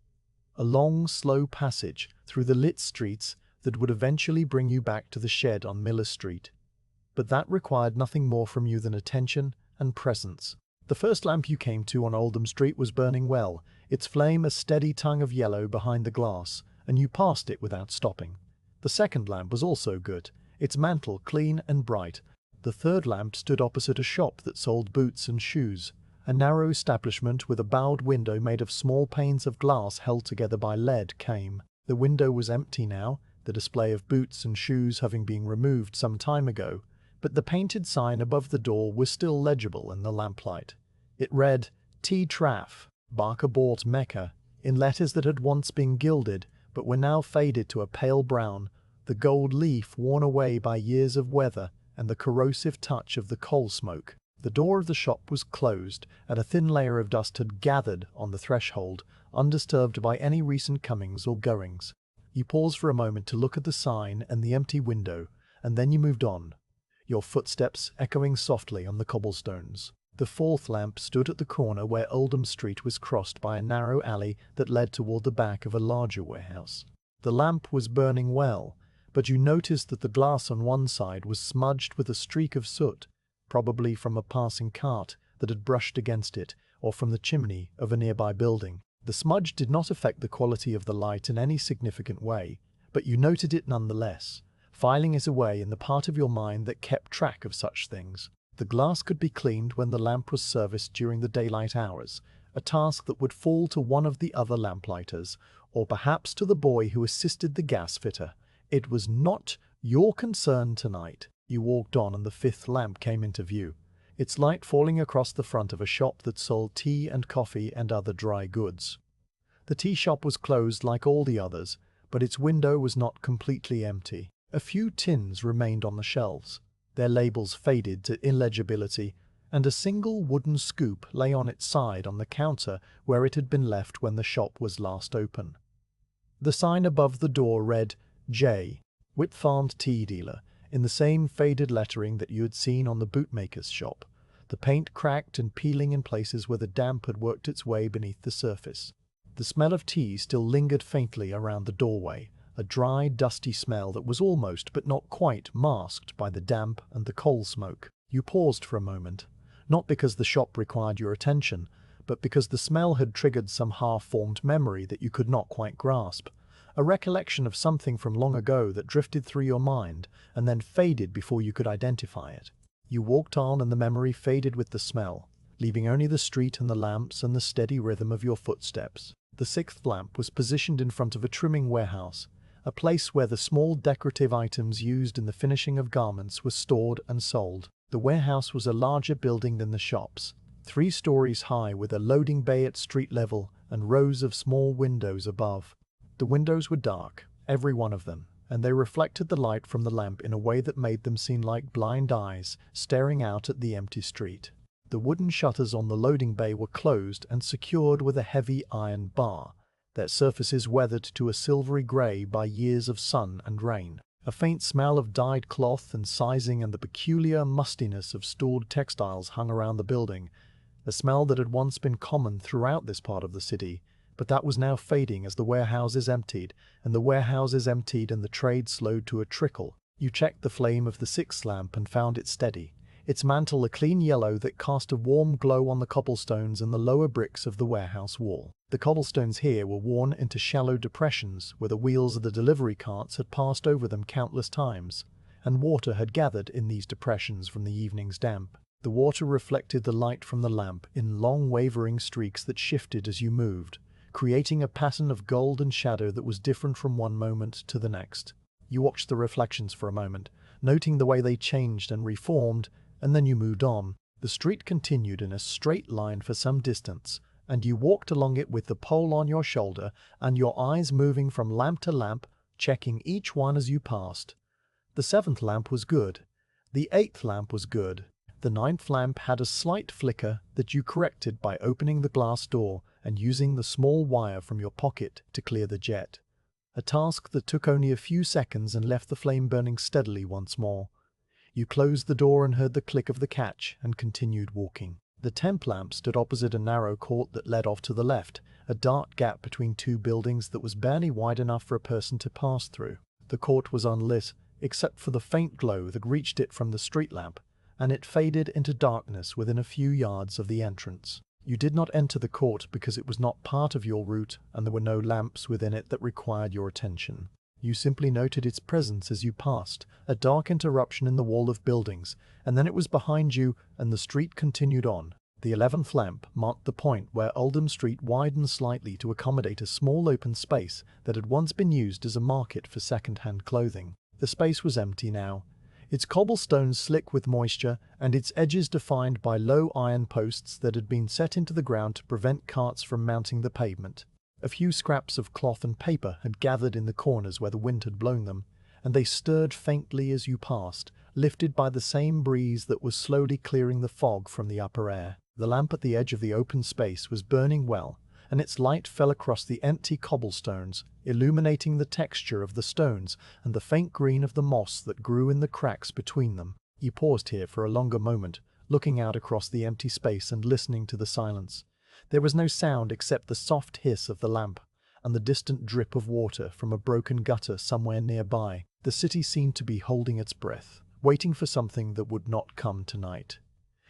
A long, slow passage through the lit streets that would eventually bring you back to the shed on Miller Street. But that required nothing more from you than attention and presence. The first lamp you came to on Oldham Street was burning well, its flame a steady tongue of yellow behind the glass, and you passed it without stopping. The second lamp was also good, its mantle clean and bright. The third lamp stood opposite a shop that sold boots and shoes, a narrow establishment with a bowed window made of small panes of glass held together by lead came. The window was empty now, the display of boots and shoes having been removed some time ago, but the painted sign above the door was still legible in the lamplight. It read, "T. Traff, Barker bought Mecca," in letters that had once been gilded, but were now faded to a pale brown, the gold leaf worn away by years of weather and the corrosive touch of the coal smoke. The door of the shop was closed, and a thin layer of dust had gathered on the threshold, undisturbed by any recent comings or goings. You paused for a moment to look at the sign and the empty window, and then you moved on, your footsteps echoing softly on the cobblestones. The fourth lamp stood at the corner where Oldham Street was crossed by a narrow alley that led toward the back of a larger warehouse. The lamp was burning well, but you noticed that the glass on one side was smudged with a streak of soot, probably from a passing cart that had brushed against it, or from the chimney of a nearby building. The smudge did not affect the quality of the light in any significant way, but you noted it nonetheless, filing it away in the part of your mind that kept track of such things. The glass could be cleaned when the lamp was serviced during the daylight hours, a task that would fall to one of the other lamplighters, or perhaps to the boy who assisted the gas fitter. It was not your concern tonight. You walked on and the fifth lamp came into view, its light falling across the front of a shop that sold tea and coffee and other dry goods. The tea shop was closed like all the others, but its window was not completely empty. A few tins remained on the shelves, their labels faded to illegibility, and a single wooden scoop lay on its side on the counter where it had been left when the shop was last open. The sign above the door read, "J. Whitfarmed Tea Dealer," in the same faded lettering that you had seen on the bootmaker's shop, the paint cracked and peeling in places where the damp had worked its way beneath the surface. The smell of tea still lingered faintly around the doorway, a dry, dusty smell that was almost but not quite masked by the damp and the coal smoke. You paused for a moment, not because the shop required your attention, but because the smell had triggered some half-formed memory that you could not quite grasp, a recollection of something from long ago that drifted through your mind and then faded before you could identify it. You walked on and the memory faded with the smell, leaving only the street and the lamps and the steady rhythm of your footsteps. The sixth lamp was positioned in front of a trimming warehouse, a place where the small decorative items used in the finishing of garments were stored and sold. The warehouse was a larger building than the shops, 3 stories high with a loading bay at street level and rows of small windows above. The windows were dark, every one of them, and they reflected the light from the lamp in a way that made them seem like blind eyes staring out at the empty street. The wooden shutters on the loading bay were closed and secured with a heavy iron bar, their surfaces weathered to a silvery grey by years of sun and rain. A faint smell of dyed cloth and sizing and the peculiar mustiness of stored textiles hung around the building, a smell that had once been common throughout this part of the city, but that was now fading as the warehouses emptied, and the trade slowed to a trickle. You checked the flame of the sixth lamp and found it steady, its mantle a clean yellow that cast a warm glow on the cobblestones and the lower bricks of the warehouse wall. The cobblestones here were worn into shallow depressions where the wheels of the delivery carts had passed over them countless times, and water had gathered in these depressions from the evening's damp. The water reflected the light from the lamp in long wavering streaks that shifted as you moved, creating a pattern of gold and shadow that was different from one moment to the next. You watched the reflections for a moment, noting the way they changed and reformed, and then you moved on. The street continued in a straight line for some distance, and you walked along it with the pole on your shoulder and your eyes moving from lamp to lamp, checking each one as you passed. The seventh lamp was good. The eighth lamp was good. The ninth lamp had a slight flicker that you corrected by opening the glass door and using the small wire from your pocket to clear the jet. A task that took only a few seconds and left the flame burning steadily once more. You closed the door and heard the click of the catch and continued walking. The 10th lamp stood opposite a narrow court that led off to the left, a dark gap between two buildings that was barely wide enough for a person to pass through. The court was unlit, except for the faint glow that reached it from the street lamp, and it faded into darkness within a few yards of the entrance. You did not enter the court because it was not part of your route and there were no lamps within it that required your attention. You simply noted its presence as you passed, a dark interruption in the wall of buildings, and then it was behind you and the street continued on. The 11th lamp marked the point where Oldham Street widened slightly to accommodate a small open space that had once been used as a market for second-hand clothing. The space was empty now, its cobblestones slick with moisture and its edges defined by low iron posts that had been set into the ground to prevent carts from mounting the pavement. A few scraps of cloth and paper had gathered in the corners where the wind had blown them, and they stirred faintly as you passed, lifted by the same breeze that was slowly clearing the fog from the upper air. The lamp at the edge of the open space was burning well, and its light fell across the empty cobblestones, illuminating the texture of the stones and the faint green of the moss that grew in the cracks between them. You paused here for a longer moment, looking out across the empty space and listening to the silence. There was no sound except the soft hiss of the lamp and the distant drip of water from a broken gutter somewhere nearby. The city seemed to be holding its breath, waiting for something that would not come tonight.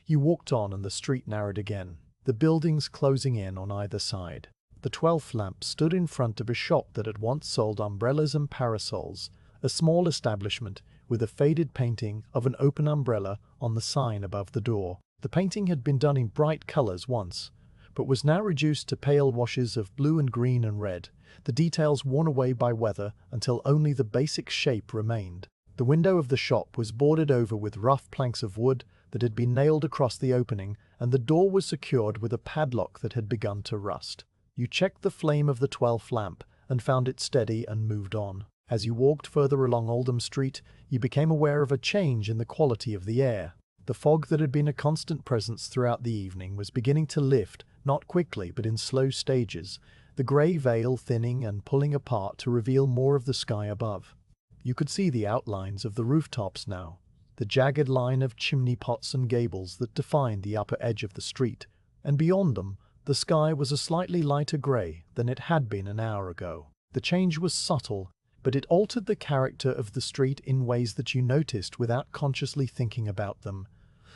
You walked on and the street narrowed again, the buildings closing in on either side. The 12th lamp stood in front of a shop that had once sold umbrellas and parasols, a small establishment with a faded painting of an open umbrella on the sign above the door. The painting had been done in bright colours once, but was now reduced to pale washes of blue and green and red, the details worn away by weather until only the basic shape remained. The window of the shop was boarded over with rough planks of wood that had been nailed across the opening, and the door was secured with a padlock that had begun to rust. You checked the flame of the 12th lamp and found it steady and moved on. As you walked further along Oldham Street, you became aware of a change in the quality of the air. The fog that had been a constant presence throughout the evening was beginning to lift, not quickly but in slow stages, the grey veil thinning and pulling apart to reveal more of the sky above. You could see the outlines of the rooftops now, the jagged line of chimney pots and gables that defined the upper edge of the street, and beyond them, the sky was a slightly lighter grey than it had been an hour ago. The change was subtle, but it altered the character of the street in ways that you noticed without consciously thinking about them.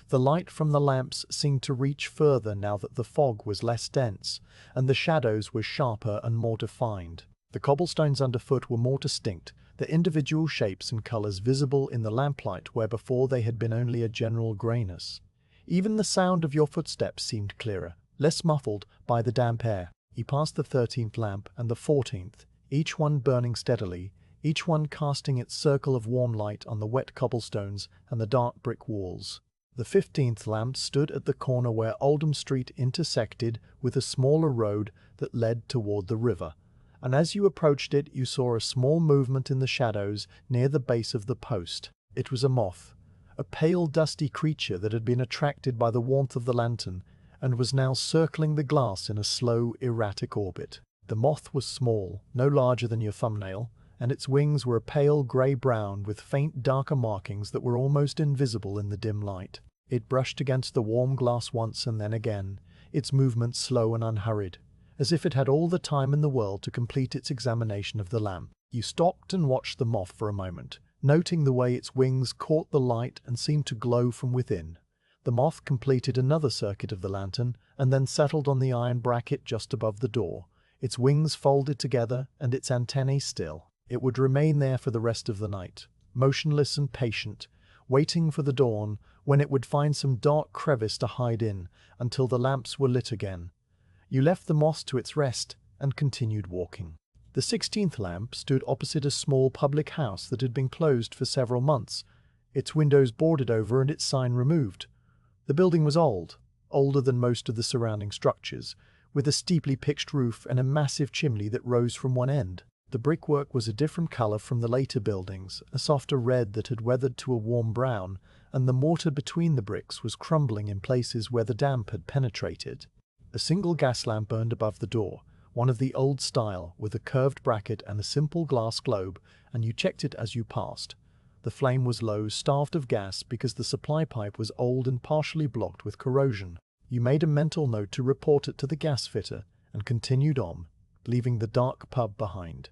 The light from the lamps seemed to reach further now that the fog was less dense, and the shadows were sharper and more defined. The cobblestones underfoot were more distinct, their individual shapes and colours visible in the lamplight where before they had been only a general greyness. Even the sound of your footsteps seemed clearer, less muffled by the damp air. You passed the 13th lamp and the 14th, each one burning steadily, each one casting its circle of warm light on the wet cobblestones and the dark brick walls. The 15th lamp stood at the corner where Oldham Street intersected with a smaller road that led toward the river, and as you approached it you saw a small movement in the shadows near the base of the post. It was a moth, a pale dusty creature that had been attracted by the warmth of the lantern and was now circling the glass in a slow, erratic orbit. The moth was small, no larger than your thumbnail, and its wings were a pale grey-brown with faint darker markings that were almost invisible in the dim light. It brushed against the warm glass once and then again, its movements slow and unhurried, as if it had all the time in the world to complete its examination of the lamp. You stopped and watched the moth for a moment, noting the way its wings caught the light and seemed to glow from within. The moth completed another circuit of the lantern and then settled on the iron bracket just above the door, its wings folded together and its antennae still. It would remain there for the rest of the night, motionless and patient, waiting for the dawn when it would find some dark crevice to hide in until the lamps were lit again. You left the moth to its rest and continued walking. The 16th lamp stood opposite a small public house that had been closed for several months, its windows boarded over and its sign removed. The building was old, older than most of the surrounding structures, with a steeply pitched roof and a massive chimney that rose from one end. The brickwork was a different colour from the later buildings, a softer red that had weathered to a warm brown, and the mortar between the bricks was crumbling in places where the damp had penetrated. A single gas lamp burned above the door, one of the old style, with a curved bracket and a simple glass globe, and you checked it as you passed. The flame was low, starved of gas because the supply pipe was old and partially blocked with corrosion. You made a mental note to report it to the gas fitter, and continued on, leaving the dark pub behind.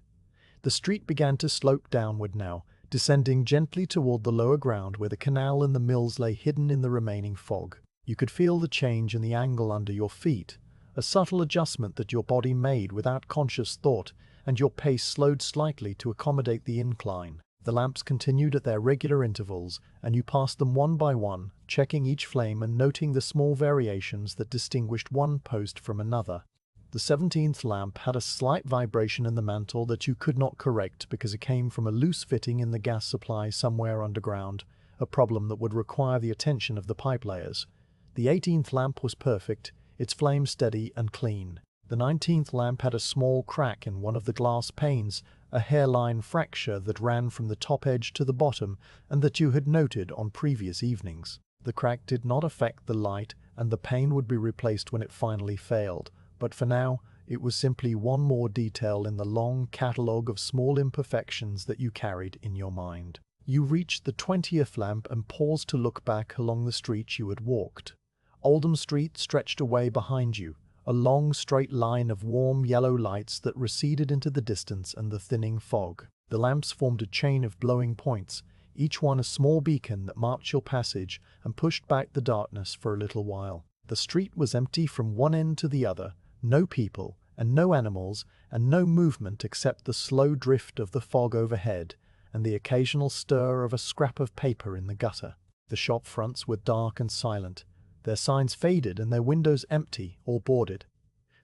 The street began to slope downward now, descending gently toward the lower ground where the canal and the mills lay hidden in the remaining fog. You could feel the change in the angle under your feet, a subtle adjustment that your body made without conscious thought, and your pace slowed slightly to accommodate the incline. The lamps continued at their regular intervals, and you passed them one by one, checking each flame and noting the small variations that distinguished one post from another. The 17th lamp had a slight vibration in the mantle that you could not correct because it came from a loose fitting in the gas supply somewhere underground, a problem that would require the attention of the pipe layers. The 18th lamp was perfect, its flame steady and clean. The 19th lamp had a small crack in one of the glass panes, a hairline fracture that ran from the top edge to the bottom and that you had noted on previous evenings. The crack did not affect the light and the pane would be replaced when it finally failed, but for now it was simply one more detail in the long catalogue of small imperfections that you carried in your mind. You reached the 20th lamp and paused to look back along the street you had walked. Oldham Street stretched away behind you, a long straight line of warm yellow lights that receded into the distance and the thinning fog. The lamps formed a chain of glowing points, each one a small beacon that marked your passage and pushed back the darkness for a little while. The street was empty from one end to the other, no people and no animals and no movement except the slow drift of the fog overhead and the occasional stir of a scrap of paper in the gutter. The shop fronts were dark and silent, their signs faded and their windows empty or boarded.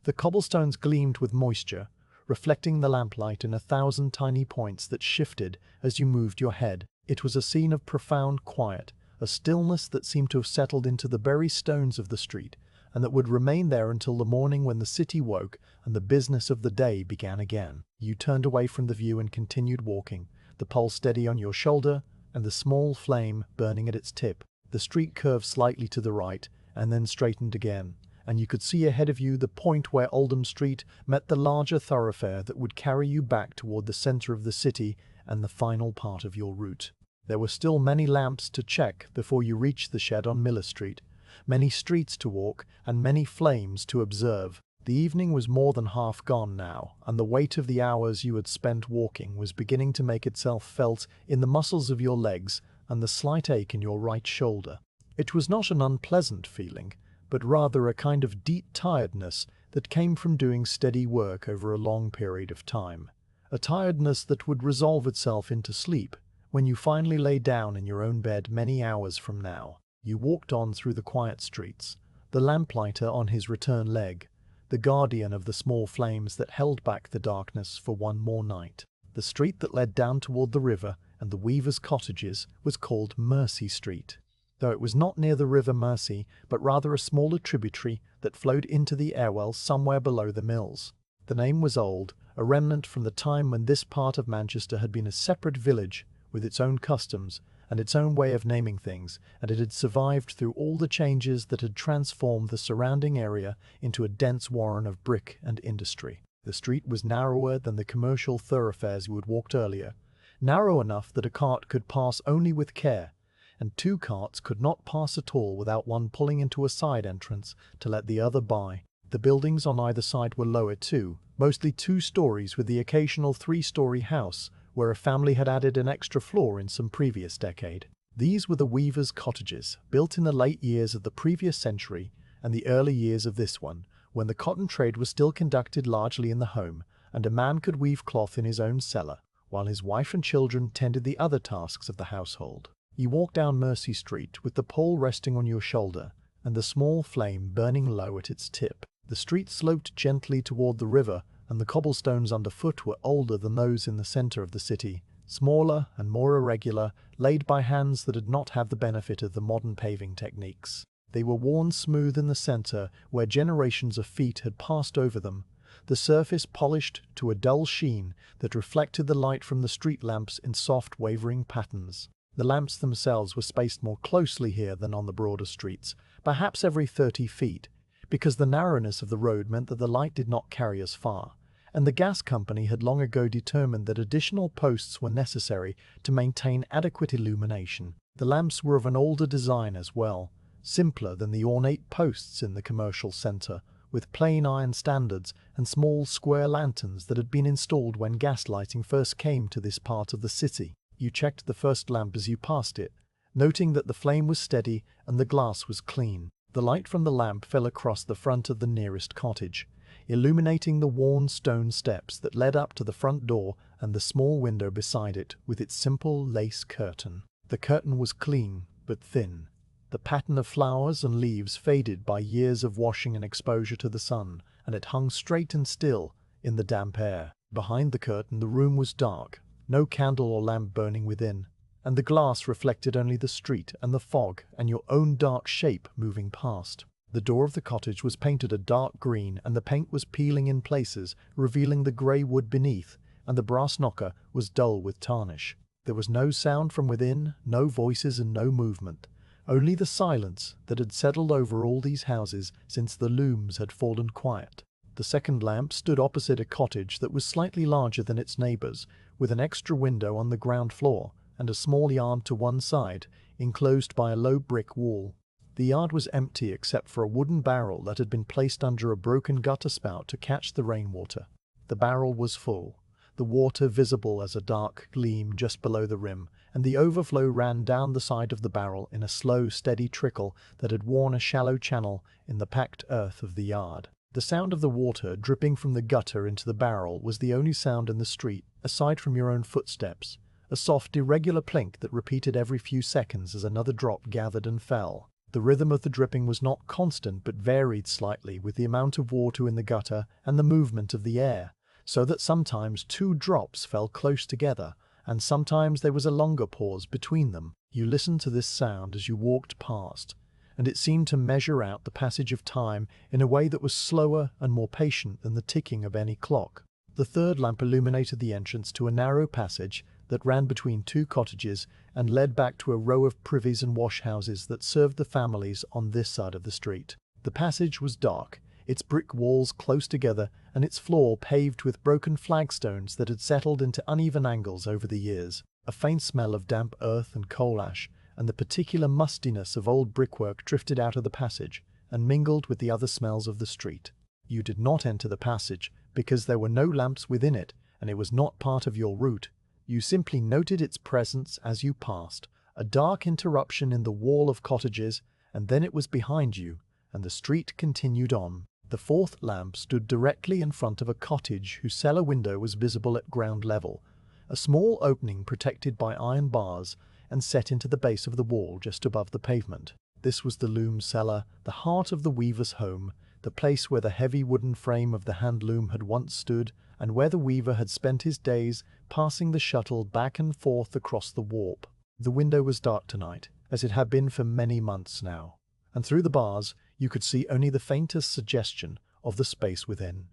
The cobblestones gleamed with moisture, reflecting the lamplight in 1,000 tiny points that shifted as you moved your head. It was a scene of profound quiet, a stillness that seemed to have settled into the very stones of the street, and that would remain there until the morning when the city woke and the business of the day began again. You turned away from the view and continued walking, the pole steady on your shoulder and the small flame burning at its tip. The street curved slightly to the right and then straightened again, and you could see ahead of you the point where Oldham Street met the larger thoroughfare that would carry you back toward the centre of the city and the final part of your route. There were still many lamps to check before you reached the shed on Miller Street, many streets to walk, and many flames to observe. The evening was more than half gone now, and the weight of the hours you had spent walking was beginning to make itself felt in the muscles of your legs and the slight ache in your right shoulder. It was not an unpleasant feeling, but rather a kind of deep tiredness that came from doing steady work over a long period of time. A tiredness that would resolve itself into sleep when you finally lay down in your own bed many hours from now. You walked on through the quiet streets, the lamplighter on his return leg, the guardian of the small flames that held back the darkness for one more night. The street that led down toward the river and the weavers' cottages was called Mercy Street. though it was not near the River Mersey, but rather a smaller tributary that flowed into the Airwell somewhere below the mills. The name was old, a remnant from the time when this part of Manchester had been a separate village with its own customs and its own way of naming things, and it had survived through all the changes that had transformed the surrounding area into a dense warren of brick and industry. The street was narrower than the commercial thoroughfares you had walked earlier, narrow enough that a cart could pass only with care, and two carts could not pass at all without one pulling into a side entrance to let the other by. The buildings on either side were lower too, mostly 2 stories with the occasional 3-story house where a family had added an extra floor in some previous decade. These were the weavers' cottages, built in the late years of the previous century and the early years of this one, when the cotton trade was still conducted largely in the home, and a man could weave cloth in his own cellar, while his wife and children tended the other tasks of the household. You walked down Mersey Street with the pole resting on your shoulder and the small flame burning low at its tip. The street sloped gently toward the river, and the cobblestones underfoot were older than those in the center of the city, smaller and more irregular, laid by hands that did not have the benefit of the modern paving techniques. They were worn smooth in the center where generations of feet had passed over them, the surface polished to a dull sheen that reflected the light from the street lamps in soft wavering patterns. The lamps themselves were spaced more closely here than on the broader streets, perhaps every 30 feet, because the narrowness of the road meant that the light did not carry as far, and the gas company had long ago determined that additional posts were necessary to maintain adequate illumination. The lamps were of an older design as well, simpler than the ornate posts in the commercial center, with plain iron standards and small square lanterns that had been installed when gas lighting first came to this part of the city. You checked the first lamp as you passed it, noting that the flame was steady and the glass was clean. The light from the lamp fell across the front of the nearest cottage, illuminating the worn stone steps that led up to the front door and the small window beside it with its simple lace curtain. The curtain was clean, but thin. The pattern of flowers and leaves faded by years of washing and exposure to the sun, and it hung straight and still in the damp air. Behind the curtain the room was dark, no candle or lamp burning within, and the glass reflected only the street and the fog and your own dark shape moving past. The door of the cottage was painted a dark green, and the paint was peeling in places, revealing the grey wood beneath, and the brass knocker was dull with tarnish. There was no sound from within, no voices and no movement, only the silence that had settled over all these houses since the looms had fallen quiet. The second lamp stood opposite a cottage that was slightly larger than its neighbours, with an extra window on the ground floor, and a small yard to one side, enclosed by a low brick wall. The yard was empty except for a wooden barrel that had been placed under a broken gutter spout to catch the rainwater. The barrel was full, the water visible as a dark gleam just below the rim, and the overflow ran down the side of the barrel in a slow, steady trickle that had worn a shallow channel in the packed earth of the yard. The sound of the water dripping from the gutter into the barrel was the only sound in the street, aside from your own footsteps, a soft, irregular plink that repeated every few seconds as another drop gathered and fell. The rhythm of the dripping was not constant but varied slightly with the amount of water in the gutter and the movement of the air, so that sometimes 2 drops fell close together, and sometimes there was a longer pause between them. You listened to this sound as you walked past, and it seemed to measure out the passage of time in a way that was slower and more patient than the ticking of any clock. The third lamp illuminated the entrance to a narrow passage that ran between 2 cottages and led back to a row of privies and wash-houses that served the families on this side of the street. The passage was dark, its brick walls close together and its floor paved with broken flagstones that had settled into uneven angles over the years. A faint smell of damp earth and coal ash and the particular mustiness of old brickwork drifted out of the passage and mingled with the other smells of the street. You did not enter the passage because there were no lamps within it and it was not part of your route. You simply noted its presence as you passed, a dark interruption in the wall of cottages, and then it was behind you, and the street continued on. The fourth lamp stood directly in front of a cottage whose cellar window was visible at ground level, a small opening protected by iron bars and set into the base of the wall just above the pavement. This was the loom cellar, the heart of the weaver's home, the place where the heavy wooden frame of the hand loom had once stood, and where the weaver had spent his days passing the shuttle back and forth across the warp. The window was dark tonight, as it had been for many months now, and through the bars you could see only the faintest suggestion of the space within.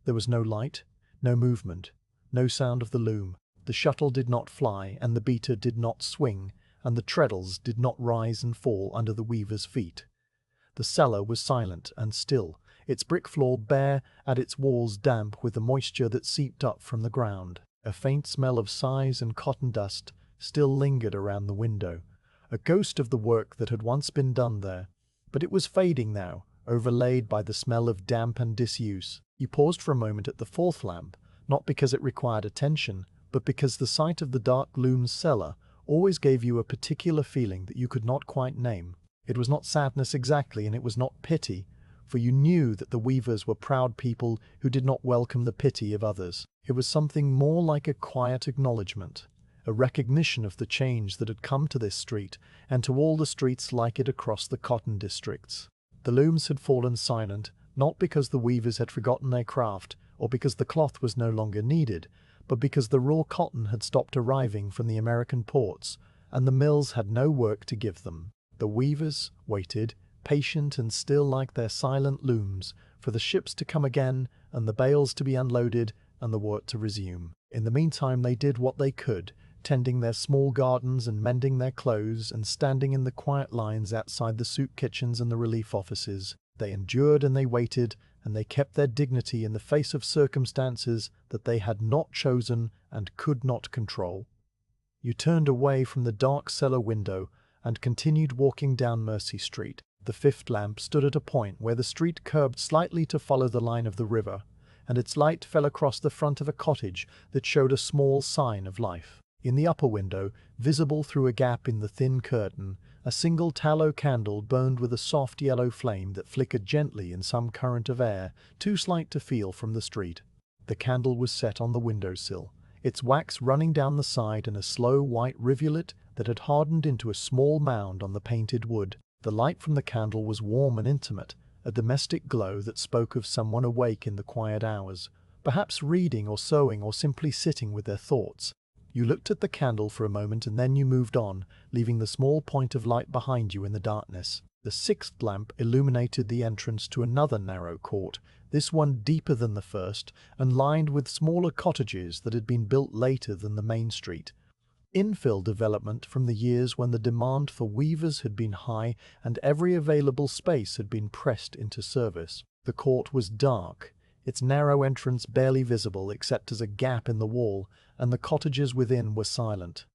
There was no light, no movement, no sound of the loom. The shuttle did not fly, and the beater did not swing, and the treadles did not rise and fall under the weaver's feet. The cellar was silent and still, its brick floor bare and its walls damp with the moisture that seeped up from the ground. A faint smell of size and cotton dust still lingered around the window, a ghost of the work that had once been done there, but it was fading now, overlaid by the smell of damp and disuse. You paused for a moment at the fourth lamp, not because it required attention, but because the sight of the dark loom's cellar always gave you a particular feeling that you could not quite name. It was not sadness exactly, and it was not pity, for you knew that the weavers were proud people who did not welcome the pity of others. It was something more like a quiet acknowledgement, a recognition of the change that had come to this street and to all the streets like it across the cotton districts. The looms had fallen silent, not because the weavers had forgotten their craft or because the cloth was no longer needed, but because the raw cotton had stopped arriving from the American ports and the mills had no work to give them. The weavers waited, patient and still like their silent looms, for the ships to come again and the bales to be unloaded and the work to resume. In the meantime they did what they could, tending their small gardens and mending their clothes and standing in the quiet lines outside the soup kitchens and the relief offices. They endured and they waited, and they kept their dignity in the face of circumstances that they had not chosen and could not control. You turned away from the dark cellar window and continued walking down Mercy Street. The fifth lamp stood at a point where the street curved slightly to follow the line of the river, and its light fell across the front of a cottage that showed a small sign of life. In the upper window, visible through a gap in the thin curtain, a single tallow candle burned with a soft yellow flame that flickered gently in some current of air, too slight to feel from the street. The candle was set on the windowsill, its wax running down the side in a slow white rivulet that had hardened into a small mound on the painted wood. The light from the candle was warm and intimate, a domestic glow that spoke of someone awake in the quiet hours, perhaps reading or sewing or simply sitting with their thoughts. You looked at the candle for a moment and then you moved on, leaving the small point of light behind you in the darkness. The sixth lamp illuminated the entrance to another narrow court, this one deeper than the first and lined with smaller cottages that had been built later than the main street. Infill development from the years when the demand for weavers had been high and every available space had been pressed into service. The court was dark, its narrow entrance barely visible except as a gap in the wall, and the cottages within were silent.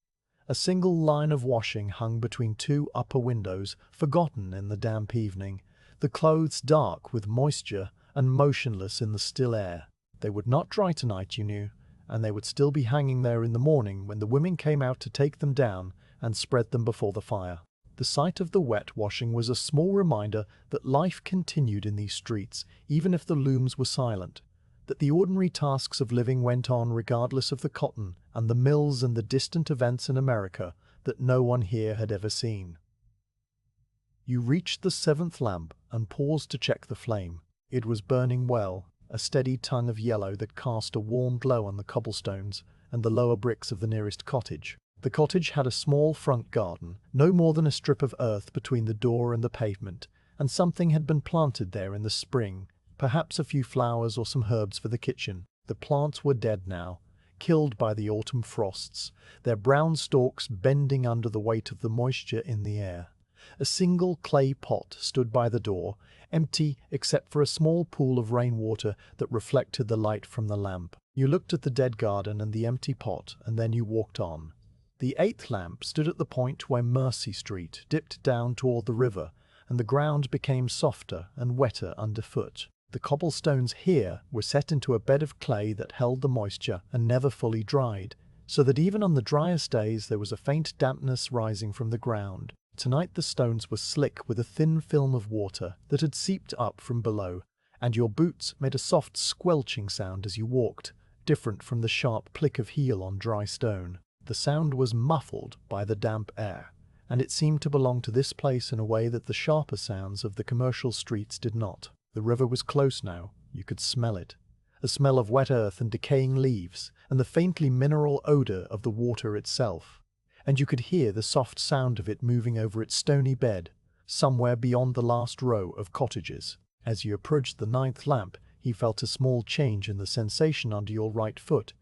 A single line of washing hung between two upper windows, forgotten in the damp evening, the clothes dark with moisture and motionless in the still air. They would not dry tonight, you knew, and they would still be hanging there in the morning when the women came out to take them down and spread them before the fire. The sight of the wet washing was a small reminder that life continued in these streets, even if the looms were silent, that the ordinary tasks of living went on regardless of the cotton and the mills and the distant events in America that no one here had ever seen. You reached the seventh lamp and paused to check the flame. It was burning well, a steady tongue of yellow that cast a warm glow on the cobblestones and the lower bricks of the nearest cottage. The cottage had a small front garden, no more than a strip of earth between the door and the pavement, and something had been planted there in the spring, perhaps a few flowers or some herbs for the kitchen. The plants were dead now, killed by the autumn frosts, their brown stalks bending under the weight of the moisture in the air. A single clay pot stood by the door, empty except for a small pool of rainwater that reflected the light from the lamp. You looked at the dead garden and the empty pot, and then you walked on. The eighth lamp stood at the point where Mercy Street dipped down toward the river, and the ground became softer and wetter underfoot. The cobblestones here were set into a bed of clay that held the moisture and never fully dried, so that even on the driest days there was a faint dampness rising from the ground. Tonight the stones were slick with a thin film of water that had seeped up from below, and your boots made a soft squelching sound as you walked, different from the sharp click of heel on dry stone. The sound was muffled by the damp air, and it seemed to belong to this place in a way that the sharper sounds of the commercial streets did not. The river was close now. You could smell it. A smell of wet earth and decaying leaves, and the faintly mineral odor of the water itself. and you could hear the soft sound of it moving over its stony bed, somewhere beyond the last row of cottages. As you approached the ninth lamp, he felt a small change in the sensation under your right foot.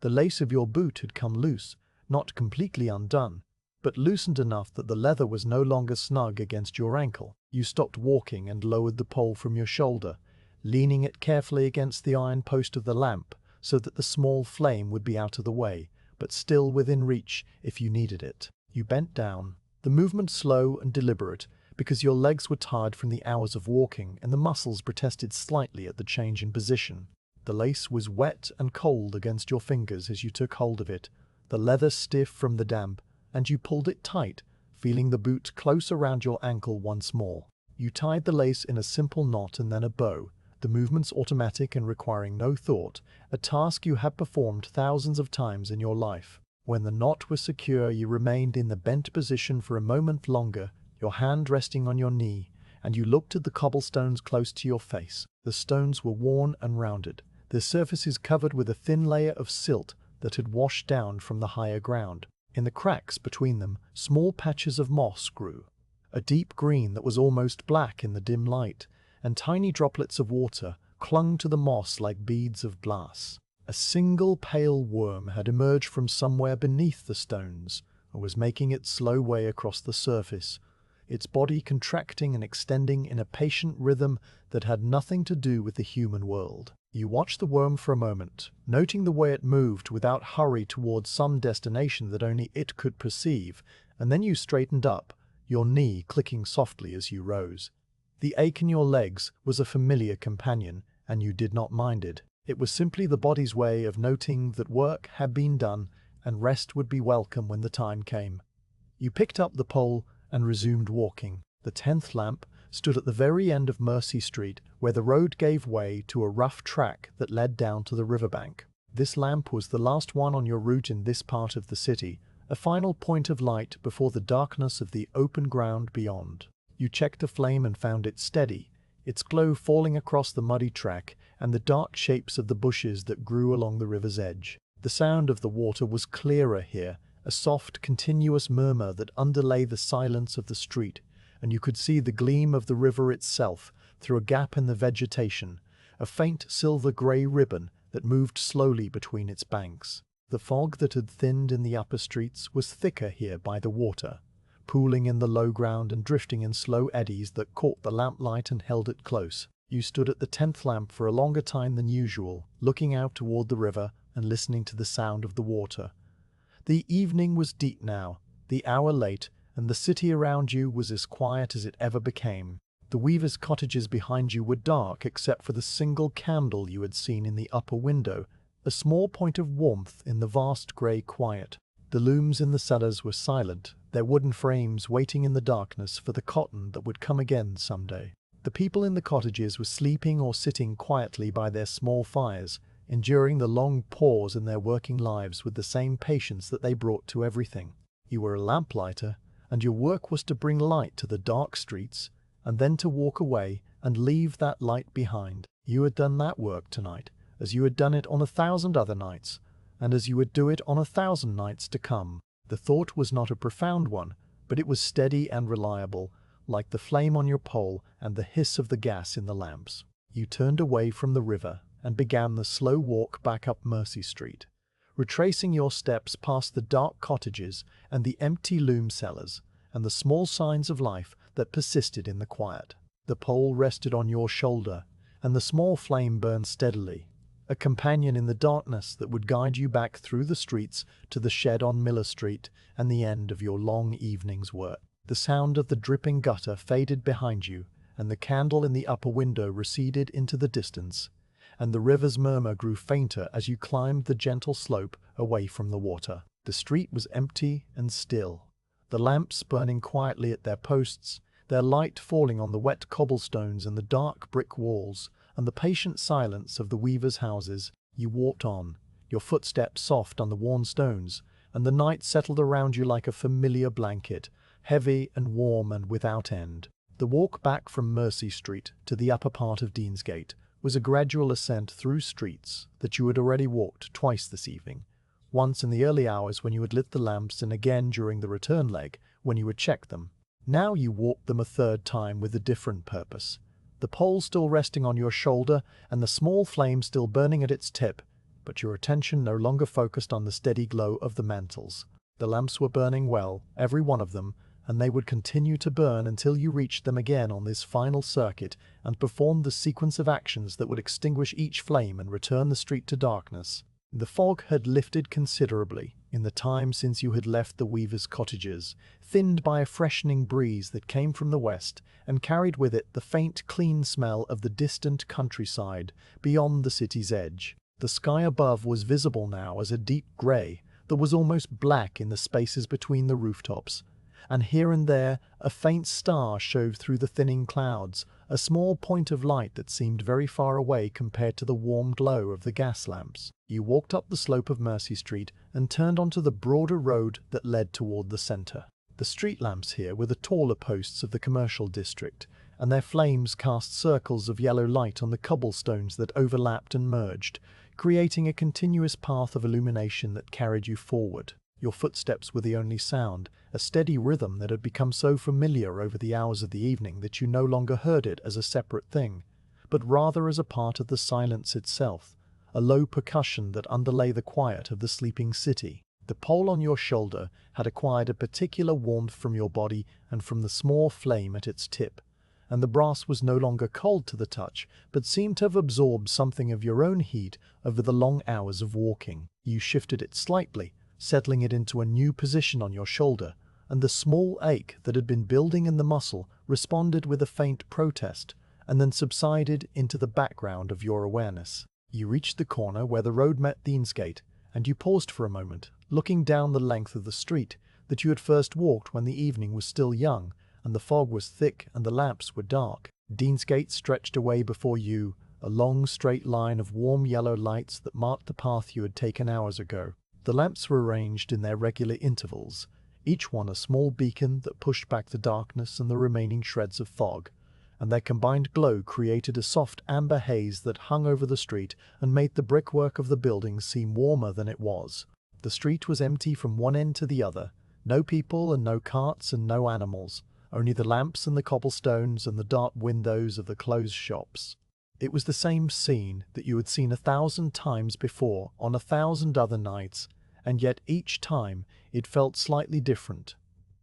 The lace of your boot had come loose, not completely undone, but loosened enough that the leather was no longer snug against your ankle. You stopped walking and lowered the pole from your shoulder, leaning it carefully against the iron post of the lamp so that the small flame would be out of the way, but still within reach if you needed it. You bent down, the movement slow and deliberate, because your legs were tired from the hours of walking and the muscles protested slightly at the change in position. The lace was wet and cold against your fingers as you took hold of it, the leather stiff from the damp, and you pulled it tight, feeling the boot close around your ankle once more. You tied the lace in a simple knot and then a bow, the movements automatic and requiring no thought, a task you had performed thousands of times in your life. When the knot was secure, you remained in the bent position for a moment longer, your hand resting on your knee, and you looked at the cobblestones close to your face. The stones were worn and rounded, their surfaces covered with a thin layer of silt that had washed down from the higher ground. In the cracks between them, small patches of moss grew, a deep green that was almost black in the dim light, and tiny droplets of water clung to the moss like beads of glass. A single pale worm had emerged from somewhere beneath the stones and was making its slow way across the surface, its body contracting and extending in a patient rhythm that had nothing to do with the human world. You watched the worm for a moment, noting the way it moved without hurry towards some destination that only it could perceive, and then you straightened up, your knee clicking softly as you rose. The ache in your legs was a familiar companion, and you did not mind it. It was simply the body's way of noting that work had been done and rest would be welcome when the time came. You picked up the pole and resumed walking. The 10th lamp stood at the very end of Mercy Street, where the road gave way to a rough track that led down to the riverbank. This lamp was the last one on your route in this part of the city, a final point of light before the darkness of the open ground beyond. You checked the flame and found it steady, its glow falling across the muddy track and the dark shapes of the bushes that grew along the river's edge. The sound of the water was clearer here, a soft, continuous murmur that underlay the silence of the street, and you could see the gleam of the river itself through a gap in the vegetation, a faint silver-grey ribbon that moved slowly between its banks. The fog that had thinned in the upper streets was thicker here by the water, pooling in the low ground and drifting in slow eddies that caught the lamplight and held it close. You stood at the 10th lamp for a longer time than usual, looking out toward the river and listening to the sound of the water. The evening was deep now, the hour late, and the city around you was as quiet as it ever became. The weavers' cottages behind you were dark except for the single candle you had seen in the upper window, a small point of warmth in the vast grey quiet. The looms in the cellars were silent, their wooden frames waiting in the darkness for the cotton that would come again someday. The people in the cottages were sleeping or sitting quietly by their small fires, enduring the long pause in their working lives with the same patience that they brought to everything. You were a lamplighter, and your work was to bring light to the dark streets, and then to walk away and leave that light behind. You had done that work tonight, as you had done it on 1,000 other nights, and as you would do it on 1,000 nights to come. The thought was not a profound one, but it was steady and reliable, like the flame on your pole and the hiss of the gas in the lamps. You turned away from the river and began the slow walk back up Mercy Street, retracing your steps past the dark cottages and the empty loom cellars and the small signs of life that persisted in the quiet. The pole rested on your shoulder, and the small flame burned steadily, a companion in the darkness that would guide you back through the streets to the shed on Miller Street and the end of your long evening's work. The sound of the dripping gutter faded behind you, and the candle in the upper window receded into the distance, and the river's murmur grew fainter as you climbed the gentle slope away from the water. The street was empty and still, the lamps burning quietly at their posts, their light falling on the wet cobblestones and the dark brick walls, and the patient silence of the weavers' houses. You walked on, your footsteps soft on the worn stones, and the night settled around you like a familiar blanket, heavy and warm and without end. The walk back from Mercy Street to the upper part of Deansgate was a gradual ascent through streets that you had already walked twice this evening, once in the early hours when you had lit the lamps and again during the return leg when you had checked them. Now you walked them a third time with a different purpose. The pole still resting on your shoulder and the small flame still burning at its tip, but your attention no longer focused on the steady glow of the mantles. The lamps were burning well, every one of them, and they would continue to burn until you reached them again on this final circuit and performed the sequence of actions that would extinguish each flame and return the street to darkness. The fog had lifted considerably in the time since you had left the weavers' cottages, thinned by a freshening breeze that came from the west and carried with it the faint, clean smell of the distant countryside beyond the city's edge. The sky above was visible now as a deep grey that was almost black in the spaces between the rooftops, and here and there a faint star showed through the thinning clouds, a small point of light that seemed very far away compared to the warm glow of the gas lamps. You walked up the slope of Mercy Street and turned onto the broader road that led toward the centre. The street lamps here were the taller posts of the commercial district, and their flames cast circles of yellow light on the cobblestones that overlapped and merged, creating a continuous path of illumination that carried you forward. Your footsteps were the only sound, a steady rhythm that had become so familiar over the hours of the evening that you no longer heard it as a separate thing, but rather as a part of the silence itself, a low percussion that underlay the quiet of the sleeping city. The pole on your shoulder had acquired a particular warmth from your body and from the small flame at its tip, and the brass was no longer cold to the touch, but seemed to have absorbed something of your own heat over the long hours of walking. You shifted it slightly, settling it into a new position on your shoulder, and the small ache that had been building in the muscle responded with a faint protest, and then subsided into the background of your awareness. You reached the corner where the road met Deansgate, and you paused for a moment, looking down the length of the street that you had first walked when the evening was still young, and the fog was thick and the lamps were dark. Deansgate stretched away before you, a long straight line of warm yellow lights that marked the path you had taken hours ago. The lamps were arranged in their regular intervals, each one a small beacon that pushed back the darkness and the remaining shreds of fog, and their combined glow created a soft amber haze that hung over the street and made the brickwork of the building seem warmer than it was. The street was empty from one end to the other, no people and no carts and no animals, only the lamps and the cobblestones and the dark windows of the closed shops. It was the same scene that you had seen 1,000 times before on 1,000 other nights, and yet each time it felt slightly different.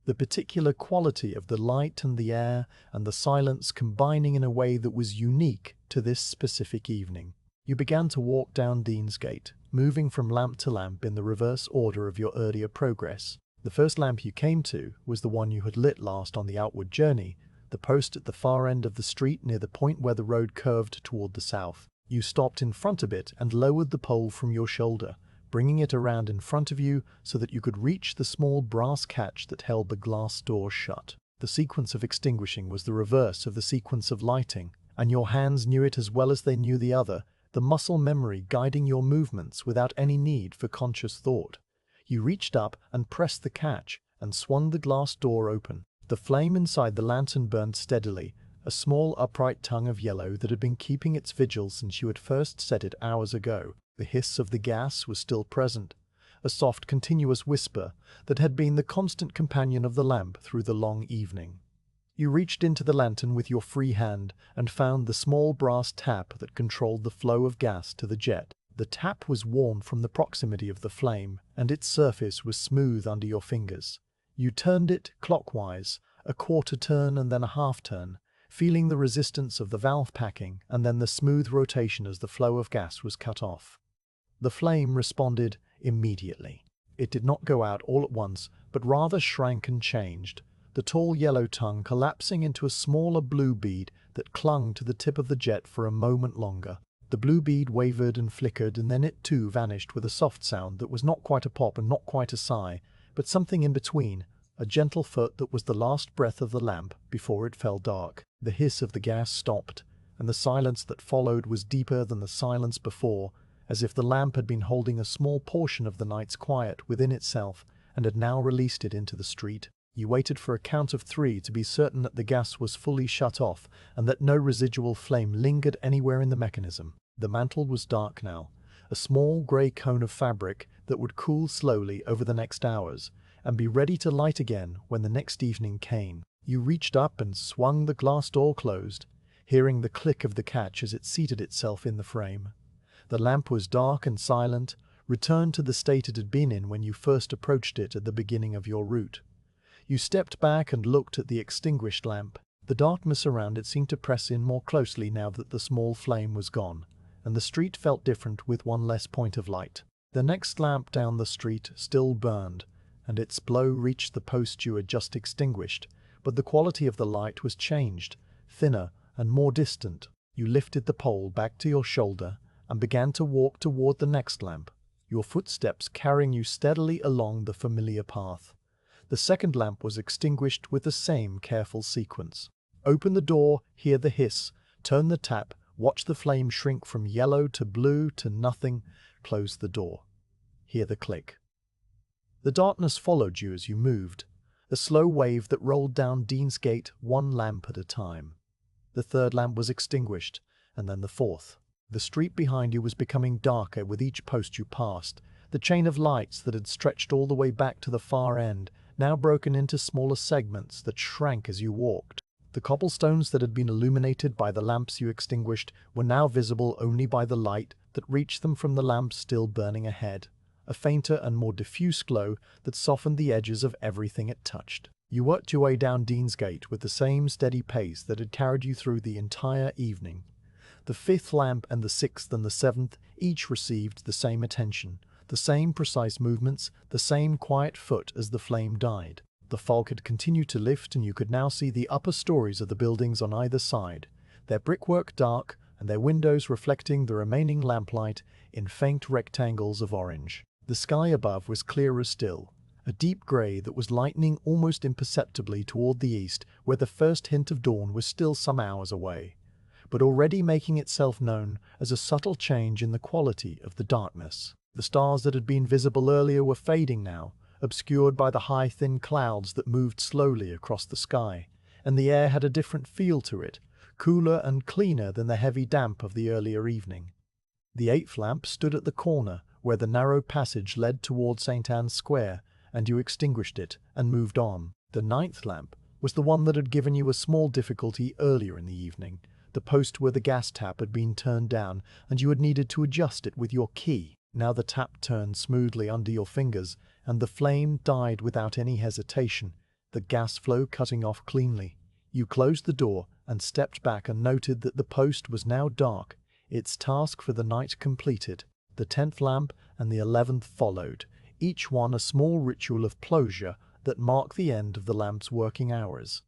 The particular quality of the light and the air and the silence combining in a way that was unique to this specific evening. You began to walk down Deansgate, moving from lamp to lamp in the reverse order of your earlier progress. The first lamp you came to was the one you had lit last on the outward journey, the post at the far end of the street near the point where the road curved toward the south. You stopped in front of it and lowered the pole from your shoulder, bringing it around in front of you so that you could reach the small brass catch that held the glass door shut. The sequence of extinguishing was the reverse of the sequence of lighting, and your hands knew it as well as they knew the other, the muscle memory guiding your movements without any need for conscious thought. You reached up and pressed the catch and swung the glass door open. The flame inside the lantern burned steadily, a small upright tongue of yellow that had been keeping its vigil since you had first set it hours ago. The hiss of the gas was still present, a soft continuous whisper that had been the constant companion of the lamp through the long evening. You reached into the lantern with your free hand and found the small brass tap that controlled the flow of gas to the jet. The tap was warm from the proximity of the flame, and its surface was smooth under your fingers. You turned it clockwise, a quarter turn and then a half turn, feeling the resistance of the valve packing and then the smooth rotation as the flow of gas was cut off. The flame responded immediately. It did not go out all at once, but rather shrank and changed, the tall yellow tongue collapsing into a smaller blue bead that clung to the tip of the jet for a moment longer. The blue bead wavered and flickered, and then it too vanished with a soft sound that was not quite a pop and not quite a sigh, but something in between, a gentle foot that was the last breath of the lamp before it fell dark. The hiss of the gas stopped, and the silence that followed was deeper than the silence before, as if the lamp had been holding a small portion of the night's quiet within itself and had now released it into the street. You waited for a count of 3 to be certain that the gas was fully shut off and that no residual flame lingered anywhere in the mechanism. The mantle was dark now, a small grey cone of fabric that would cool slowly over the next hours and be ready to light again when the next evening came. You reached up and swung the glass door closed, hearing the click of the catch as it seated itself in the frame. The lamp was dark and silent, returned to the state it had been in when you first approached it at the beginning of your route. You stepped back and looked at the extinguished lamp. The darkness around it seemed to press in more closely now that the small flame was gone, and the street felt different with one less point of light. The next lamp down the street still burned, and its glow reached the post you had just extinguished, but the quality of the light was changed, thinner and more distant. You lifted the pole back to your shoulder and began to walk toward the next lamp, your footsteps carrying you steadily along the familiar path. The second lamp was extinguished with the same careful sequence. Open the door, hear the hiss, turn the tap, watch the flame shrink from yellow to blue to nothing, close the door. Hear the click. The darkness followed you as you moved, a slow wave that rolled down Deansgate one lamp at a time. The third lamp was extinguished, and then the fourth. The street behind you was becoming darker with each post you passed, the chain of lights that had stretched all the way back to the far end, now broken into smaller segments that shrank as you walked. The cobblestones that had been illuminated by the lamps you extinguished were now visible only by the light that reached them from the lamps still burning ahead, a fainter and more diffuse glow that softened the edges of everything it touched. You worked your way down Deansgate with the same steady pace that had carried you through the entire evening. The fifth lamp and the sixth and the seventh each received the same attention, the same precise movements, the same quiet foot as the flame died. The fog had continued to lift, and you could now see the upper stories of the buildings on either side, their brickwork dark and their windows reflecting the remaining lamplight in faint rectangles of orange. The sky above was clearer still, a deep grey that was lightening almost imperceptibly toward the east, where the first hint of dawn was still some hours away, but already making itself known as a subtle change in the quality of the darkness. The stars that had been visible earlier were fading now, obscured by the high thin clouds that moved slowly across the sky, and the air had a different feel to it, cooler and cleaner than the heavy damp of the earlier evening. The eighth lamp stood at the corner where the narrow passage led toward St. Anne's Square, and you extinguished it and moved on. The ninth lamp was the one that had given you a small difficulty earlier in the evening, the post where the gas tap had been turned down and you had needed to adjust it with your key. Now the tap turned smoothly under your fingers, and the flame died without any hesitation, the gas flow cutting off cleanly. You closed the door and stepped back and noted that the post was now dark, its task for the night completed. The 10th lamp and the 11th followed, each one a small ritual of closure that marked the end of the lamp's working hours.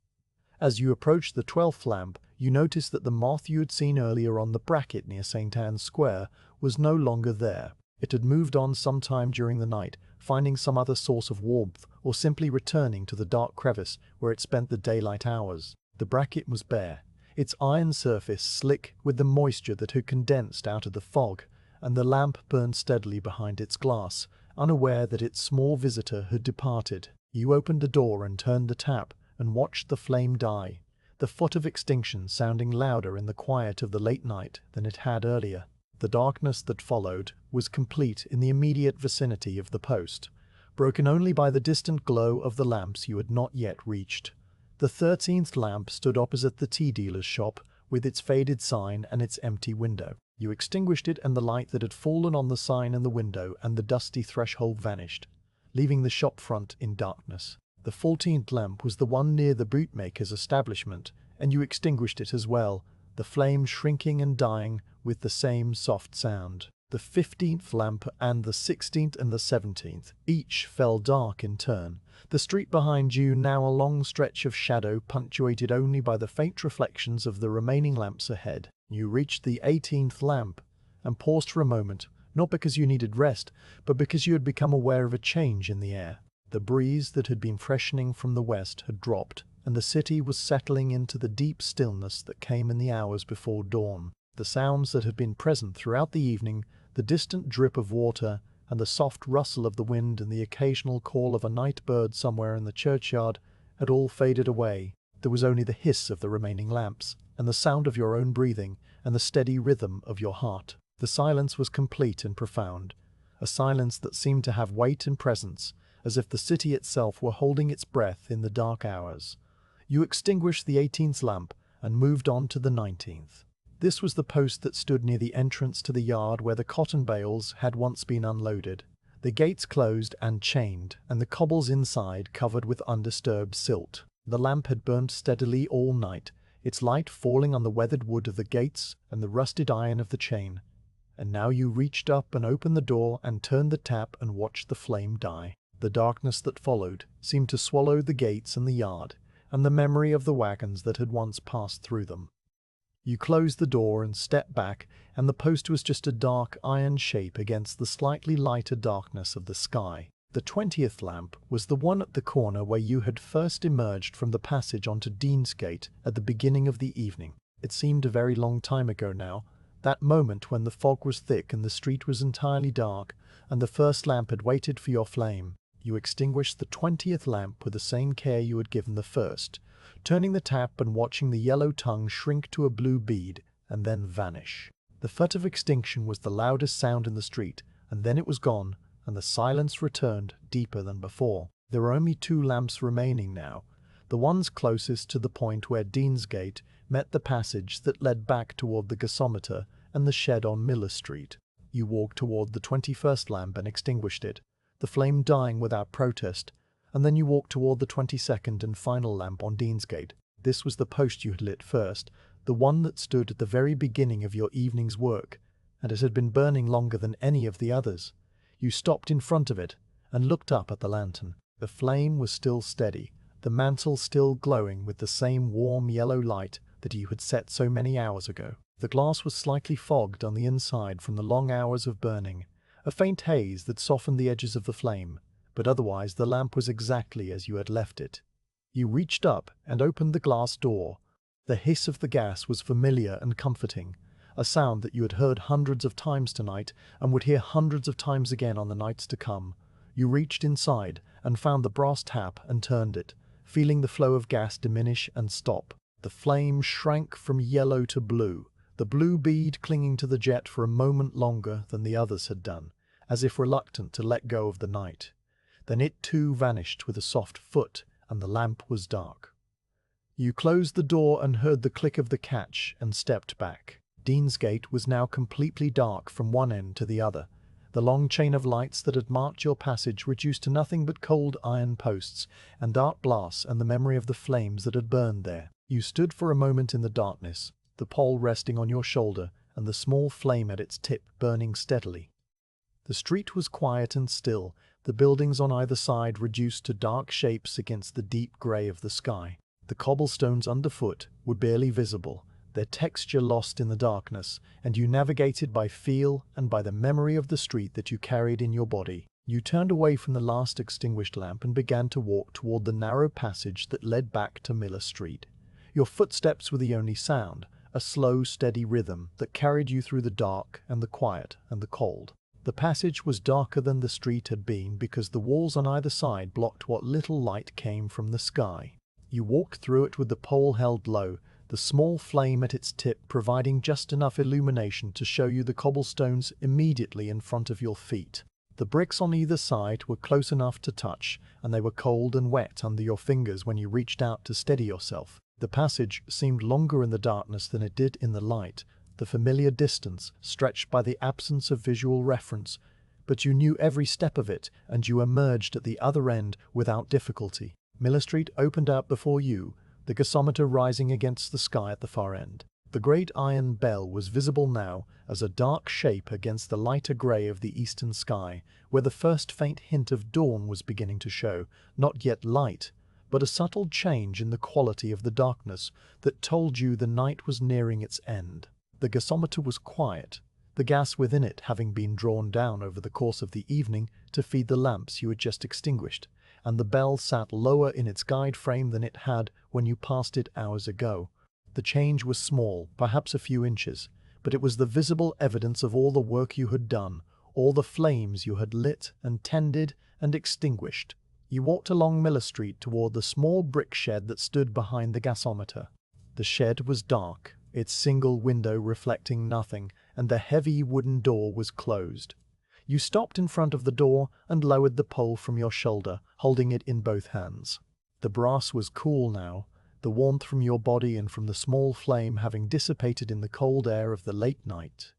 As you approached the 12th lamp, you noticed that the moth you had seen earlier on the bracket near St. Anne's Square was no longer there. It had moved on sometime during the night, finding some other source of warmth, or simply returning to the dark crevice where it spent the daylight hours. The bracket was bare, its iron surface slick with the moisture that had condensed out of the fog, and the lamp burned steadily behind its glass, unaware that its small visitor had departed. You opened the door and turned the tap, and watched the flame die, the foot of extinction sounding louder in the quiet of the late night than it had earlier. The darkness that followed was complete in the immediate vicinity of the post, broken only by the distant glow of the lamps you had not yet reached. The 13th lamp stood opposite the tea dealer's shop, with its faded sign and its empty window. You extinguished it, and the light that had fallen on the sign and the window and the dusty threshold vanished, leaving the shop front in darkness. The 14th lamp was the one near the bootmaker's establishment, and you extinguished it as well, the flame shrinking and dying with the same soft sound. The 15th lamp and the 16th and the 17th each fell dark in turn, the street behind you now a long stretch of shadow punctuated only by the faint reflections of the remaining lamps ahead. You reached the 18th lamp and paused for a moment, not because you needed rest, but because you had become aware of a change in the air. The breeze that had been freshening from the west had dropped, and the city was settling into the deep stillness that came in the hours before dawn. The sounds that had been present throughout the evening, the distant drip of water, and the soft rustle of the wind and the occasional call of a night bird somewhere in the churchyard, had all faded away. There was only the hiss of the remaining lamps, and the sound of your own breathing, and the steady rhythm of your heart. The silence was complete and profound, a silence that seemed to have weight and presence, as if the city itself were holding its breath in the dark hours. You extinguished the 18th lamp and moved on to the 19th. This was the post that stood near the entrance to the yard where the cotton bales had once been unloaded. The gates closed and chained, and the cobbles inside covered with undisturbed silt. The lamp had burned steadily all night, its light falling on the weathered wood of the gates and the rusted iron of the chain. And now you reached up and opened the door and turned the tap and watched the flame die. The darkness that followed seemed to swallow the gates and the yard, and the memory of the wagons that had once passed through them. You closed the door and stepped back, and the post was just a dark iron shape against the slightly lighter darkness of the sky. The 20th lamp was the one at the corner where you had first emerged from the passage onto Deansgate at the beginning of the evening. It seemed a very long time ago now, that moment when the fog was thick and the street was entirely dark, and the first lamp had waited for your flame. You extinguished the 20th lamp with the same care you had given the first, turning the tap and watching the yellow tongue shrink to a blue bead and then vanish. The furtive extinction was the loudest sound in the street, and then it was gone, and the silence returned deeper than before. There were only 2 lamps remaining now, the ones closest to the point where Deansgate met the passage that led back toward the gasometer and the shed on Miller Street. You walked toward the 21st lamp and extinguished it, the flame dying without protest, and then you walked toward the 22nd and final lamp on Deansgate. This was the post you had lit first, the one that stood at the very beginning of your evening's work, and it had been burning longer than any of the others. You stopped in front of it and looked up at the lantern. The flame was still steady, the mantle still glowing with the same warm yellow light that you had set so many hours ago. The glass was slightly fogged on the inside from the long hours of burning, a faint haze that softened the edges of the flame, but otherwise the lamp was exactly as you had left it. You reached up and opened the glass door. The hiss of the gas was familiar and comforting, a sound that you had heard hundreds of times tonight and would hear hundreds of times again on the nights to come. You reached inside and found the brass tap and turned it, feeling the flow of gas diminish and stop. The flame shrank from yellow to blue, the blue bead clinging to the jet for a moment longer than the others had done, as if reluctant to let go of the night. Then it too vanished with a soft foot, and the lamp was dark. You closed the door and heard the click of the catch and stepped back. Deansgate was now completely dark from one end to the other. The long chain of lights that had marked your passage reduced to nothing but cold iron posts and dark glass and the memory of the flames that had burned there. You stood for a moment in the darkness, the pole resting on your shoulder and the small flame at its tip burning steadily. The street was quiet and still, the buildings on either side reduced to dark shapes against the deep grey of the sky. The cobblestones underfoot were barely visible, their texture lost in the darkness, and you navigated by feel and by the memory of the street that you carried in your body. You turned away from the last extinguished lamp and began to walk toward the narrow passage that led back to Miller Street. Your footsteps were the only sound, a slow, steady rhythm that carried you through the dark and the quiet and the cold. The passage was darker than the street had been because the walls on either side blocked what little light came from the sky. You walked through it with the pole held low, the small flame at its tip providing just enough illumination to show you the cobblestones immediately in front of your feet. The bricks on either side were close enough to touch, and they were cold and wet under your fingers when you reached out to steady yourself. The passage seemed longer in the darkness than it did in the light, the familiar distance stretched by the absence of visual reference, but you knew every step of it, and you emerged at the other end without difficulty. Miller Street opened out before you, the gasometer rising against the sky at the far end. The great iron bell was visible now as a dark shape against the lighter grey of the eastern sky, where the first faint hint of dawn was beginning to show, not yet light, but a subtle change in the quality of the darkness that told you the night was nearing its end. The gasometer was quiet, the gas within it having been drawn down over the course of the evening to feed the lamps you had just extinguished, and the bell sat lower in its guide frame than it had when you passed it hours ago. The change was small, perhaps a few inches, but it was the visible evidence of all the work you had done, all the flames you had lit and tended and extinguished. You walked along Miller Street toward the small brick shed that stood behind the gasometer. The shed was dark, its single window reflecting nothing, and the heavy wooden door was closed. You stopped in front of the door and lowered the pole from your shoulder, holding it in both hands. The brass was cool now, the warmth from your body and from the small flame having dissipated in the cold air of the late night.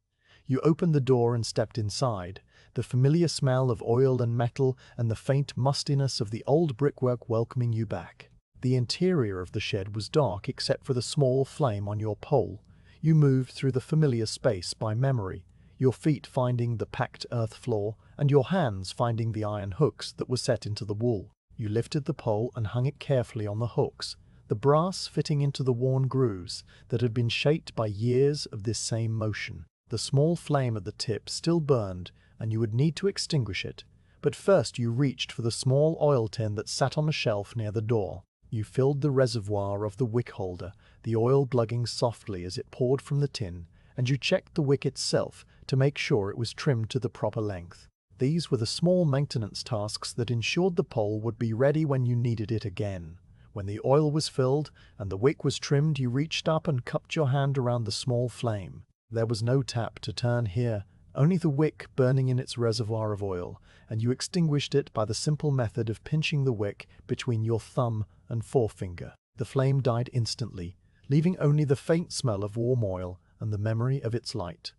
You opened the door and stepped inside, the familiar smell of oil and metal and the faint mustiness of the old brickwork welcoming you back. The interior of the shed was dark except for the small flame on your pole. You moved through the familiar space by memory, your feet finding the packed earth floor and your hands finding the iron hooks that were set into the wall. You lifted the pole and hung it carefully on the hooks, the brass fitting into the worn grooves that had been shaped by years of this same motion. The small flame at the tip still burned, and you would need to extinguish it, but first you reached for the small oil tin that sat on a shelf near the door. You filled the reservoir of the wick holder, the oil glugging softly as it poured from the tin, and you checked the wick itself to make sure it was trimmed to the proper length. These were the small maintenance tasks that ensured the pole would be ready when you needed it again. When the oil was filled and the wick was trimmed, you reached up and cupped your hand around the small flame. There was no tap to turn here, only the wick burning in its reservoir of oil, and you extinguished it by the simple method of pinching the wick between your thumb and forefinger. The flame died instantly, leaving only the faint smell of warm oil and the memory of its light.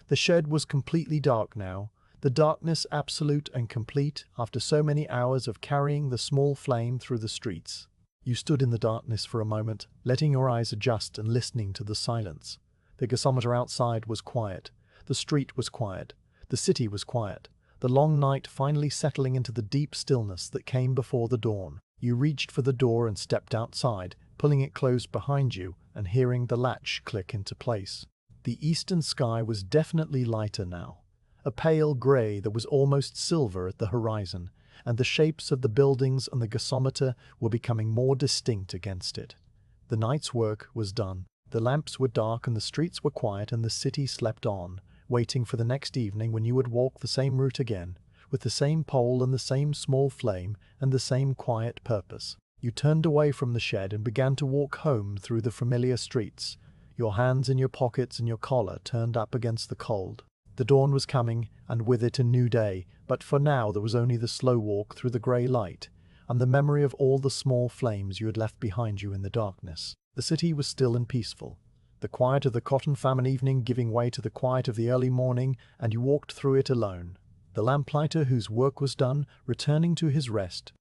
The shed was completely dark now, the darkness absolute and complete after so many hours of carrying the small flame through the streets. You stood in the darkness for a moment, letting your eyes adjust and listening to the silence. The gasometer outside was quiet. The street was quiet. The city was quiet. The long night finally settling into the deep stillness that came before the dawn. You reached for the door and stepped outside, pulling it closed behind you and hearing the latch click into place. The eastern sky was definitely lighter now, a pale grey that was almost silver at the horizon, and the shapes of the buildings and the gasometer were becoming more distinct against it. The night's work was done. The lamps were dark and the streets were quiet and the city slept on, waiting for the next evening when you would walk the same route again, with the same pole and the same small flame and the same quiet purpose. You turned away from the shed and began to walk home through the familiar streets, your hands in your pockets and your collar turned up against the cold. The dawn was coming, and with it a new day, but for now there was only the slow walk through the grey light, and the memory of all the small flames you had left behind you in the darkness. The city was still and peaceful, the quiet of the Cotton Famine evening giving way to the quiet of the early morning, and you walked through it alone. The lamplighter whose work was done, returning to his rest,